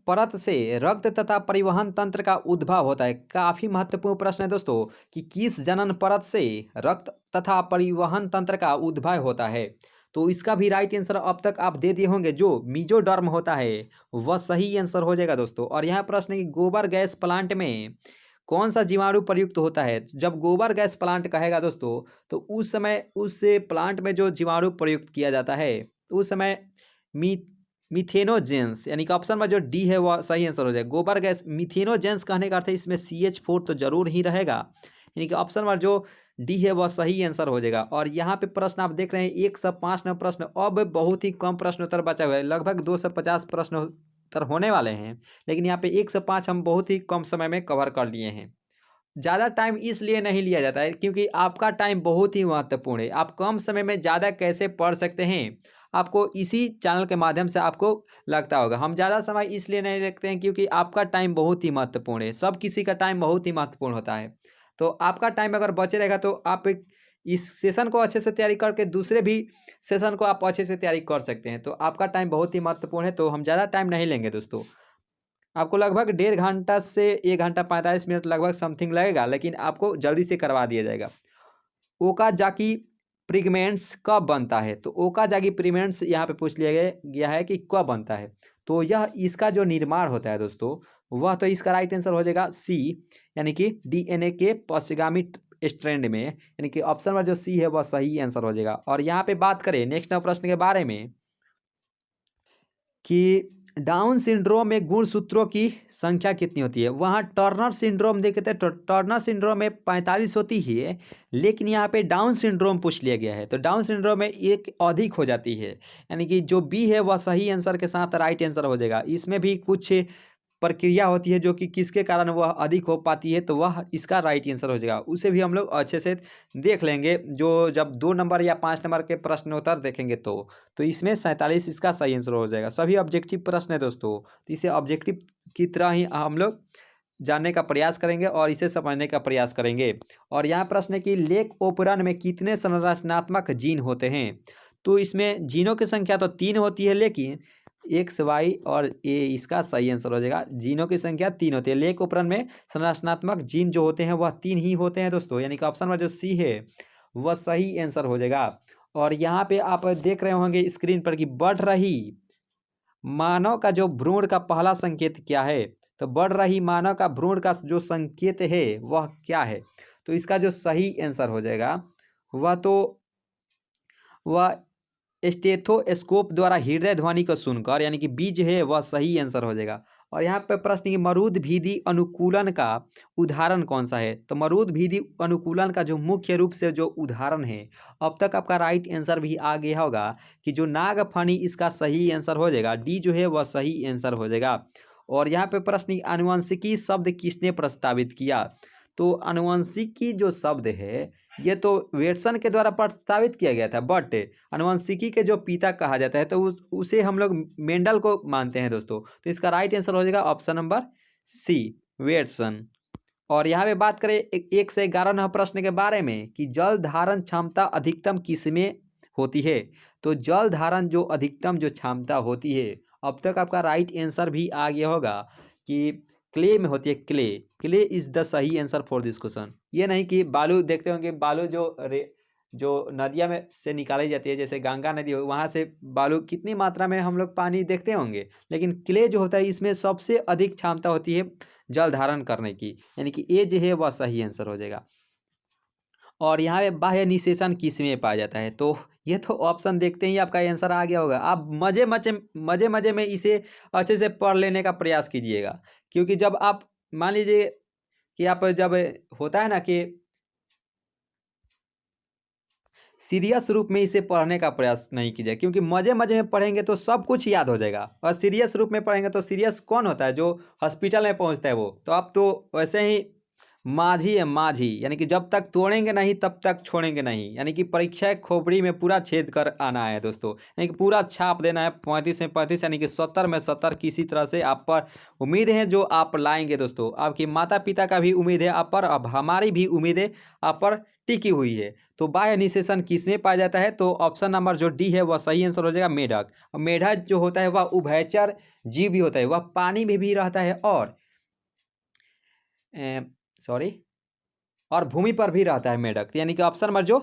परत से रक्त तथा परिवहन तंत्र का उद्भव होता है? काफी महत्वपूर्ण प्रश्न है दोस्तों कि किस जनन परत से रक्त तथा परिवहन तंत्र का उद्भव होता है। तो इसका भी राइट आंसर अब तक आप दे दिए होंगे, जो मीजोडर्म होता है वह सही आंसर हो जाएगा दोस्तों। और यहाँ प्रश्न है कि गोबर गैस प्लांट में कौन सा जीवाणु प्रयुक्त होता है? जब गोबर गैस प्लांट कहेगा दोस्तों तो उस समय उस प्लांट में जो जीवाणु प्रयुक्त किया जाता है उस समय मी मिथेनोजेंस, यानी कि ऑप्शन में जो डी है वह सही आंसर हो जाएगा। गोबर गैस मिथेनोजेंस कहने का अर्थ है इसमें CH4 तो जरूर ही रहेगा, यानी कि ऑप्शन में जो डी है वह सही आंसर हो जाएगा। और यहाँ पे प्रश्न आप देख रहे हैं 105 नंबर प्रश्न, अब बहुत ही कम प्रश्न उत्तर बचा हुआ है, लगभग 250 प्रश्न उत्तर होने वाले हैं, लेकिन यहाँ पे 105 हम बहुत ही कम समय में कवर कर लिए हैं। ज़्यादा टाइम इसलिए नहीं लिया जाता है क्योंकि आपका टाइम बहुत ही महत्वपूर्ण है। आप कम समय में ज़्यादा कैसे पढ़ सकते हैं, आपको इसी चैनल के माध्यम से आपको लगता होगा। हम ज़्यादा समय इसलिए नहीं रखते हैं क्योंकि आपका टाइम बहुत ही महत्वपूर्ण है, सब किसी का टाइम बहुत ही महत्वपूर्ण होता है। तो आपका टाइम अगर बचे रहेगा तो आप इस सेशन को अच्छे से तैयारी करके दूसरे भी सेशन को आप अच्छे से तैयारी कर सकते हैं। तो आपका टाइम बहुत ही महत्वपूर्ण है, तो हम ज़्यादा टाइम नहीं लेंगे दोस्तों। आपको लगभग 1.5 घंटा से 1 घंटा 45 मिनट लगभग समथिंग लगेगा, लेकिन आपको जल्दी से करवा दिया जाएगा। ओकाजाकी पिगमेंट्स कब बनता है? तो ओकाजाकी पिगमेंट्स यहाँ पे पूछ लिया गया है कि कब बनता है। तो यह इसका जो निर्माण होता है दोस्तों वह तो इसका राइट आंसर हो जाएगा सी, यानी कि डीएनए के पश्चगामी स्ट्रैंड में, यानी कि ऑप्शन में जो सी है वह सही आंसर हो जाएगा। और यहाँ पे बात करें नेक्स्ट प्रश्न के बारे में कि डाउन सिंड्रोम में गुणसूत्रों की संख्या कितनी होती है? वहाँ टर्नर सिंड्रोम देखते हैं तो टर्नर सिंड्रोम में 45 होती है, लेकिन यहाँ पे डाउन सिंड्रोम पूछ लिया गया है तो डाउन सिंड्रोम में एक अधिक हो जाती है, यानी कि जो बी है वह सही आंसर के साथ राइट आंसर हो जाएगा। इसमें भी कुछ प्रक्रिया होती है जो कि किसके कारण वह अधिक हो पाती है, तो वह इसका राइट आंसर हो जाएगा। उसे भी हम लोग अच्छे से देख लेंगे, जो जब 2 नंबर या 5 नंबर के प्रश्न उत्तर देखेंगे तो इसमें 47 इसका सही आंसर हो जाएगा। सभी ऑब्जेक्टिव प्रश्न है दोस्तों, तो इसे ऑब्जेक्टिव की तरह ही हम लोग जानने का प्रयास करेंगे और इसे समझने का प्रयास करेंगे। और यहाँ प्रश्न है कि लेक ओपेरन में कितने संरचनात्मक जीन होते हैं? तो इसमें जीनों की संख्या तो 3 होती है, लेकिन एक्स वाई और ए इसका सही आंसर हो जाएगा। जीनों की संख्या 3 होती है। लेक ओपेरन में संरचनात्मक जीन जो होते हैं वह 3 ही होते हैं दोस्तों, यानी कि ऑप्शन में जो सी है वह सही आंसर हो जाएगा। और यहाँ पे आप देख रहे होंगे स्क्रीन पर कि बढ़ रही मानव का जो भ्रूण का पहला संकेत क्या है? तो बढ़ रही मानव का भ्रूण का जो संकेत है वह क्या है? तो इसका जो सही आंसर हो जाएगा वह स्टेथोस्कोप द्वारा हृदय ध्वनि को सुनकर, यानी कि बी जो है वह सही आंसर हो जाएगा। और यहाँ पे प्रश्न कि मरुद विधि अनुकूलन का उदाहरण कौन सा है? तो मरुद विधि अनुकूलन का जो मुख्य रूप से जो उदाहरण है, अब तक आपका राइट आंसर भी आ गया होगा कि जो नागफनी इसका सही आंसर हो जाएगा। डी जो है वह सही आंसर हो जाएगा। और यहाँ पे प्रश्न आनुवंशिकी शब्द किसने प्रस्तावित किया? तो आनुवंशिकी जो शब्द है ये तो वेटसन के द्वारा प्रस्तावित किया गया था, बट आनुवंशिकी के जो पिता कहा जाता है तो उसे हम लोग मेंडल को मानते हैं दोस्तों। तो इसका राइट आंसर हो जाएगा ऑप्शन नंबर सी, वेटसन। और यहाँ पे बात करें 1 से 11 प्रश्न के बारे में कि जल धारण क्षमता अधिकतम किसमें होती है? तो जल धारण जो अधिकतम जो क्षमता होती है, अब तक आपका राइट आंसर भी आ गया होगा कि क्ले में होती है। क्ले इज द सही आंसर फॉर दिस क्वेश्चन। ये नहीं कि बालू, देखते होंगे बालू जो नदिया में से निकाली जाती है, जैसे गंगा नदी हो, वहाँ से बालू कितनी मात्रा में हम लोग पानी देखते होंगे, लेकिन क्ले जो होता है इसमें सबसे अधिक क्षमता होती है जल धारण करने की, यानी कि ए जो है वह सही आंसर हो जाएगा। और यहाँ पे बाह्य निषेचन किस में पाया जाता है? तो ये तो ऑप्शन देखते ही आपका आंसर आ गया होगा। आप मजे में इसे अच्छे से पढ़ लेने का प्रयास कीजिएगा, क्योंकि जब आप मान लीजिए कि आप जब होता है ना कि सीरियस रूप में इसे पढ़ने का प्रयास नहीं कीजिए, क्योंकि मजे में पढ़ेंगे तो सब कुछ याद हो जाएगा, और सीरियस रूप में पढ़ेंगे तो सीरियस कौन होता है? जो हॉस्पिटल में पहुंचता है वो। तो आप तो वैसे ही माझी है, माझी, यानी कि जब तक तोड़ेंगे नहीं तब तक छोड़ेंगे नहीं, यानी कि परीक्षा खोपड़ी में पूरा छेद कर आना है दोस्तों, यानी कि पूरा छाप देना है। 35 में 35 यानी कि 70 में 70 किसी तरह से आप पर उम्मीद है जो आप लाएंगे दोस्तों। आपकी माता पिता का भी उम्मीद है आप पर, अब हमारी भी उम्मीद है आप पर टिकी हुई है। तो बाह्य निषेचन किसमें पाया जाता है? तो ऑप्शन नंबर जो डी है वह सही आंसर हो जाएगा, मेढक। और मेढक जो होता है वह उभयचर जीव भी होता है, वह पानी में भी रहता है और और भूमि पर भी रहता है मेढक, यानी कि ऑप्शन नंबर जो,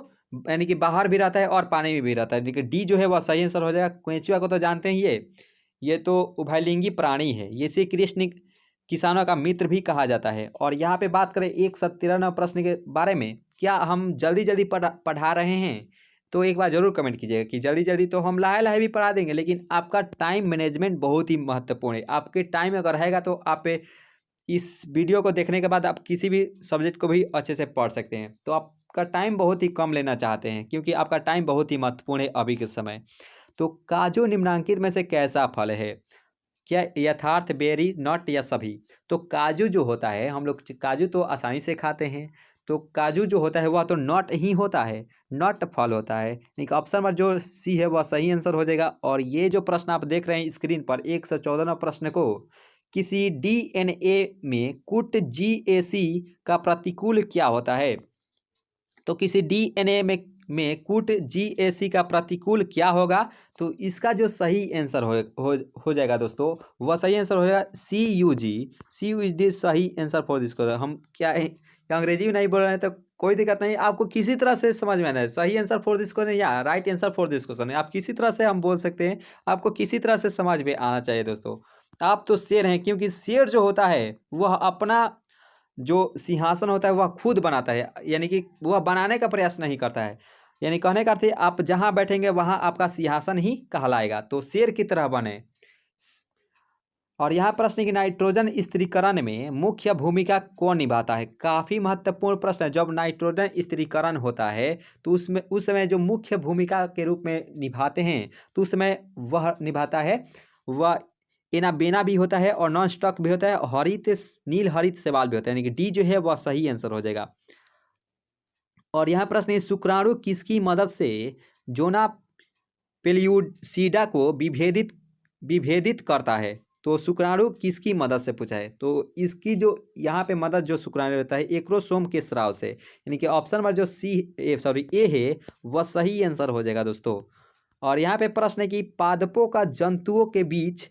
यानी कि बाहर भी रहता है और पानी में भी रहता है, यानी कि डी जो है वह सही आंसर हो जाएगा। केंचुआ को तो जानते हैं, ये तो उभयलिंगी प्राणी है, ये श्री कृष्ण किसानों का मित्र भी कहा जाता है। और यहाँ पे बात करें 193 प्रश्न के बारे में, क्या हम जल्दी पढ़ा रहे हैं? तो एक बार जरूर कमेंट कीजिएगा कि जल्दी तो हम लाहे भी पढ़ा देंगे, लेकिन आपका टाइम मैनेजमेंट बहुत ही महत्वपूर्ण है। आपके टाइम अगर रहेगा तो आप इस वीडियो को देखने के बाद आप किसी भी सब्जेक्ट को भी अच्छे से पढ़ सकते हैं। तो आपका टाइम बहुत ही कम लेना चाहते हैं, क्योंकि आपका टाइम बहुत ही महत्वपूर्ण है अभी के समय। तो काजू निम्नलिखित में से कैसा फल है? क्या यथार्थ, बेरी, नट या सभी? तो काजू जो होता है, हम लोग काजू तो आसानी से खाते हैं, तो काजू जो होता है वह तो नट ही होता है, नट फल होता है। नहीं, ऑप्शन नंबर जो सी है वह सही आंसर हो जाएगा। और ये जो प्रश्न आप देख रहे हैं स्क्रीन पर, 114 प्रश्न को, किसी डीएनए में कुट जीएसी का प्रतिकूल क्या होता है? तो किसी डीएनए में कुट जीएसी का प्रतिकूल क्या होगा? तो इसका जो सही आंसर हो जाएगा दोस्तों, वह सही आंसर हो जाएगा CUG। CU इज दिस सही आंसर फॉर दिस क्वेश्चन। हम क्या है, अंग्रेजी में नहीं बोल रहे हैं तो कोई दिक्कत नहीं, आपको किसी तरह से समझ में आना है। सही आंसर फॉर दिस क्वेश्चन या right answer for this question, आप किसी तरह से हम बोल सकते हैं, आपको किसी तरह से समझ में आना चाहिए दोस्तों। आप तो शेर हैं, क्योंकि शेर जो होता है वह अपना जो सिंहासन होता है वह खुद बनाता है, यानी कि वह बनाने का प्रयास नहीं करता है। यानी कहने का अर्थ है आप जहाँ बैठेंगे वहाँ आपका सिंहासन ही कहलाएगा, तो शेर की तरह बने। और यहाँ प्रश्न कि नाइट्रोजन स्थिरीकरण में मुख्य भूमिका कौन निभाता है? काफ़ी महत्वपूर्ण प्रश्न है। जब नाइट्रोजन स्थिरीकरण होता है तो उस समय जो मुख्य भूमिका के रूप में निभाते हैं, तो उस समय वह निभाता है, वह एनाबेना भी होता है और नॉन स्टॉक भी होता है, हरित नील हरित शैवाल भी होता है, यानी कि डी जो है वह सही आंसर हो जाएगा। और यहाँ प्रश्न है, शुक्राणु किसकी मदद से जोना पेलियूडसीडा को विभेदित करता है? तो शुक्राणु किसकी मदद से पूछा है? तो इसकी जो यहाँ पे मदद जो शुक्राणु रहता है एक्रोसोम के स्राव से, यानी कि ऑप्शन नंबर जो ए है वह सही आंसर हो जाएगा दोस्तों। और यहाँ पे प्रश्न है कि पादपों का जंतुओं के बीच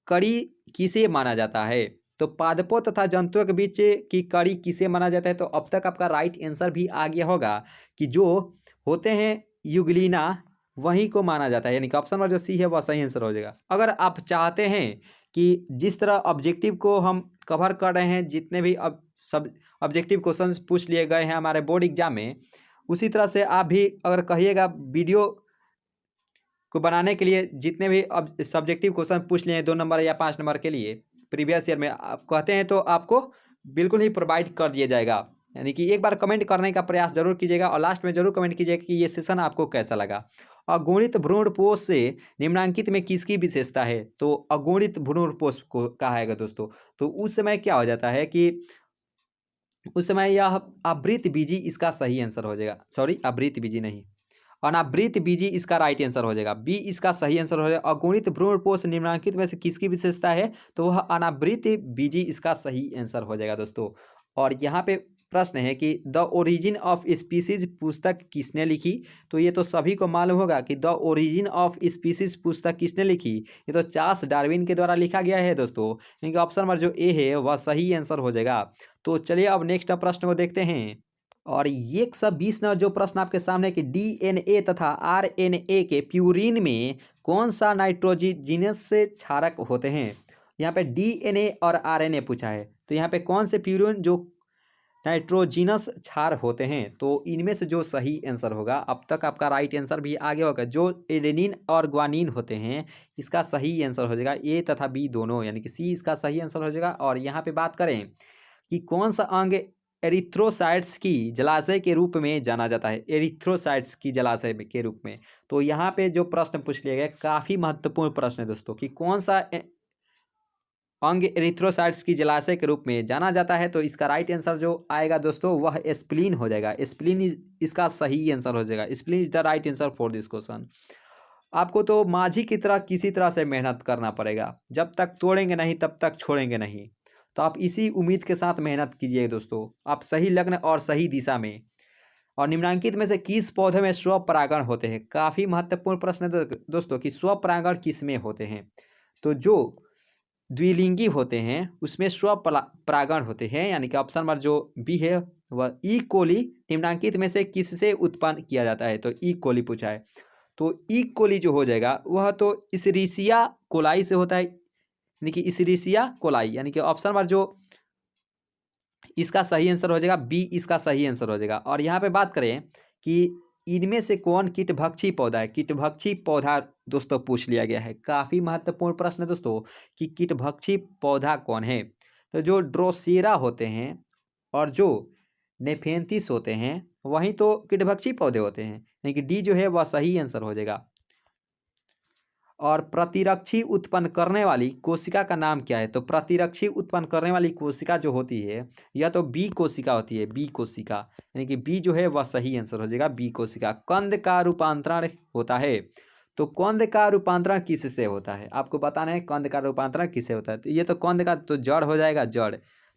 कड़ी किसे माना जाता है? तो पादपों तथा जंतुओं के बीच की कड़ी किसे माना जाता है? तो अब तक आपका राइट आंसर भी आ गया होगा कि जो होते हैं युगलीना वहीं को माना जाता है, यानी कि ऑप्शन नंबर जो सी है वह सही आंसर हो जाएगा। अगर आप चाहते हैं कि जिस तरह ऑब्जेक्टिव को हम कवर कर रहे हैं, जितने भी अब सब ऑब्जेक्टिव क्वेश्चंस पूछ लिए गए हैं हमारे बोर्ड एग्जाम में, उसी तरह से आप भी अगर कहिएगा वीडियो को बनाने के लिए जितने भी अब सब्जेक्टिव क्वेश्चन पूछ लिए 2 नंबर या 5 नंबर के लिए प्रीवियस ईयर में आप कहते हैं तो आपको बिल्कुल ही प्रोवाइड कर दिया जाएगा। यानी कि एक बार कमेंट करने का प्रयास जरूर कीजिएगा और लास्ट में जरूर कमेंट कीजिएगा कि ये सेशन आपको कैसा लगा। अगुणित भ्रूणपोष से निम्नलिखित में किसकी विशेषता है? तो अगुणित भ्रूणपोष को कहा है दोस्तों। तो उस समय क्या हो जाता है कि उस समय यह आवृत बीजी इसका सही आंसर हो जाएगा। सॉरी, आवृत बीजी नहीं, अनावृत बीजी इसका राइट आंसर हो जाएगा। बी इसका सही आंसर हो जाएगा। अगुणित भ्रूणपोष निम्नलिखित में से किसकी विशेषता है? तो वह अनावृत बीजी इसका सही आंसर हो जाएगा दोस्तों। और यहाँ पे प्रश्न है कि द ओरिजिन ऑफ स्पीसीज पुस्तक किसने लिखी? तो ये तो सभी को मालूम होगा कि द ओरिजिन ऑफ स्पीसीज पुस्तक किसने लिखी? ये तो चार्ल्स डार्विन के द्वारा लिखा गया है दोस्तों। यानी कि ऑप्शन नंबर जो ए है वह सही आंसर हो जाएगा। तो चलिए अब नेक्स्ट प्रश्न को देखते हैं। और 120 जो प्रश्न आपके सामने कि डीएनए तथा आरएनए के प्यूरिन में कौन सा नाइट्रोजिनस से क्षारक होते हैं? यहाँ पे डीएनए और आरएनए पूछा है, तो यहाँ पे कौन से प्यूरिन जो नाइट्रोजिनस क्षार होते हैं? तो इनमें से जो सही आंसर होगा, अब तक आपका राइट आंसर भी आगे होगा, जो एडेनिन और ग्वानिन होते हैं इसका सही आंसर हो जाएगा ए तथा बी दोनों, यानी कि सी इसका सही आंसर हो जाएगा। और यहाँ पे बात करें कि कौन सा अंग एरिथ्रोसाइट्स की जलाशय के रूप में जाना जाता है? एरिथ्रोसाइट्स की जलाशय के रूप में। तो यहाँ पे जो प्रश्न पूछ लिया गया काफ़ी महत्वपूर्ण प्रश्न है दोस्तों कि कौन सा अंग एरिथ्रोसाइट्स की जलाशय के रूप में जाना जाता है? तो इसका राइट आंसर जो आएगा दोस्तों वह स्प्लीन हो जाएगा। स्प्लीन इसका सही आंसर हो जाएगा। Spleen is the right answer for this question. आपको तो माझी की तरह किसी तरह से मेहनत करना पड़ेगा, जब तक तोड़ेंगे नहीं तब तक छोड़ेंगे नहीं। तो आप इसी उम्मीद के साथ मेहनत कीजिए दोस्तों, आप सही लग्न और सही दिशा में। और निम्नलिखित में से किस पौधे में स्वपरागण होते हैं? काफ़ी महत्वपूर्ण प्रश्न है दोस्तों कि स्वपरागण किस में होते हैं? तो जो द्विलिंगी होते हैं उसमें स्वपरागण होते हैं, यानी कि ऑप्शन नंबर जो बी है वह ई कोली निम्नलिखित में से किससे उत्पन्न किया जाता है? तो ई कोली पूछा है, तो ई कोली जो हो जाएगा वह तो इसेरिसिया कोलाई से होता है, यानी कि इसेरिसिया कोलाई, यानी कि ऑप्शन नंबर जो इसका सही आंसर हो जाएगा बी इसका सही आंसर हो जाएगा। और यहाँ पे बात करें कि इनमें से कौन कीटभक्षी पौधा है? कीटभक्षी पौधा दोस्तों पूछ लिया गया है। काफ़ी महत्वपूर्ण प्रश्न है दोस्तों कि कीटभक्षी पौधा कौन है? तो जो ड्रोसेरा होते हैं और जो नेफेंथिस होते हैं वहीं तो कीटभक्षी पौधे होते हैं, यानी कि डी जो है वह सही आंसर हो जाएगा। और प्रतिरक्षी उत्पन्न करने वाली कोशिका का नाम क्या है? तो प्रतिरक्षी उत्पन्न करने वाली कोशिका जो होती है यह तो बी कोशिका होती है, बी कोशिका, यानी कि बी जो है वह सही आंसर हो जाएगा, बी कोशिका। कंद का रूपांतरण होता है, तो कंद का रूपांतरण किससे होता है? आपको बताना है कंद का रूपांतरण किससे होता है। तो ये तो कंद का तो जड़ हो जाएगा, जड़।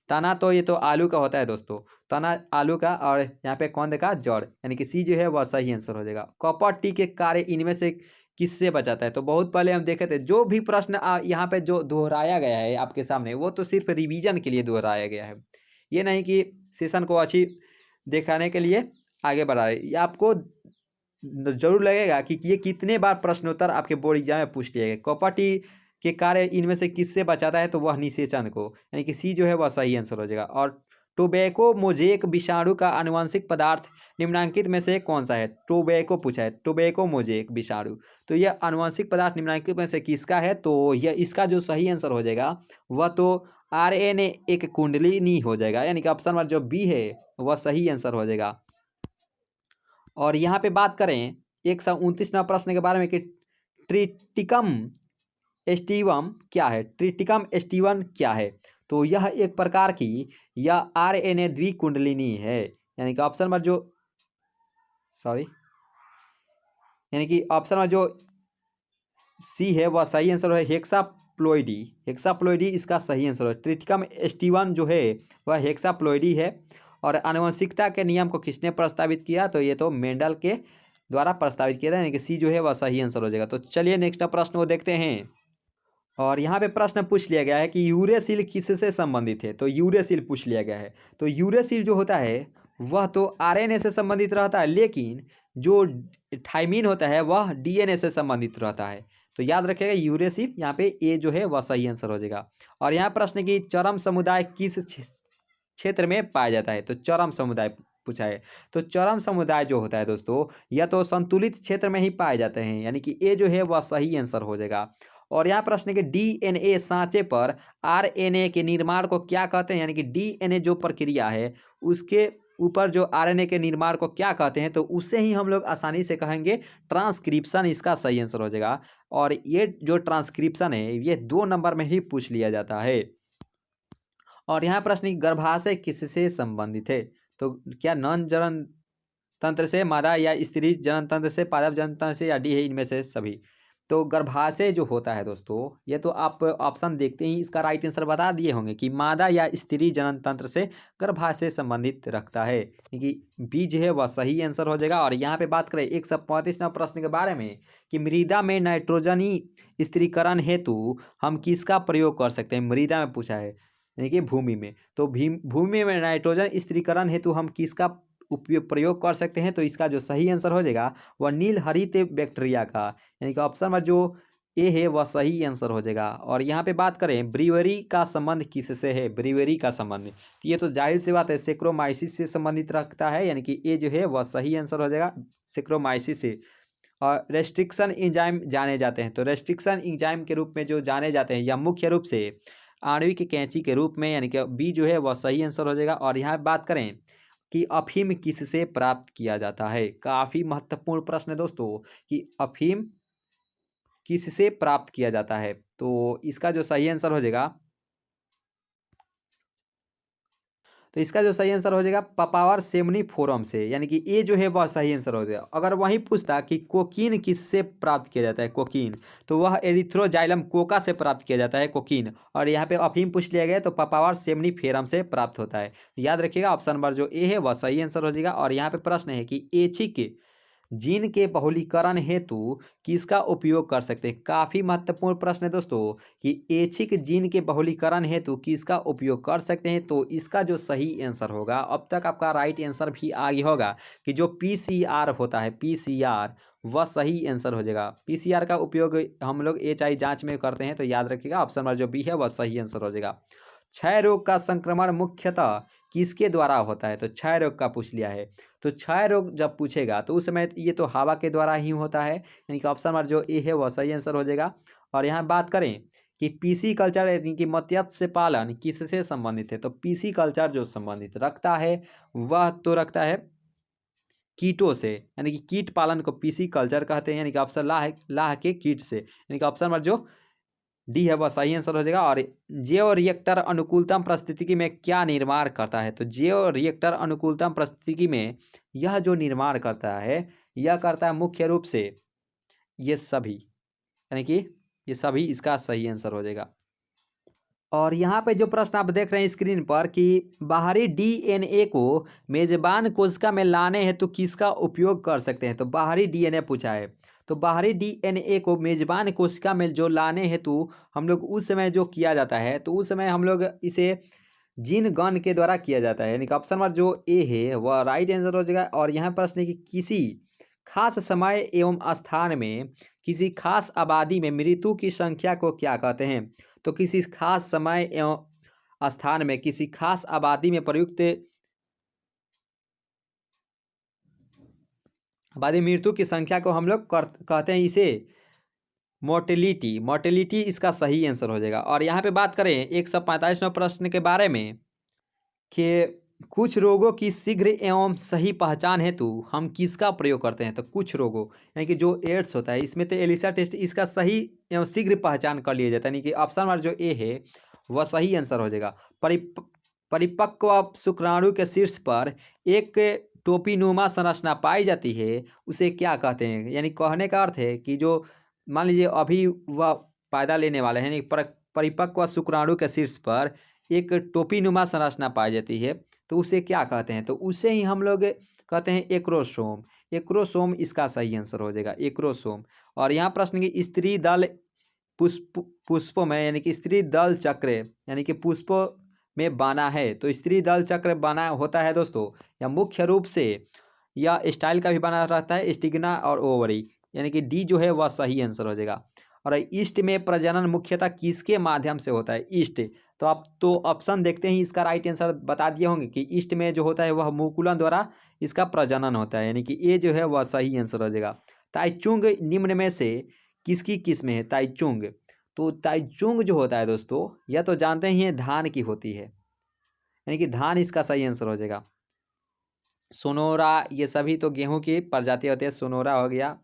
तना तो ये तो आलू का होता है दोस्तों, तना आलू का, और यहाँ पे कंद का जड़, यानी कि सी जो है वह सही आंसर हो जाएगा। कॉपर टी के कार्य इनमें से किससे बचाता है? तो बहुत पहले हम देखे थे, जो भी प्रश्न यहाँ पे जो दोहराया गया है आपके सामने वो तो सिर्फ रिवीजन के लिए दोहराया गया है, ये नहीं कि सेशन को अच्छी दिखाने के लिए आगे बढ़ा रहे। ये आपको जरूर लगेगा कि ये कितने बार प्रश्नोत्तर आपके बोर्ड एग्जाम में पूछ लिया गया। कॉपर टी के कार्य इनमें से किससे बचाता है? तो वह निषेचन को, यानी कि सी जो है वह सही आंसर हो जाएगा। और टोबैको मोजेक विषाणु का आनुवंशिक पदार्थ निम्नलिखित में से कौन सा है? टोबैको पूछा है, टोबैको मोजेक विषाणु। तो यह आनुवंशिक पदार्थ निम्नलिखित में से किसका है? तो यह इसका जो सही आंसर हो जाएगा वह तो आरएनए एक कुंडलिनी हो जाएगा, यानी कि ऑप्शन नंबर जो बी है वह सही आंसर हो जाएगा। और यहाँ पे बात करें 129 प्रश्न के बारे में कि ट्रिटिकम एस्टिवम क्या है? ट्रिटिकम एस्टिवन क्या है? तो यह एक प्रकार की यह आरएनए द्विकुंडलिनी है, यानी कि ऑप्शन नंबर जो यानी कि ऑप्शन नंबर जो सी है वह सही आंसर है, हेक्साप्लोइडी। हेक्साप्लोइडी इसका सही आंसर है। ट्रिटिकम एस्टिवन जो है वह हेक्साप्लोइडी है। और आनुवंशिकता के नियम को किसने प्रस्तावित किया? तो ये तो मेंडल के द्वारा प्रस्तावित किया था, यानी कि सी जो है वह सही आंसर हो जाएगा। तो चलिए नेक्स्ट प्रश्न को देखते हैं। और यहाँ पे प्रश्न पूछ लिया गया है कि यूरेसिल किससे संबंधित है? तो यूरेसिल पूछ लिया गया है। तो यूरेसिल जो होता है वह तो आरएनए से संबंधित रहता है, लेकिन जो थाइमिन होता है वह डीएनए से संबंधित रहता है। तो याद रखिएगा यूरेसिल, यहाँ पे ए जो है वह सही आंसर हो जाएगा। और यहाँ प्रश्न की चरम समुदाय किस क्षेत्र में पाया जाता है? तो चरम समुदाय पूछा है। तो चरम समुदाय जो होता है दोस्तों, या तो संतुलित क्षेत्र में ही पाए जाते हैं, यानी कि ए जो है वह सही आंसर हो जाएगा। और यहाँ प्रश्न है कि डीएनए सांचे पर आरएनए के निर्माण को क्या कहते हैं, यानी कि डीएनए जो प्रक्रिया है उसके ऊपर जो आरएनए के निर्माण को क्या कहते हैं, तो उसे ही हम लोग आसानी से कहेंगे ट्रांसक्रिप्शन, इसका सही आंसर हो जाएगा। और ये जो ट्रांसक्रिप्शन है ये 2 नंबर में ही पूछ लिया जाता है। और यहाँ प्रश्न गर्भाशय किससे संबंधित है, तो क्या नर जनन तंत्र से, मादा या स्त्री जनन तंत्र से, पादप जनन तंत्र से, या डी है इनमें से सभी। तो गर्भाशय जो होता है दोस्तों, ये तो आप ऑप्शन देखते ही इसका राइट आंसर बता दिए होंगे कि मादा या स्त्री जनन तंत्र से गर्भाशय संबंधित रखता है, क्योंकि बी जो है वह सही आंसर हो जाएगा। और यहाँ पे बात करें 135वें प्रश्न के बारे में कि मृदा में नाइट्रोजनी स्थिरीकरण हेतु हम किसका प्रयोग कर सकते हैं, मृदा में पूछा है, यानी कि भूमि में। तो भूमि में नाइट्रोजन स्थिरीकरण हेतु हम किसका प्रयोग कर सकते हैं, तो इसका जो सही आंसर हो जाएगा वह नील हरित बैक्टीरिया का, यानी कि ऑप्शन नंबर जो ए है वह सही आंसर हो जाएगा। और यहाँ पे बात करें ब्रीवरी का संबंध किससे है, ब्रीवरी का संबंध, तो ये तो जाहिर सी बात है सेक्रोमाइसिस से संबंधित रखता है, यानी कि ए जो है वह सही आंसर हो जाएगा सेक्रोमाइसिस से। और रेस्ट्रिक्शन एंजाइम जाने जाते हैं, तो रेस्ट्रिक्शन एंजाइम के रूप में जो जाने जाते हैं या मुख्य रूप से आणविक कैंची के रूप में, यानी कि बी जो है वह सही आंसर हो जाएगा। और यहाँ बात करें कि अफीम किससे प्राप्त किया जाता है, काफ़ी महत्वपूर्ण प्रश्न है दोस्तों कि अफीम किससे प्राप्त किया जाता है, तो इसका जो सही आंसर हो जाएगा, तो इसका जो सही आंसर हो जाएगा पापावर सेमनीफोरम से, यानी कि ये जो है वह सही आंसर हो जाएगा। अगर वहीं पूछता कि कोकीन किससे प्राप्त किया जाता है, कोकीन, तो वह एरिथ्रोजाइलम कोका से प्राप्त किया जाता है कोकीन। और यहाँ पे अफीम पूछ लिया गया तो पापावर सेमनीफेरम से प्राप्त होता है। याद रखिएगा ऑप्शन नंबर जो ए है वह सही आंसर हो जाएगा। और यहाँ पे प्रश्न है कि एचिक जीन के बहुलीकरण हेतु किसका उपयोग कर सकते हैं, काफ़ी महत्वपूर्ण प्रश्न है दोस्तों कि ऐच्छिक जीन के बहुलीकरण हेतु किसका उपयोग कर सकते हैं, तो इसका जो सही आंसर होगा, अब तक आपका राइट आंसर भी आ गया होगा कि जो पीसीआर होता है, पीसीआर वह सही आंसर हो जाएगा। पीसीआर का उपयोग हम लोग एचआई जांच में करते हैं, तो याद रखिएगा ऑप्शन नंबर जो बी है वह सही आंसर हो जाएगा। क्षय रोग का संक्रमण मुख्यतः किसके द्वारा होता है, तो क्षय रोग का पूछ लिया है। तो क्षय रोग जब पूछेगा तो उस समय ये तो हवा के द्वारा ही होता है, यानी कि ऑप्शन नंबर जो ए है वह सही आंसर हो जाएगा। और यहाँ बात करें कि पीसी कल्चर यानी कि मत्स्य पालन किससे संबंधित है, तो पीसी कल्चर जो संबंधित रखता है वह तो रखता है कीटों से, यानी कि कीट पालन को पीसी कल्चर कहते हैं, यानी कि ऑप्शन लाह के कीट से, यानी कि ऑप्शन नंबर जो डी है वह सही आंसर हो जाएगा। और जैव रिएक्टर अनुकूलतम परिस्थिति में क्या निर्माण करता है, तो जैव रिएक्टर अनुकूलतम परिस्थिति में यह जो निर्माण करता है यह करता है मुख्य रूप से ये सभी, यानी कि ये सभी इसका सही आंसर हो जाएगा। और यहाँ पे जो प्रश्न आप देख रहे हैं स्क्रीन पर कि बाहरी डीएनए को मेजबान कोशिका में लाने हेतु किसका उपयोग कर सकते हैं, तो बाहरी डीएनए पूछा है। तो बाहरी डीएनए को मेजबान कोशिका में जो लाने हेतु हम लोग उस समय जो किया जाता है, तो उस समय हम लोग इसे जीन गन के द्वारा किया जाता है, यानी कि ऑप्शन नंबर जो ए है वह राइट आंसर हो जाएगा। और यहाँ प्रश्न है कि किसी खास समय एवं स्थान में किसी खास आबादी में मृत्यु की संख्या को क्या कहते हैं, तो किसी खास समय एवं स्थान में किसी खास आबादी में प्रयुक्त आबादी मृत्यु की संख्या को हम लोग कहते हैं इसे मोर्टेलिटी इसका सही आंसर हो जाएगा। और यहाँ पे बात करें 145वें प्रश्न के बारे में कि कुछ रोगों की शीघ्र एवं सही पहचान हेतु हम किसका प्रयोग करते हैं, तो कुछ रोगों यानी कि जो एड्स होता है इसमें तो एलिसा टेस्ट इसका सही एवं शीघ्र पहचान कर लिया जाता है, यानी कि ऑप्शन नंबर जो ए है वह सही आंसर हो जाएगा। परिपक्व शुक्राणु के शीर्ष पर एक टोपीनुमा संरचना पाई जाती है उसे क्या कहते हैं, यानी कहने का अर्थ है कि जो मान लीजिए अभी वह पैदा लेने वाले हैं, यानी परिपक्व शुक्राणु के शीर्ष पर एक टोपीनुमा संरचना पाई जाती है तो उसे क्या कहते हैं, तो उसे ही हम लोग कहते हैं एक्रोसोम। एक्रोसोम इसका सही आंसर हो जाएगा, एक्रोसोम। और यहाँ प्रश्न की स्त्री दल पुष्पों में, यानी कि स्त्री दल चक्र यानी कि पुष्पों में बना है, तो स्त्री दल चक्र बना होता है दोस्तों या मुख्य रूप से या स्टाइल का भी बना रहता है स्टिग्ना और ओवरी, यानी कि डी जो है वह सही आंसर हो जाएगा। और ईस्ट में प्रजनन मुख्यतः किसके माध्यम से होता है? ईस्ट। तो आप तो ऑप्शन देखते ही इसका राइट आंसर बता दिए होंगे कि ईस्ट में जो होता है वह मुकुलन द्वारा इसका प्रजनन होता है, यानी कि ये जो है वह सही आंसर हो जाएगा। ताइचुंग निम्न में से किसकी किस्म है? ताइचुंग। तो ताइचुंग जो होता है दोस्तों, यह तो जानते ही हैं धान की होती है, यानी कि धान इसका सही आंसर हो जाएगा। सोनोरा ये सभी तो गेहूं की प्रजाति होती है, सोनोरा हो गया।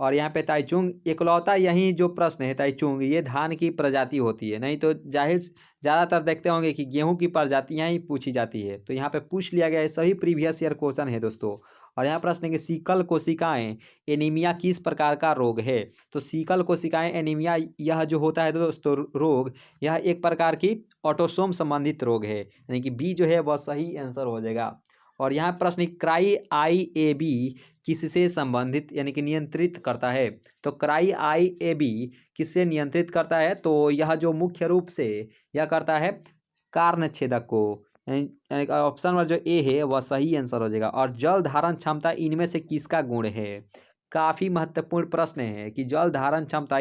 और यहाँ पे ताइचुंग इकलौता यही जो प्रश्न है, ताइचुंग ये धान की प्रजाति होती है, नहीं तो जाहिर ज़्यादातर देखते होंगे कि गेहूं की प्रजातियाँ ही पूछी जाती है। तो यहाँ पे पूछ लिया गया है, सही प्रीवियस ईयर क्वेश्चन है दोस्तों। और यहाँ प्रश्न है कि सीकल कोशिकाएं एनीमिया किस प्रकार का रोग है? तो सीकल कोशिकाएं एनीमिया यह जो होता है दोस्तों रोग, यह एक प्रकार की ऑटोसोम संबंधित रोग है, यानी कि बी जो है वह सही आंसर हो जाएगा। और यहाँ प्रश्न क्राई IAB किससे संबंधित यानी कि नियंत्रित करता है? तो क्राई IAB किससे नियंत्रित करता है? तो यह जो मुख्य रूप से यह करता है कर्ण छेदक को, यानी ऑप्शन नंबर जो ए है वह सही आंसर हो जाएगा। और जल धारण क्षमता इनमें से किसका गुण है? काफ़ी महत्वपूर्ण प्रश्न है कि जल धारण क्षमता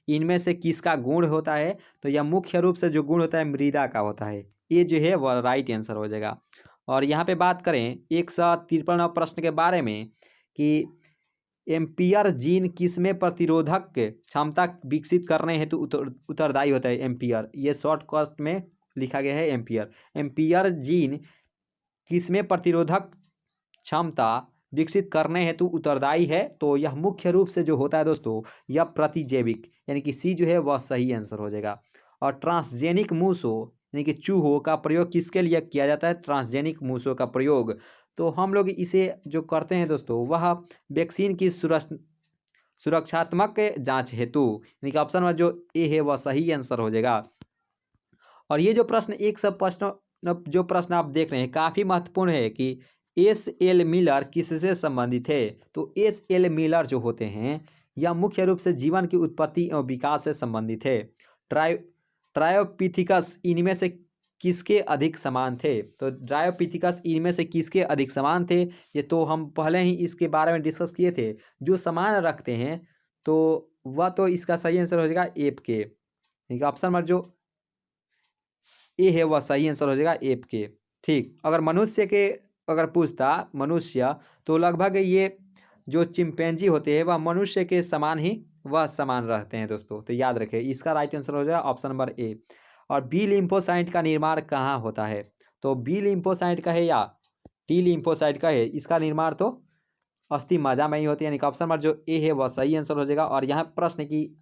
इनमें से किसका गुण होता है? तो यह मुख्य रूप से जो गुण होता है मृदा का होता है, ये जो है वह राइट आंसर हो जाएगा। और यहाँ पे बात करें 153 प्रश्न के बारे में कि एम्पियर जीन किसमें प्रतिरोधक क्षमता विकसित करने हेतु उत्तरदायी होता है? एम्पियर ये शॉर्टकट में लिखा गया है एम्पियर। एम्पियर जीन किसमें प्रतिरोधक क्षमता विकसित करने हेतु उत्तरदायी है? तो यह मुख्य रूप से जो होता है दोस्तों यह प्रतिजैविक, यानी कि सी जो है वह सही आंसर हो जाएगा। और ट्रांसजेनिक मूसों यानी कि चूहों का प्रयोग किसके लिए किया जाता है? ट्रांसजेनिक मूसों का प्रयोग तो हम लोग इसे जो करते हैं दोस्तों वह वैक्सीन की सुरक्षात्मक जांच हेतु, यानी कि ऑप्शन नंबर जो ए है वह सही आंसर हो जाएगा। और ये जो प्रश्न एक सब प्रश्न जो प्रश्न आप देख रहे हैं काफ़ी महत्वपूर्ण है कि SL मिलर किससे संबंधित है? तो SL मिलर जो होते हैं यह मुख्य रूप से जीवन की उत्पत्ति एवं विकास से संबंधित है। ट्रायोपिथिकस इनमें से किसके अधिक समान थे? तो ट्रायोपिथिकस इनमें से किसके अधिक समान थे? ये तो हम पहले ही इसके बारे में डिस्कस किए थे। जो समान रखते हैं तो वह तो इसका सही आंसर हो जाएगा एप के, यानी कि ऑप्शन नंबर जो ए है वह सही आंसर हो जाएगा एप के। ठीक, अगर मनुष्य के अगर पूछता मनुष्य तो लगभग ये जो चिंपैंजी होते हैं वह मनुष्य के समान ही वह समान रहते हैं दोस्तों। तो याद रखें इसका राइट आंसर हो जाएगा ऑप्शन नंबर ए। और बी लिम्फोसाइट का निर्माण कहाँ होता है? तो बी लिम्फोसाइट का है या टी लिम्फोसाइट का है? इसका निर्माण तो अस्थि मज्जा में ही होती है, यानी कि ऑप्शन नंबर जो ए है वह सही आंसर हो जाएगा। और यहाँ प्रश्न की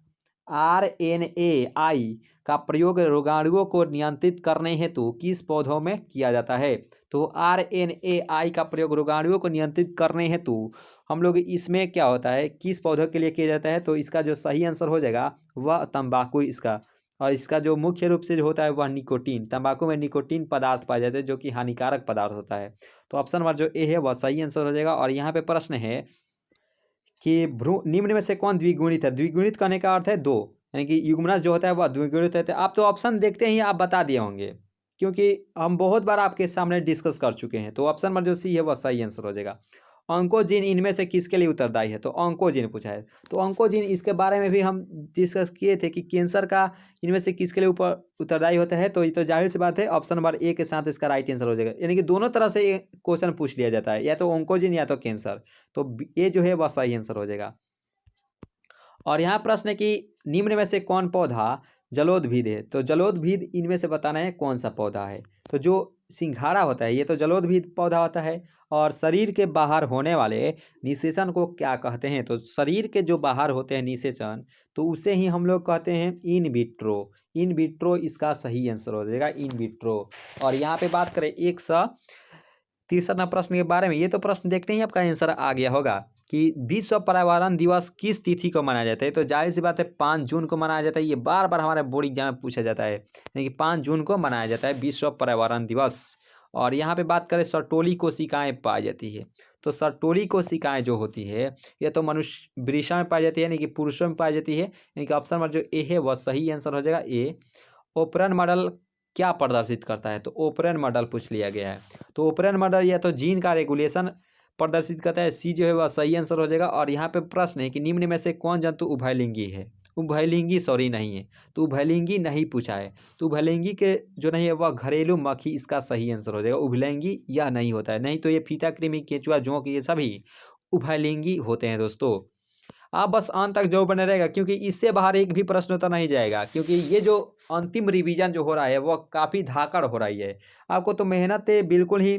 RNAi का प्रयोग रोगाणुओं को नियंत्रित करने हेतु किस पौधों में किया जाता है? तो RNAi का प्रयोग रोगाणुओं को नियंत्रित करने हेतु हम लोग इसमें क्या होता है किस पौधों के लिए किया जाता है? तो इसका जो सही आंसर हो जाएगा वह तंबाकू इसका। और इसका जो मुख्य रूप से जो होता है वह निकोटीन, तंबाकू में निकोटीन पदार्थ पाए जाते हैं जो कि हानिकारक पदार्थ होता है। तो ऑप्शन नंबर जो ए है वह सही आंसर हो जाएगा। और यहाँ पे प्रश्न है कि निम्न में से कौन द्विगुणित है? द्विगुणित करने का अर्थ है दो, यानी कि युग्मनज जो होता है वह द्विगुणित होता है। आप तो ऑप्शन देखते ही आप बता दिए होंगे क्योंकि हम बहुत बार आपके सामने डिस्कस कर चुके हैं। तो ऑप्शन नंबर जो सी है वह सही आंसर हो जाएगा। ऑन्कोजीन इनमें से किसके लिए उत्तरदायी है? तो ऑन्कोजीन पूछा है। तो ऑन्कोजीन इसके बारे में भी हम डिस्कस किए थे कि कैंसर का इनमें से किसके लिए ऊपर उत्तरदायी होता है? तो ये तो जाहिर सी बात है ऑप्शन नंबर ए के साथ इसका राइट आंसर हो जाएगा, यानी कि दोनों तरह से क्वेश्चन पूछ लिया जाता है, या तो ऑन्कोजीन या तो कैंसर। तो ए जो है वह सही आंसर हो जाएगा। और यहाँ प्रश्न है कि निम्न में से कौन पौधा जलोद्भिद है? तो जलोद्भिद इनमें से बताना है कौन सा पौधा है। तो जो सिंघाड़ा होता है ये तो जलोद्भिद पौधा होता है। और शरीर के बाहर होने वाले निषेचन को क्या कहते हैं? तो शरीर के जो बाहर होते हैं निषेचन तो उसे ही हम लोग कहते हैं इन विट्रो। इन विट्रो इसका सही आंसर हो जाएगा, इन विट्रो। और यहाँ पे बात करें 163 प्रश्न के बारे में, ये तो प्रश्न देखते ही आपका आंसर आ गया होगा कि विश्व पर्यावरण दिवस किस तिथि को मनाया जाता है? तो जाहिर सी बात है 5 जून को मनाया जाता है। ये बार बार हमारे बोर्ड एग्जाम में पूछा जाता है, यानी कि 5 जून को मनाया जाता है विश्व पर्यावरण दिवस। और यहाँ पे बात करें सर्टोली कोशिकाएं पाई जाती है। तो सर्टोली कोशिकाएं जो होती है ये तो मनुष्य वृषा में पाई जाती है, यानी कि पुरुषों में पाई जाती है, यानी कि ऑप्शन नंबर जो ए है वह सही आंसर हो जाएगा ए। ओपरन मॉडल क्या प्रदर्शित करता है? तो ओपरन मॉडल पूछ लिया गया है। तो ओपरन मॉडल या तो जीन का रेगुलेशन प्रदर्शित करता है, सी जो है वह सही आंसर हो जाएगा। और यहाँ पे प्रश्न है कि निम्न में से कौन जंतु उभयलिंगी है? उभयलिंगी सॉरी नहीं है, तो उभयलिंगी नहीं पूछा है। तो उभयलिंगी के जो नहीं है वह घरेलू मक्खी इसका सही आंसर हो जाएगा। उभयलिंगी यह नहीं होता है, नहीं तो ये फीता कृमि, केंचुआ, जोंक ये सभी उभयलिंगी होते हैं दोस्तों। आप बस अंत तक जो बने रहेगा, क्योंकि इससे बाहर एक भी प्रश्न तो नहीं जाएगा, क्योंकि ये जो अंतिम रिवीजन जो हो रहा है वह काफ़ी धाकड़ हो रही है। आपको तो मेहनत बिल्कुल ही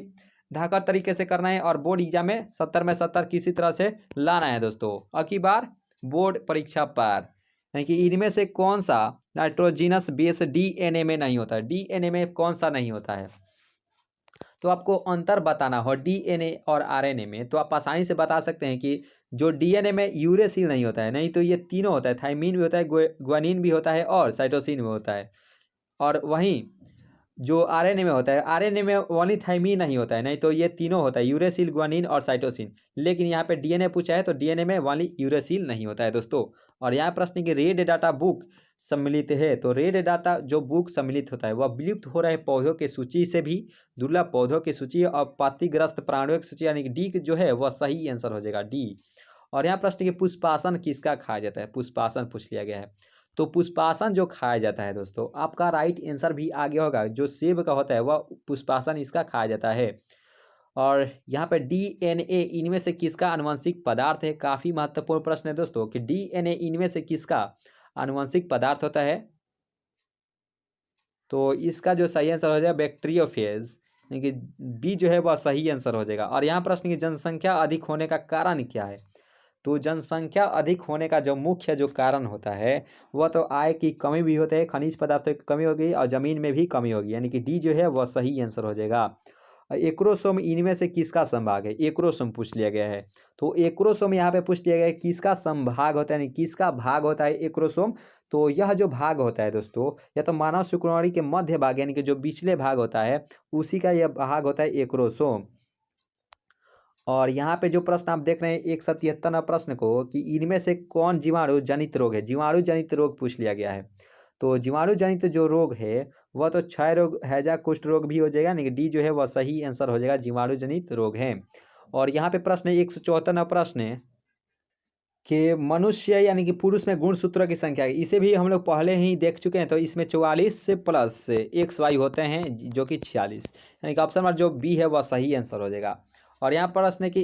धाकड़ तरीके से करना है और बोर्ड एग्जाम में 70 में 70 किसी तरह से लाना है दोस्तों। अब की बार बोर्ड परीक्षा पर, यानी कि इनमें से कौन सा नाइट्रोजिनस बेस डीएनए में नहीं होता है, डीएनए में कौन सा नहीं होता है, तो आपको अंतर बताना हो डीएनए और आरएनए में, तो आप आसानी से बता सकते हैं कि जो डीएनए में यूरेसिल नहीं होता है, नहीं तो ये तीनों होता है, थाइमीन भी होता है, ग्वानिन भी होता है और साइटोसिन भी होता है। और वहीं जो आरएनए में होता है, आरएनए में ओनली थाइमीन नहीं होता है, नहीं तो ये तीनों होता है, यूरेसिल, ग्वानिन और साइटोसिन। लेकिन यहाँ पे डीएनए पूछा है तो डीएनए में ओनली यूरेसिल नहीं होता है दोस्तों। और यहाँ प्रश्न की रेड डाटा बुक सम्मिलित है, तो रेड डाटा जो बुक सम्मिलित होता है वह विलुप्त हो रहे पौधों की सूची से भी दुर्लभ पौधों की सूची और पत्तीग्रस्त प्राणियों की सूची, यानी कि डी जो है वह सही आंसर हो जाएगा, डी। और यहाँ प्रश्न की पुष्पासन किसका खाया जाता है, पुष्पासन पूछ लिया गया है। तो पुष्पासन जो खाया जाता है दोस्तों, आपका राइट आंसर भी आगे होगा, जो सेब का होता है वह पुष्पासन इसका खाया जाता है। और यहाँ पे डीएनए इनमें से किसका आनुवंशिक पदार्थ है, काफ़ी महत्वपूर्ण प्रश्न है दोस्तों कि डीएनए इनमें से किसका आनुवंशिक पदार्थ होता है। तो इसका जो सही आंसर हो जाएगा बैक्टीरियोफेज, यानी कि बी जो है वह सही आंसर हो जाएगा। और यहाँ प्रश्न की जनसंख्या अधिक होने का कारण क्या है, तो जनसंख्या अधिक होने का जो मुख्य जो कारण होता है वह तो आय की कमी भी होता है, खनिज पदार्थों की कमी होगी और ज़मीन में भी कमी होगी, यानी कि डी जो है वह सही आंसर हो जाएगा। एक्रोसोम इनमें से किसका संभाग है, एक्रोसोम पूछ लिया गया है। तो एक्रोसोम यहाँ पे पूछ लिया गया है किसका संभाग होता है, यानी किसका भाग होता है एक्रोसोम। तो यह जो भाग होता है दोस्तों, या तो मानव शुक्राणु के मध्य भाग यानी कि जो पिछले भाग होता है उसी का यह भाग होता है एक्रोसोम। और यहाँ पे जो प्रश्न आप देख रहे हैं 173 प्रश्न को कि इनमें से कौन जीवाणु जनित रोग है, जीवाणु जनित रोग पूछ लिया गया है। तो जीवाणु जनित जो रोग है वह तो क्षय रोग, हैजा, कुष्ठ रोग भी हो जाएगा, यानी कि डी जो है वह सही आंसर हो जाएगा, जीवाणु जनित रोग है। और यहाँ पे प्रश्न 174 प्रश्न है कि मनुष्य यानी कि पुरुष में गुणसूत्रों की संख्या, इसे भी हम लोग पहले ही देख चुके हैं। तो इसमें 44 से प्लस XY होते हैं जो कि 46, यानी कि ऑप्शन नंबर जो बी है वह सही आंसर हो जाएगा। और यहाँ प्रश्न है कि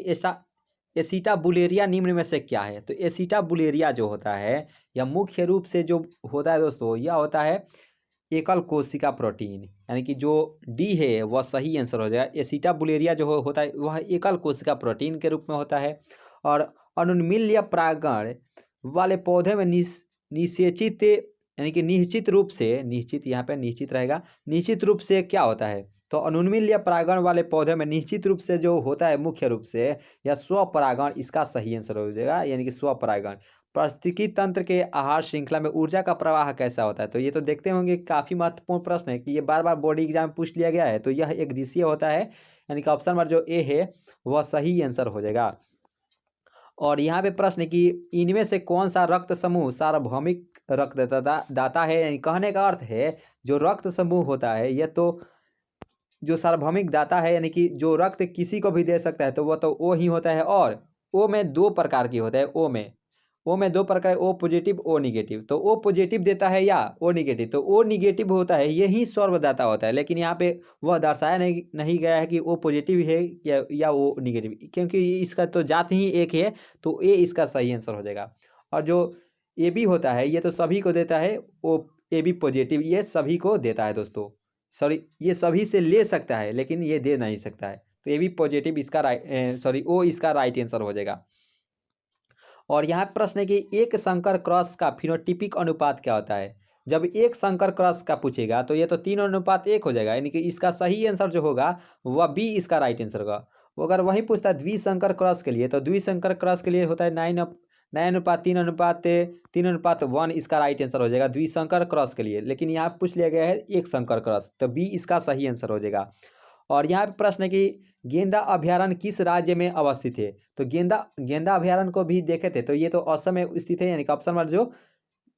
एसिटाबुलेरिया निम्न में से क्या है, तो एसिटाबुलेरिया जो होता है यह मुख्य रूप से जो होता है दोस्तों यह होता है एकल कोशिका प्रोटीन, यानी कि जो डी है वह सही आंसर हो जाएगा। एसिटाबुलेरिया जो होता है वह एकल कोशिका प्रोटीन के रूप में होता है। और अनुन्मील्य परागण वाले पौधे में निषेचित यानी कि निश्चित रूप से, निश्चित यहाँ पे निश्चित रहेगा, निश्चित रूप से क्या होता है, तो अनुन्मील्य परागण वाले पौधे में निश्चित रूप से जो होता है मुख्य रूप से या स्वपरागण, इसका सही आंसर हो जाएगा, यानी कि स्वपरागण। पारिस्थितिकी तंत्र के आहार श्रृंखला में ऊर्जा का प्रवाह कैसा होता है, तो ये तो देखते होंगे काफ़ी महत्वपूर्ण प्रश्न है कि ये बार बार बोर्ड एग्जाम में पूछ लिया गया है। तो यह एक दिशीय होता है, यानी कि ऑप्शन नंबर जो ए है वह सही आंसर हो जाएगा। और यहाँ पे प्रश्न है कि इनमें से कौन सा रक्त समूह सार्वभौमिक रक्तदाता है, यानी कहने का अर्थ है जो रक्त समूह होता है यह तो जो सार्वभौमिक दाता है, यानी कि जो रक्त किसी को भी दे सकता है तो वह तो ओ ही होता है। और ओ में दो प्रकार की होता है, ओ में दो प्रकार, ओ पॉजिटिव ओ निगेटिव। तो ओ पॉजिटिव देता है या ओ निगेटिव, तो ओ निगेटिव होता है यही सर्वदाता होता है। लेकिन यहाँ पे वह दर्शाया नहीं गया है कि ओ पॉजिटिव है या ओ निगेटिव, क्योंकि इसका तो जात ही एक है, तो ए इसका सही आंसर हो जाएगा। और जो ए बी होता है ये तो सभी को देता है, ओ ए बी पॉजिटिव ये सभी को देता है दोस्तों, सॉरी ये सभी से ले सकता है लेकिन ये दे नहीं सकता है। तो ए बी पॉजिटिव इसका ओ इसका राइट आंसर हो जाएगा। और यहाँ प्रश्न है कि एक संकर क्रॉस का फिनोटिपिक अनुपात क्या होता है। जब एक संकर क्रॉस का पूछेगा तो ये तो 3:1 हो जाएगा, यानी कि इसका सही आंसर जो होगा वह बी इसका राइट आंसर होगा। वो अगर वही पूछता है द्विसंकर क्रॉस के लिए, तो द्विसंकर क्रॉस के लिए होता है 9:3:3:1 इसका राइट आंसर हो जाएगा द्विसंकर क्रॉस के लिए। लेकिन यहाँ पूछ लिया गया है एक संकर क्रॉस, तो बी इसका सही आंसर हो जाएगा। और यहाँ पे प्रश्न है कि गेंदा अभ्यारण्य किस राज्य में अवस्थित है, तो गेंदा अभ्यारण्य को भी देखे थे तो ये तो असम में स्थित है, यानी कि ऑप्शन नंबर जो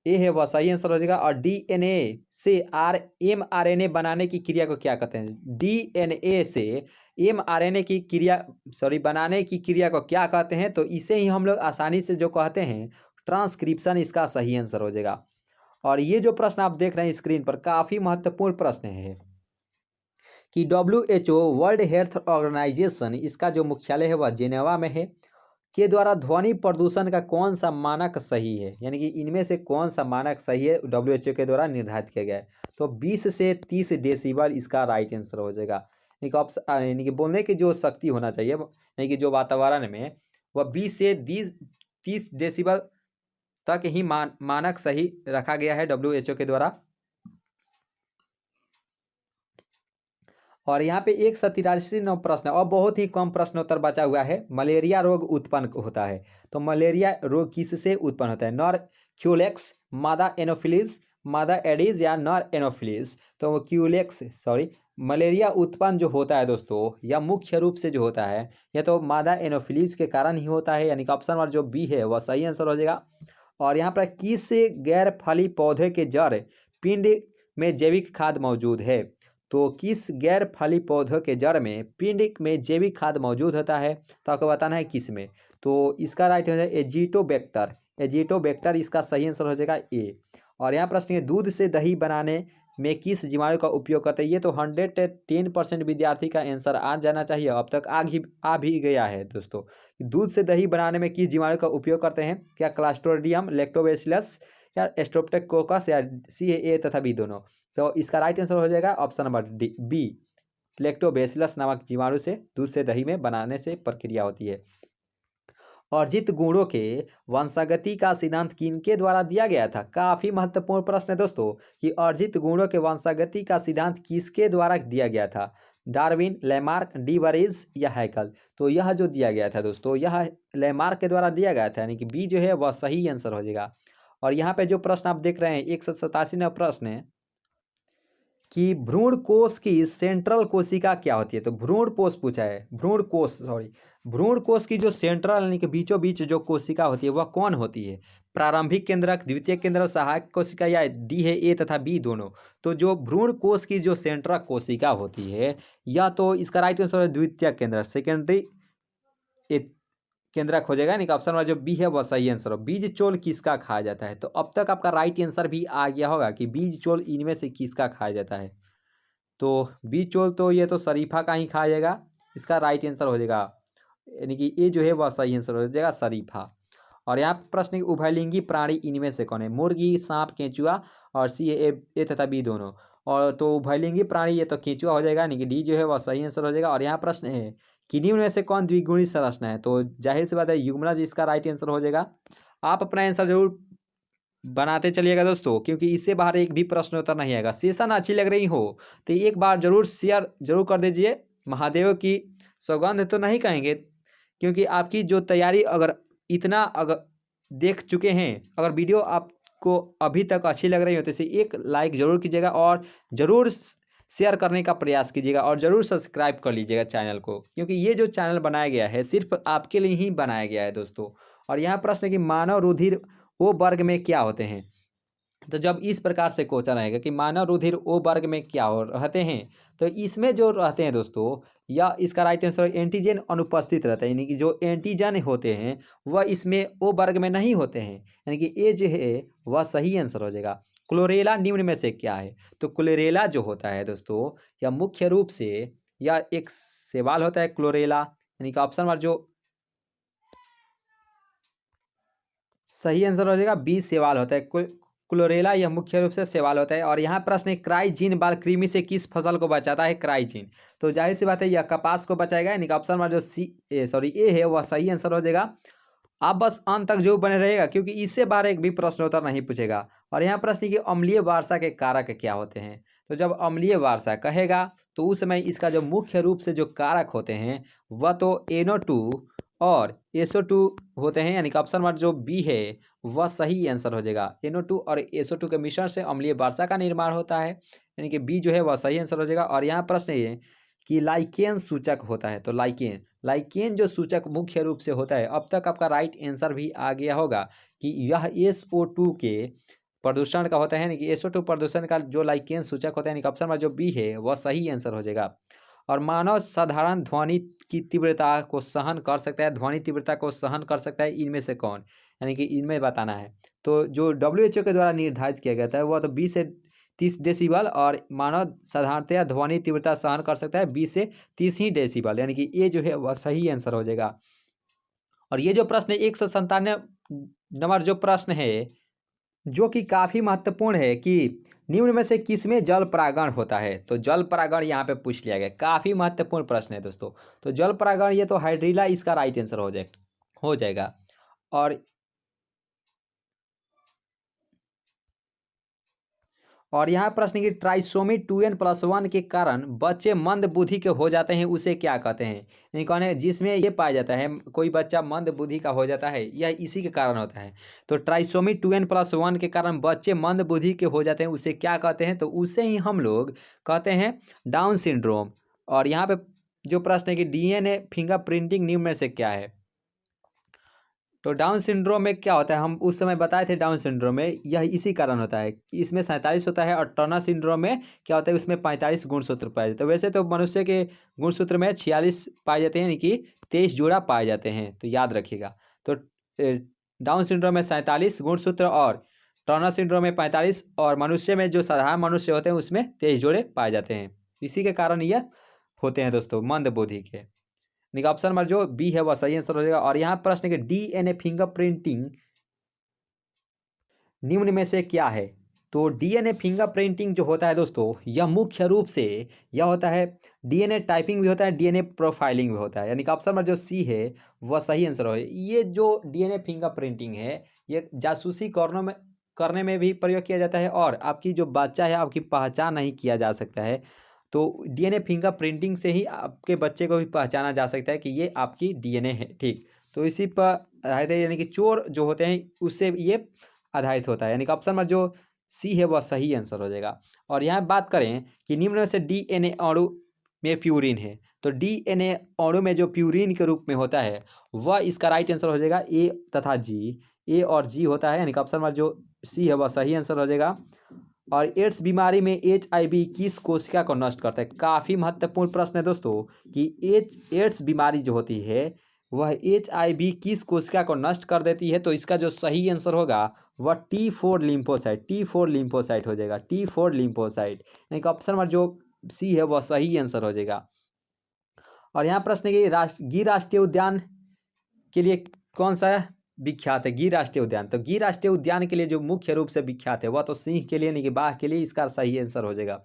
ए है वह सही आंसर हो जाएगा। और डीएनए से mRNA बनाने की क्रिया को क्या कहते हैं, डीएनए से mRNA की क्रिया बनाने की क्रिया को क्या कहते हैं, तो इसे ही हम लोग आसानी से जो कहते हैं ट्रांसक्रिप्शन इसका सही आंसर हो जाएगा। और ये जो प्रश्न आप देख रहे हैं स्क्रीन पर काफ़ी महत्वपूर्ण प्रश्न है कि WHO वर्ल्ड हेल्थ ऑर्गेनाइजेशन इसका जो मुख्यालय है वह जेनेवा में है, के द्वारा ध्वनि प्रदूषण का कौन सा मानक सही है, यानी कि इनमें से कौन सा मानक सही है WHO के द्वारा निर्धारित किया गया है। तो 20 से 30 डेसिबल इसका राइट आंसर हो जाएगा। यानी कि बोलने की जो शक्ति होना चाहिए, यानी कि जो वातावरण में वह 20 से 30 डेसिबल तक ही मानक सही रखा गया है WHO के द्वारा। और यहाँ पे 183 प्रश्न और बहुत ही कम प्रश्नोत्तर बचा हुआ है। मलेरिया रोग उत्पन्न होता है, तो मलेरिया रोग किससे उत्पन्न होता है? नर क्यूलेक्स, मादा एनोफिलिस, मादा एडिस या नर एनोफिलिस? तो मलेरिया उत्पन्न जो होता है दोस्तों, या मुख्य रूप से जो होता है या तो मादा एनोफिलिस के कारण ही होता है, यानी कि ऑप्शन नंबर जो बी है वह सही आंसर हो जाएगा। और यहाँ पर किस गैर फली पौधे के जड़ पिंड में जैविक खाद मौजूद है? तो किस गैर फली पौधों के जड़ में पिंड में जैविक खाद मौजूद होता है? तो आपको बताना है किस में। तो इसका राइट हो जाएगा एजिटोबैक्टर। एजिटोबैक्टर इसका सही आंसर हो जाएगा ए। और यहाँ प्रश्न है दूध से दही बनाने में किस जीवाणु का उपयोग करते हैं? ये तो 110% विद्यार्थी का आंसर आ जाना चाहिए, अब तक आ भी गया है दोस्तों। दूध से दही बनाने में किस जीवाणु का उपयोग करते हैं? क्या क्लास्ट्रोडियम, लैक्टोबैसिलस या स्ट्रेप्टोकोकस या सी ए तथा बी दोनों? तो इसका राइट आंसर हो जाएगा option number D B, lactobacillus नामक जीवाणु से दूध से दही में बनाने से प्रक्रिया होती है। अर्जित गुणों के वंशागति का सिद्धांत किनके द्वारा दिया गया था? काफी महत्वपूर्ण प्रश्न है दोस्तों कि अर्जित गुणों के वंशागति का सिद्धांत किसके द्वारा दिया गया था? डार्विन, लेमार्क, डी वेरिज या हैकल? तो यह जो दिया गया था दोस्तों, यह लेमार्क के द्वारा दिया गया था, यानी कि बी जो है वह सही आंसर हो जाएगा। और यहाँ पे जो प्रश्न आप देख रहे हैं 187वां प्रश्न है कि भ्रूण कोश की सेंट्रल कोशिका क्या होती है? तो भ्रूण कोश पूछा है, भ्रूण कोश की जो सेंट्रल यानी कि बीचों बीच जो कोशिका होती है वह कौन होती है? प्रारंभिक केंद्रक, द्वितीय केंद्रक, सहायक कोशिका या डी है ए तथा बी दोनों? तो जो भ्रूण कोश की जो सेंट्रल कोशिका होती है, या तो इसका राइट आंसर है द्वितीय केंद्रक, सेकेंडरी केंद्रक हो जाएगा, यानी कि ऑप्शन वाला जो बी है वह सही आंसर हो। बीज चोल किसका खाया जाता है? तो अब तक आपका राइट आंसर भी आ गया होगा कि बीज चोल इनमें से किसका खाया जाता है। तो बीज चोल तो ये तो शरीफा का ही खाया जाएगा, इसका राइट आंसर हो जाएगा, यानी कि ये जो है वह सही आंसर हो जाएगा शरीफा। और यहाँ प्रश्न है उभयलिंगी प्राणी इनमें से कौन है? मुर्गी, सांप, केंचुआ और सी ए तथा बी दोनों? और तो उभयलिंगी प्राणी ये तो केंचुआ हो जाएगा, यानी कि डी जो है वह सही आंसर हो जाएगा। और यहाँ प्रश्न है कि निम्न में से कौन द्विगुणी संरचना है? तो जाहिर सी बात है युग्मनज इसका राइट आंसर हो जाएगा। आप अपना आंसर जरूर बनाते चलिएगा दोस्तों, क्योंकि इससे बाहर एक भी प्रश्न उत्तर नहीं आएगा। सेशन अच्छी लग रही हो तो एक बार जरूर शेयर जरूर कर दीजिए। महादेव की सौगंध तो नहीं कहेंगे, क्योंकि आपकी जो तैयारी अगर देख चुके हैं, अगर वीडियो आपको अभी तक अच्छी लग रही हो तो इसे एक लाइक जरूर कीजिएगा और ज़रूर शेयर करने का प्रयास कीजिएगा और ज़रूर सब्सक्राइब कर लीजिएगा चैनल को, क्योंकि ये जो चैनल बनाया गया है सिर्फ आपके लिए ही बनाया गया है दोस्तों। और यहाँ प्रश्न है कि मानव रुधिर ओ वर्ग में क्या होते हैं? तो जब इस प्रकार से क्वेश्चन आएगा कि मानव रुधिर ओ वर्ग में क्या हो रहते हैं, तो इसमें जो रहते हैं दोस्तों, या इसका राइट आंसर एंटीजन अनुपस्थित रहता है, यानी कि जो एंटीजन होते हैं वह इसमें ओ वर्ग में नहीं होते हैं, यानी कि ए जो है वह सही आंसर हो जाएगा। क्लोरेला निम्न में से क्या है? तो क्लोरेला जो होता है दोस्तों, या मुख्य रूप से या एक सवाल होता है क्लोरेला, यानी कि ऑप्शन नंबर जो सही आंसर हो जाएगा बी सेवाल होता है। क्लोरेला यह मुख्य रूप से सेवाल होता है। और यहाँ प्रश्न है क्राइजीन बाल कृमि से किस फसल को बचाता है? क्राइजीन तो जाहिर सी बात है यह कपास को बचाएगा, यानी कि ऑप्शन नंबर जो ए है वह सही आंसर हो जाएगा। आप बस अंत तक जो बने रहेगा, क्योंकि इससे बाहर एक भी प्रश्न उत्तर नहीं पूछेगा। और यहाँ प्रश्न है कि अम्लीय वर्षा के कारक क्या होते हैं? तो जब अम्लीय वर्षा कहेगा तो उस समय इसका जो मुख्य रूप से जो कारक होते हैं वह तो NO2 और SO2 होते हैं, यानी कि ऑप्शन नंबर जो बी है वह सही आंसर हो जाएगा। NO2 और SO2 के मिश्रण से अम्लीय वर्षा का निर्माण होता है, यानी कि बी जो है वह सही आंसर हो जाएगा। और यहाँ प्रश्न ये कि लाइकेन सूचक होता है, तो लाइकेन जो सूचक मुख्य रूप से होता है, अब तक आपका राइट आंसर भी आ गया होगा कि यह SO2 के प्रदूषण का होता है, यानी कि SO2 प्रदूषण का जो लाइकेन सूचक होता है, यानी कि ऑप्शन नंबर जो बी है वह सही आंसर हो जाएगा। और मानव साधारण ध्वनि की तीव्रता को सहन कर सकता है, ध्वनि तीव्रता को सहन कर सकता है, इनमें से कौन? यानी कि इनमें बताना है। तो जो WHO के द्वारा निर्धारित किया गया था वह तो 20 से 30 डेसिबल, और मानव साधारणतया ध्वनि तीव्रता सहन कर सकता है 20 से 30 ही डेसिबल, यानी कि ये जो है वह सही आंसर हो जाएगा। और ये जो प्रश्न 197 नंबर जो प्रश्न है, जो कि काफ़ी महत्वपूर्ण है कि निम्न में से किसमें जल परागण होता है, तो जल परागण यहाँ पे पूछ लिया गया। काफ़ी महत्वपूर्ण प्रश्न है दोस्तों। तो जल परागण ये तो हाइड्रीला इसका राइट आंसर हो जाएगा। और यहाँ प्रश्न की ट्राइसोमी 2n+1 के कारण बच्चे मंद बुद्धि के हो जाते हैं, उसे क्या कहते हैं? यानी कौन है जिसमें ये पाया जाता है कोई बच्चा मंद बुद्धि का हो जाता है, यह इसी के कारण होता है। तो ट्राइसोमी 2n+1 के कारण बच्चे मंद बुद्धि के हो जाते हैं, उसे क्या कहते हैं? तो उसे ही हम लोग कहते हैं डाउन सिंड्रोम। और यहाँ पे जो प्रश्न है कि DNA फिंगरप्रिंटिंग निम्न में से क्या है? तो डाउन सिंड्रोम में क्या होता है, हम उस समय बताए थे डाउन सिंड्रोम में यह इसी कारण होता है, इसमें 47 होता है। और टर्नर सिंड्रोम में क्या होता है, उसमें 45 गुणसूत्र पाए जाते हैं। वैसे तो मनुष्य के गुणसूत्र में 46 पाए जाते हैं, यानी कि 23 जोड़ा पाए जाते हैं, तो याद रखिएगा। तो डाउन सिंड्रोम में 47 गुणसूत्र, और टर्नर सिंड्रोम में 45, और मनुष्य में जो साधारण मनुष्य होते हैं उसमें 23 जोड़े पाए जाते हैं। इसी के कारण यह होते हैं दोस्तों मंद बुद्धि के। यानी कि ऑप्शन नंबर जो बी है वह सही आंसर हो जाएगा। और यहाँ प्रश्न है कि DNA फिंगरप्रिंटिंग निम्न में से क्या है? तो DNA फिंगरप्रिंटिंग जो होता है दोस्तों, यह मुख्य रूप से यह होता है DNA टाइपिंग भी होता है, DNA प्रोफाइलिंग भी होता है। यानी कि ऑप्शन नंबर जो सी है वह सही आंसर हो। ये जो DNA फिंगरप्रिंटिंग है, ये जासूसी करने में भी प्रयोग किया जाता है, और आपकी जो बच्चा है आपकी पहचान नहीं किया जा सकता है। तो DNA फिंगरप्रिंटिंग से ही आपके बच्चे को भी पहचाना जा सकता है कि ये आपकी DNA है, ठीक। तो इसी पर आधारित है, यानी कि चोर जो होते हैं उससे ये आधारित होता है। यानी कि ऑप्शन नंबर जो सी है वह सही आंसर हो जाएगा। और यहाँ बात करें कि निम्न में से DNA अणु में प्यूरिन है, तो DNA अणु में जो प्यूरिन के रूप में होता है वह इसका राइट आंसर हो जाएगा ए तथा जी। ए और जी होता है, यानी कि ऑप्शन नंबर जो सी है वह सही आंसर हो जाएगा। और एड्स बीमारी में HIV किस कोशिका को नष्ट करता है? काफ़ी महत्वपूर्ण प्रश्न है दोस्तों कि एड्स बीमारी जो होती है वह HIV किस कोशिका को नष्ट कर देती है? तो इसका जो सही आंसर होगा वह T4 लिम्फोसाइट, T4 लिम्फोसाइट हो जाएगा, T4 लिम्फोसाइट। यानी कि ऑप्शन नंबर जो सी है वह सही आंसर हो जाएगा। और यहाँ प्रश्न है कि गिर राष्ट्रीय उद्यान के लिए कौन सा विख्यात है? गिर राष्ट्रीय उद्यान, तो गिर राष्ट्रीय उद्यान के लिए जो मुख्य रूप से विख्यात है वह तो सिंह के लिए नहीं कि बाघ के लिए, इसका सही आंसर हो जाएगा।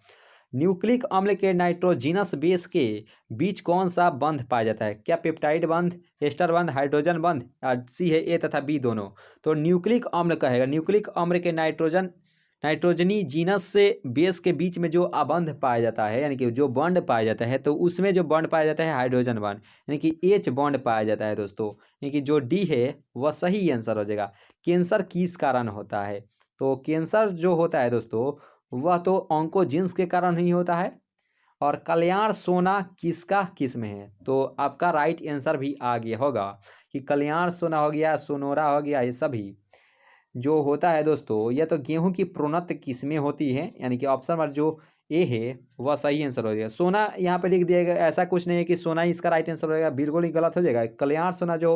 न्यूक्लिक अम्ल के नाइट्रोजिनस बेस के बीच कौन सा बंध पाया जाता है? क्या पेप्टाइड बंध, एस्टर बंध, हाइड्रोजन बंध? सी है ए तथा बी दोनों। तो न्यूक्लिक अम्ल कहेगा, न्यूक्लिक अम्ल के नाइट्रोजनी जीनस से बेस के बीच में जो अबंध पाया जाता है, यानी कि जो बॉन्ड पाया जाता है, तो उसमें जो बॉन्ड पाया जाता है हाइड्रोजन बॉन्ड, यानी कि H बॉन्ड पाया जाता है दोस्तों। यानी कि जो डी है वह सही आंसर हो जाएगा। कैंसर किस कारण होता है? तो कैंसर जो होता है दोस्तों वह तो ऑन्कोजीन्स के कारण नहीं होता है। और कल्याण सोना किसका किस्म है? तो आपका राइट आंसर भी आ गया होगा कि कल्याण सोना हो गया, सोनोरा हो गया, ये सभी जो होता है दोस्तों यह तो गेहूं की प्रोन्नत किस्में होती हैं। यानी कि ऑप्शन नंबर जो ए है वह सही आंसर हो जाएगा। सोना यहाँ पे लिख दिया गया, ऐसा कुछ नहीं है कि सोना ही इसका राइट आंसर हो जाएगा, बिल्कुल ही गलत हो जाएगा। कल्याण सोना जो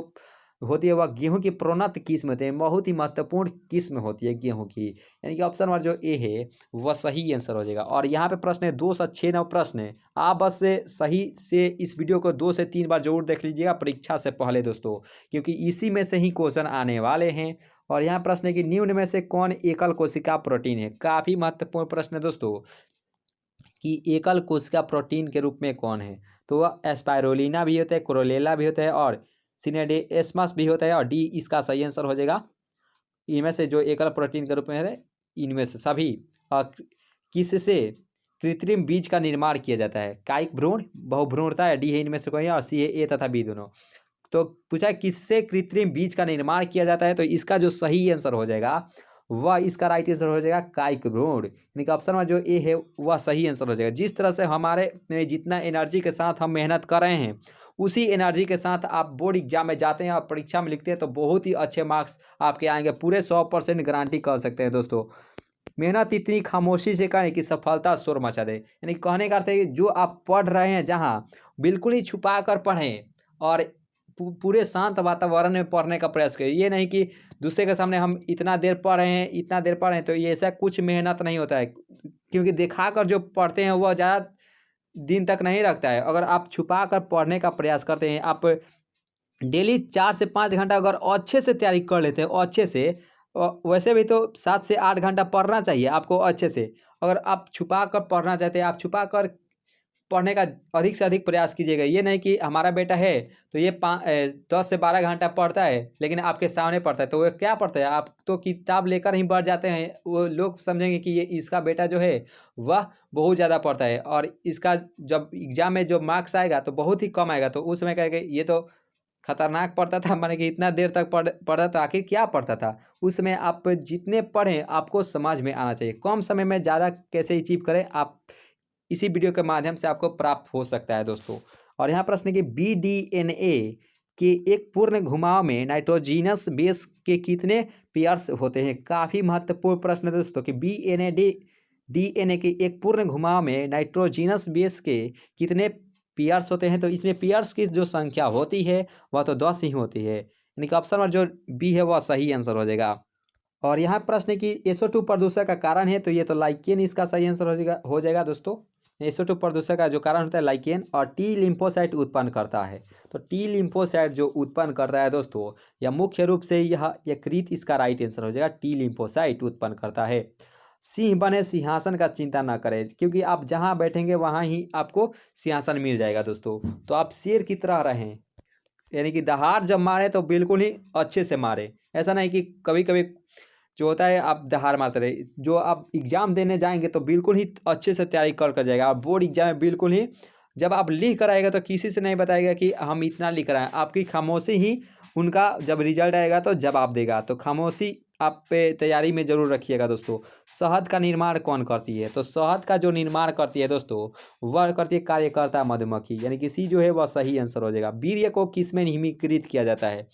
होती है वह गेहूं की प्रोन्नत किस्म होती है, बहुत ही महत्वपूर्ण किस्म होती है गेहूं की। यानी कि ऑप्शन नंबर जो ए है वह सही आंसर हो जाएगा। और यहाँ पे प्रश्न है 2 से 6 नंबर प्रश्न है। आप बस से सही से इस वीडियो को 2 से 3 बार जरूर देख लीजिएगा परीक्षा से पहले दोस्तों, क्योंकि इसी में से ही क्वेश्चन आने वाले हैं। और यहाँ प्रश्न है कि निम्न में से कौन एकल कोशिका प्रोटीन है? काफ़ी महत्वपूर्ण प्रश्न है दोस्तों कि एकल कोशिका प्रोटीन के रूप में कौन है? तो वह एस्पाइरोलिना भी होता है, क्रोलेला भी होता है, और सिनेडेस्मस भी होता है। और डी इसका सही आंसर हो जाएगा। इनमें से जो एकल प्रोटीन के रूप में है इनमें से सभी। और किससे कृत्रिम बीज का निर्माण किया जाता है? कायिक भ्रूण, बहुभ्रूणता, या डी है इनमें से कोई, और सी है ए तथा बी दोनों। तो पूछा किससे कृत्रिम बीज का निर्माण किया जाता है? तो इसका जो सही आंसर हो जाएगा वह इसका राइट आंसर हो जाएगा कायिक भ्रूण। यानी कि ऑप्शन में जो ए है वह सही आंसर हो जाएगा। जिस तरह से हमारे में जितना एनर्जी के साथ हम मेहनत कर रहे हैं उसी एनर्जी के साथ आप बोर्ड एग्जाम में जाते हैं और परीक्षा में लिखते हैं तो बहुत ही अच्छे मार्क्स आपके आएंगे, पूरे 100% गारंटी कर सकते हैं दोस्तों। मेहनत इतनी खामोशी से करें कि सफलता शोर मचा दे। यानी कहने का अर्थ है कि जो आप पढ़ रहे हैं जहाँ बिल्कुल ही छुपा कर पढ़ें और पूरे शांत वातावरण में पढ़ने का प्रयास करिए। ये नहीं कि दूसरे के सामने हम इतना देर पढ़ रहे हैं, इतना देर पढ़ रहे हैं, तो ये ऐसा कुछ मेहनत नहीं होता है, क्योंकि दिखाकर जो पढ़ते हैं वह ज़्यादा दिन तक नहीं रखता है। अगर आप छुपा कर पढ़ने का प्रयास करते हैं, आप डेली 4 से 5 घंटा अगर अच्छे से तैयारी कर लेते हैं, अच्छे से, वैसे भी तो 7 से 8 घंटा पढ़ना चाहिए आपको अच्छे से। अगर आप छुपा कर पढ़ना चाहते हैं, आप छुपा कर पढ़ने का अधिक से अधिक प्रयास कीजिएगा। ये नहीं कि हमारा बेटा है तो ये 10 से 12 घंटा पढ़ता है, लेकिन आपके सामने पढ़ता है, तो वो क्या पढ़ता है? आप तो किताब लेकर ही बढ़ जाते हैं, वो लोग समझेंगे कि ये इसका बेटा जो है वह बहुत ज़्यादा पढ़ता है, और इसका जब एग्ज़ाम में जो मार्क्स आएगा तो बहुत ही कम आएगा, तो उस समय कहेंगे ये तो खतरनाक पढ़ता था, माने कि इतना देर तक पढ़ता था, आखिर क्या पढ़ता था? उसमें आप जितने पढ़ें आपको समझ में आना चाहिए। कम समय में ज़्यादा कैसे अचीव करें, आप इसी वीडियो के माध्यम से आपको प्राप्त हो सकता है दोस्तों। और यहाँ प्रश्न है कि BDNA के एक पूर्ण घुमाव में नाइट्रोजिनस बेस के कितने पेयर्स होते हैं? काफ़ी महत्वपूर्ण प्रश्न है दोस्तों कि DNA के एक पूर्ण घुमाव में नाइट्रोजिनस बेस के कितने पेयर्स होते हैं? तो इसमें पेयर्स की जो संख्या होती है वह तो 10 ही होती है, यानी कि ऑप्शन नंबर जो बी है वह सही आंसर हो जाएगा। और यहाँ प्रश्न है कि SO2 प्रदूषण का कारण है, तो ये तो लाइकेन इसका सही आंसर हो जाएगा दोस्तों। SO2 प्रदूषण का जो कारण होता है लाइकेन, और टी लिम्फोसाइट उत्पन्न करता है। तो टी लिम्फोसाइट जो उत्पन्न करता है दोस्तों, या मुख्य रूप से यह यकृत इसका राइट आंसर हो जाएगा। टी लिम्फोसाइट उत्पन्न करता है। सिंह बने सिंहासन का चिंता ना करें, क्योंकि आप जहाँ बैठेंगे वहाँ ही आपको सिंहासन मिल जाएगा दोस्तों। तो आप शेर की तरह रहें, यानी कि दहाड़ जब मारे तो बिल्कुल ही अच्छे से मारे। ऐसा नहीं कि कभी कभी जो होता है आप दहाड़ मारते रहे। जो आप एग्ज़ाम देने जाएंगे तो बिल्कुल ही अच्छे से तैयारी कर जाएगा। आप बोर्ड एग्जाम में बिल्कुल ही, जब आप लिख कर आएगा तो किसी से नहीं बताएगा कि हम इतना लिख रहे हैं। आपकी खामोशी ही उनका जब रिजल्ट आएगा तो जवाब देगा। तो खामोशी आप पे तैयारी में ज़रूर रखिएगा दोस्तों। शहद का निर्माण कौन करती है? तो शहद का जो निर्माण करती है दोस्तों, वह करती है कार्यकर्ता मधुमक्खी, यानी कि सी जो है वह सही आंसर हो जाएगा। वीर्य को किस में हिमीकृत किया जाता है?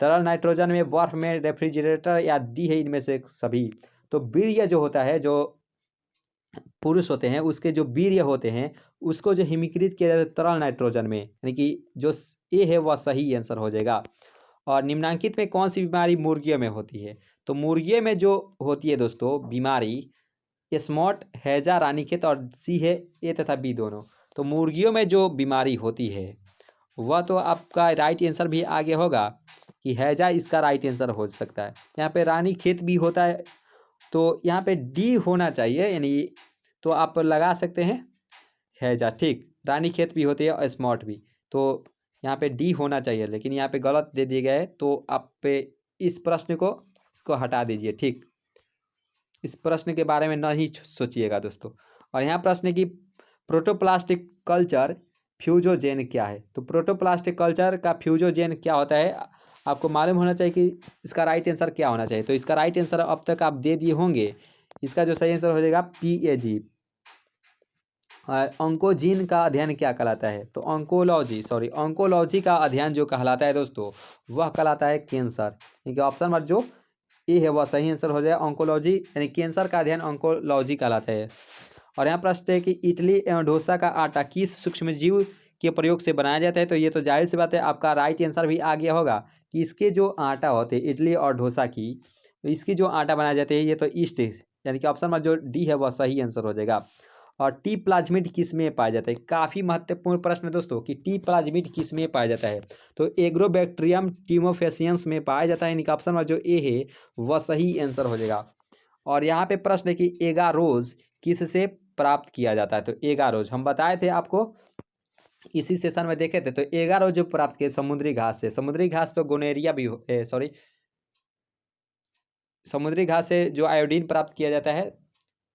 तरल नाइट्रोजन में, बर्फ में, रेफ्रिजरेटर, या डी है इनमें से सभी। तो वीर्य जो होता है, जो पुरुष होते हैं उसके जो वीर्य होते हैं उसको जो हिमीकृत किया जाता है तरल नाइट्रोजन में, यानी कि जो ए है वह सही आंसर हो जाएगा। और निम्नलिखित में कौन सी बीमारी मुर्गियों में होती है? तो मुर्गियों में जो होती है दोस्तों बीमारी, स्मॉट, हैजा, रानीखेत, और सी है ए तथा बी दोनों। तो मुर्गियों में जो बीमारी होती है वह तो आपका राइट आंसर भी आगे होगा कि हैजा इसका राइट आंसर हो सकता है। यहाँ पे रानीखेत भी होता है, तो यहाँ पे डी होना चाहिए, यानी तो आप लगा सकते हैं हैजा। ठीक, रानीखेत भी होती है और स्मॉट भी, तो यहाँ पे डी होना चाहिए, लेकिन यहाँ पे गलत दे दिया गया है, तो आप पे इस प्रश्न को हटा दीजिए। ठीक, इस प्रश्न के बारे में नहीं सोचिएगा दोस्तों। और यहाँ प्रश्न की प्रोटोप्लास्टिक कल्चर फ्यूजोजेन क्या है? तो प्रोटोप्लास्टिक कल्चर का फ्यूजोजेन क्या होता है आपको मालूम होना चाहिए कि इसका राइट आंसर क्या होना चाहिए। तो इसका राइट आंसर अब तक आप दे दिए होंगे। इसका जो सही आंसर हो जाएगा PAG। ऑन्कोजीन का अध्ययन क्या कहलाता है? तो ऑन्कोलॉजी का अध्ययन जो कहलाता है दोस्तों वह कहलाता है कैंसर, यानी ऑप्शन नंबर जो ए है वह सही आंसर हो जाए। ऑन्कोलॉजी यानी कैंसर का अध्ययन ऑन्कोलॉजी कहलाता है। और यहाँ प्रश्न है कि इडली एवं डोसा का आटा किस सूक्ष्मजीव के प्रयोग से बनाया जाता है? तो ये तो जाहिर सी बात है, आपका राइट आंसर भी आ गया होगा कि इसके जो आटा होते हैं इडली और डोसा की, तो इसकी जो आटा बनाया जाता है ये तो ईस्ट, यानी कि ऑप्शन नंबर जो डी है वह सही आंसर हो जाएगा। और टी प्लाज्मिड किस में पाया जाता है? काफ़ी महत्वपूर्ण प्रश्न है दोस्तों कि टी प्लाज्मिड किस में पाया जाता है? तो एग्रोबैक्टीरियम टीमोफेसियंस में पाया जाता है, यानी कि ऑप्शन नंबर जो ए है वह सही आंसर हो जाएगा। और यहाँ पे प्रश्न है कि एगारोज किससे प्राप्त किया जाता है? तो एगारोज हम बताए थे आपको, इसी सेशन में देखे थे। तो एगारोज जो प्राप्त किए समुद्री घास से। समुद्री घास तो गोनेरिया भी समुद्री घास से जो आयोडीन प्राप्त किया जाता है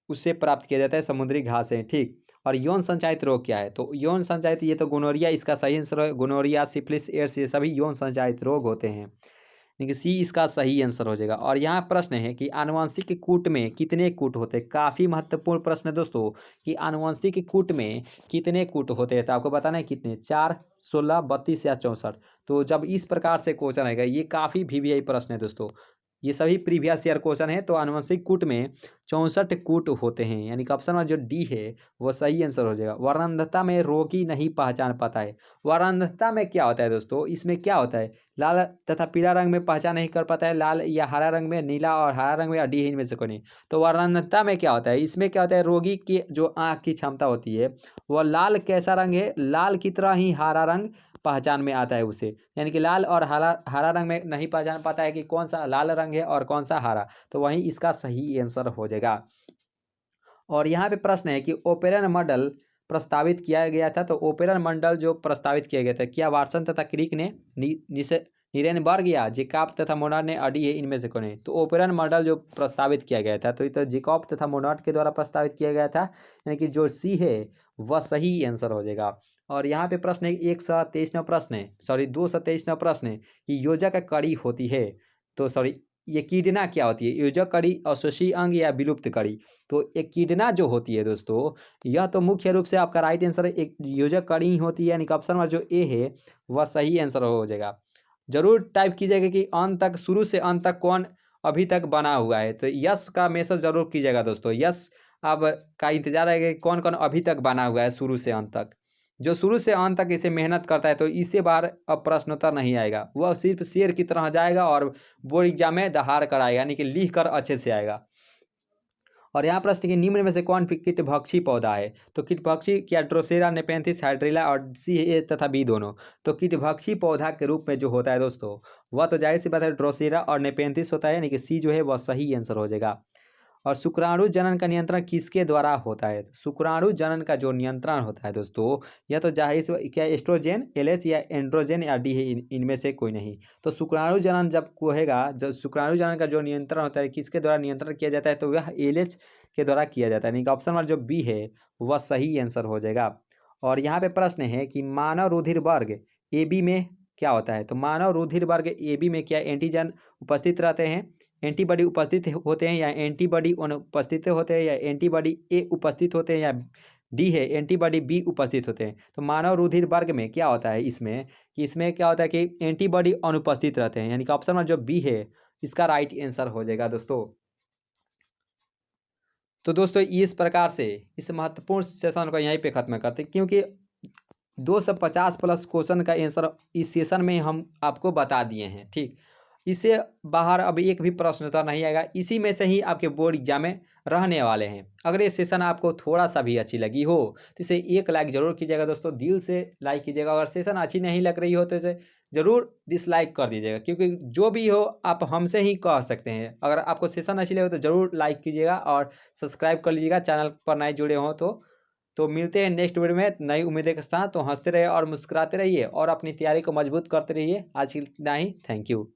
उससे प्राप्त किया जाता है, समुद्री घास है। ठीक, और यौन संचारित रोग क्या है? तो यौन संचारित ये तो गोनोरिया इसका सही आंसर है। गोनोरिया, सिफिलिस, एड्स ये सभी यौन संचारित रोग होते हैं, यानी कि सी इसका सही आंसर हो जाएगा। और यहाँ प्रश्न है कि आनुवंशिक कूट में कितने कूट होते हैं? काफ़ी महत्वपूर्ण प्रश्न है दोस्तों कि आनुवंशिक कूट में कितने कूट होते हैं। तो आपको बताना है कितने, 4, 16, 32 या 64। तो जब इस प्रकार से क्वेश्चन आएगा, ये काफ़ी VVI प्रश्न है दोस्तों। ये सभी प्रीवियस ईयर क्वेश्चन है। तो आनुवंशिक कूट में 64 कूट होते हैं, यानी कि ऑप्शन में जो डी है वो सही आंसर हो जाएगा। वर्णांधता में रोगी नहीं पहचान पाता है। वर्णांधता में क्या होता है दोस्तों, इसमें क्या होता है, लाल तथा पीला रंग में पहचान नहीं कर पाता है, लाल या हरा रंग में, नीला और हरा रंग में, या डी है इनमें से कोई नहीं। तो वर्णांधता में क्या होता है, इसमें क्या होता है, रोगी की जो आँख की क्षमता होती है वह लाल कैसा रंग है, लाल की तरह ही हरा रंग पहचान में आता है उसे, यानी कि लाल और हरा हरा रंग में नहीं पहचान पाता है कि कौन सा लाल रंग है और कौन सा हरा, तो वहीं इसका सही आंसर हो जाएगा। और यहाँ पे प्रश्न है कि ओपेरन मॉडल प्रस्तावित किया गया था। तो ओपेरन मॉडल जो प्रस्तावित किया गया था, क्या वाटसन तथा क्रिक ने, नीरेनबर्ग या जेकॉब तथा मोनार्ड ने, अडी है इनमें से कौन है। तो ओपेरन मॉडल जो प्रस्तावित किया गया था तो ये तो जेकॉब तथा मोनार्ड के द्वारा प्रस्तावित किया गया था, यानी कि जो सी है वह सही आंसर हो जाएगा। और यहाँ पे प्रश्न है 123वां प्रश्न है, सॉरी 223वां प्रश्न है कि योजक कड़ी होती है। तो सॉरी ये कीडना क्या होती है, योजक कड़ी, अवशोषी अंग या विलुप्त कड़ी। तो एक कीडना जो होती है दोस्तों, यह तो मुख्य रूप से आपका राइट आंसर एक योजक कड़ी ही होती है, यानी कि ऑप्शन नंबर जो ए है वह सही आंसर हो जाएगा। जरूर टाइप कीजिएगा कि अंत तक, शुरू से अंत तक कौन अभी तक बना हुआ है। तो यस का मैसेज जरूर कीजिएगा दोस्तों, यस अब का इंतजार है कि कौन कौन अभी तक बना हुआ है शुरू से अंत तक। जो शुरू से अंत तक इसे मेहनत करता है तो इससे बाहर अब प्रश्नोत्तर नहीं आएगा, वह सिर्फ शेर की तरह जाएगा और बोर्ड एग्जाम में दहाड़ कर आएगा, यानी कि लिख कर अच्छे से आएगा। और यहाँ प्रश्न कि निम्न में से कौन कीटभक्षी पौधा है। तो कीटभक्षी क्या ड्रोसेरा, नेपेंथिस, हाइड्रिला और सी ए तथा बी दोनों। तो कीटभक्षी पौधा के रूप में जो होता है दोस्तों वह तो जाहिर सी बात है ड्रोसेरा और नेपेंथिस होता है, यानी कि सी जो है वह सही आंसर हो जाएगा। और शुक्राणु जनन का नियंत्रण किसके द्वारा होता है। शुक्राणु जनन का जो नियंत्रण होता है दोस्तों, यह तो जाहिर से क्या एस्ट्रोजेन, एलएच या एंड्रोजेन या डी है इनमें से कोई नहीं। तो शुक्राणु जनन जब होएगा, जब शुक्राणु जनन का जो नियंत्रण होता है किसके द्वारा नियंत्रण किया जाता है, तो वह एलएच के द्वारा किया जाता है, यानी कि ऑप्शन नंबर जो बी है वह सही आंसर हो जाएगा। और यहाँ पे प्रश्न है कि मानव रुधिर वर्ग ए बी में क्या होता है। तो मानव रुधिर वर्ग ए बी में क्या एंटीजन उपस्थित रहते हैं, एंटीबॉडी उपस्थित होते हैं, या एंटीबॉडी अनुपस्थित होते हैं, या एंटीबॉडी ए उपस्थित होते हैं, या डी है एंटीबॉडी बी उपस्थित होते हैं। तो मानव रुधिर वर्ग में क्या होता है इसमें, कि इसमें क्या होता है कि एंटीबॉडी अनुपस्थित रहते हैं, यानी कि ऑप्शन में जो बी है इसका राइट आंसर हो जाएगा दोस्तों। तो दोस्तों इस प्रकार से इस महत्वपूर्ण सेशन को यहीं पे खत्म करते हैं, क्योंकि 250 प्लस क्वेश्चन का आंसर इस सेशन में हम आपको बता दिए हैं। ठीक, इससे बाहर अब एक भी प्रश्न तो नहीं आएगा, इसी में से ही आपके बोर्ड एग्जाम में रहने वाले हैं। अगर ये सेशन आपको थोड़ा सा भी अच्छी लगी हो तो इसे एक लाइक जरूर कीजिएगा दोस्तों, दिल से लाइक कीजिएगा। अगर सेशन अच्छी नहीं लग रही हो तो इसे ज़रूर डिसलाइक कर दीजिएगा, क्योंकि जो भी हो आप हमसे ही कह सकते हैं। अगर आपको सेशन अच्छी लगे तो ज़रूर लाइक कीजिएगा और सब्सक्राइब कर लीजिएगा चैनल पर नए जुड़े हों तो मिलते हैं नेक्स्ट वीडियो में नई उम्मीदें के साथ। तो हंसते रहिए और मुस्कुराते रहिए और अपनी तैयारी को मजबूत करते रहिए। आज इतना ही, थैंक यू।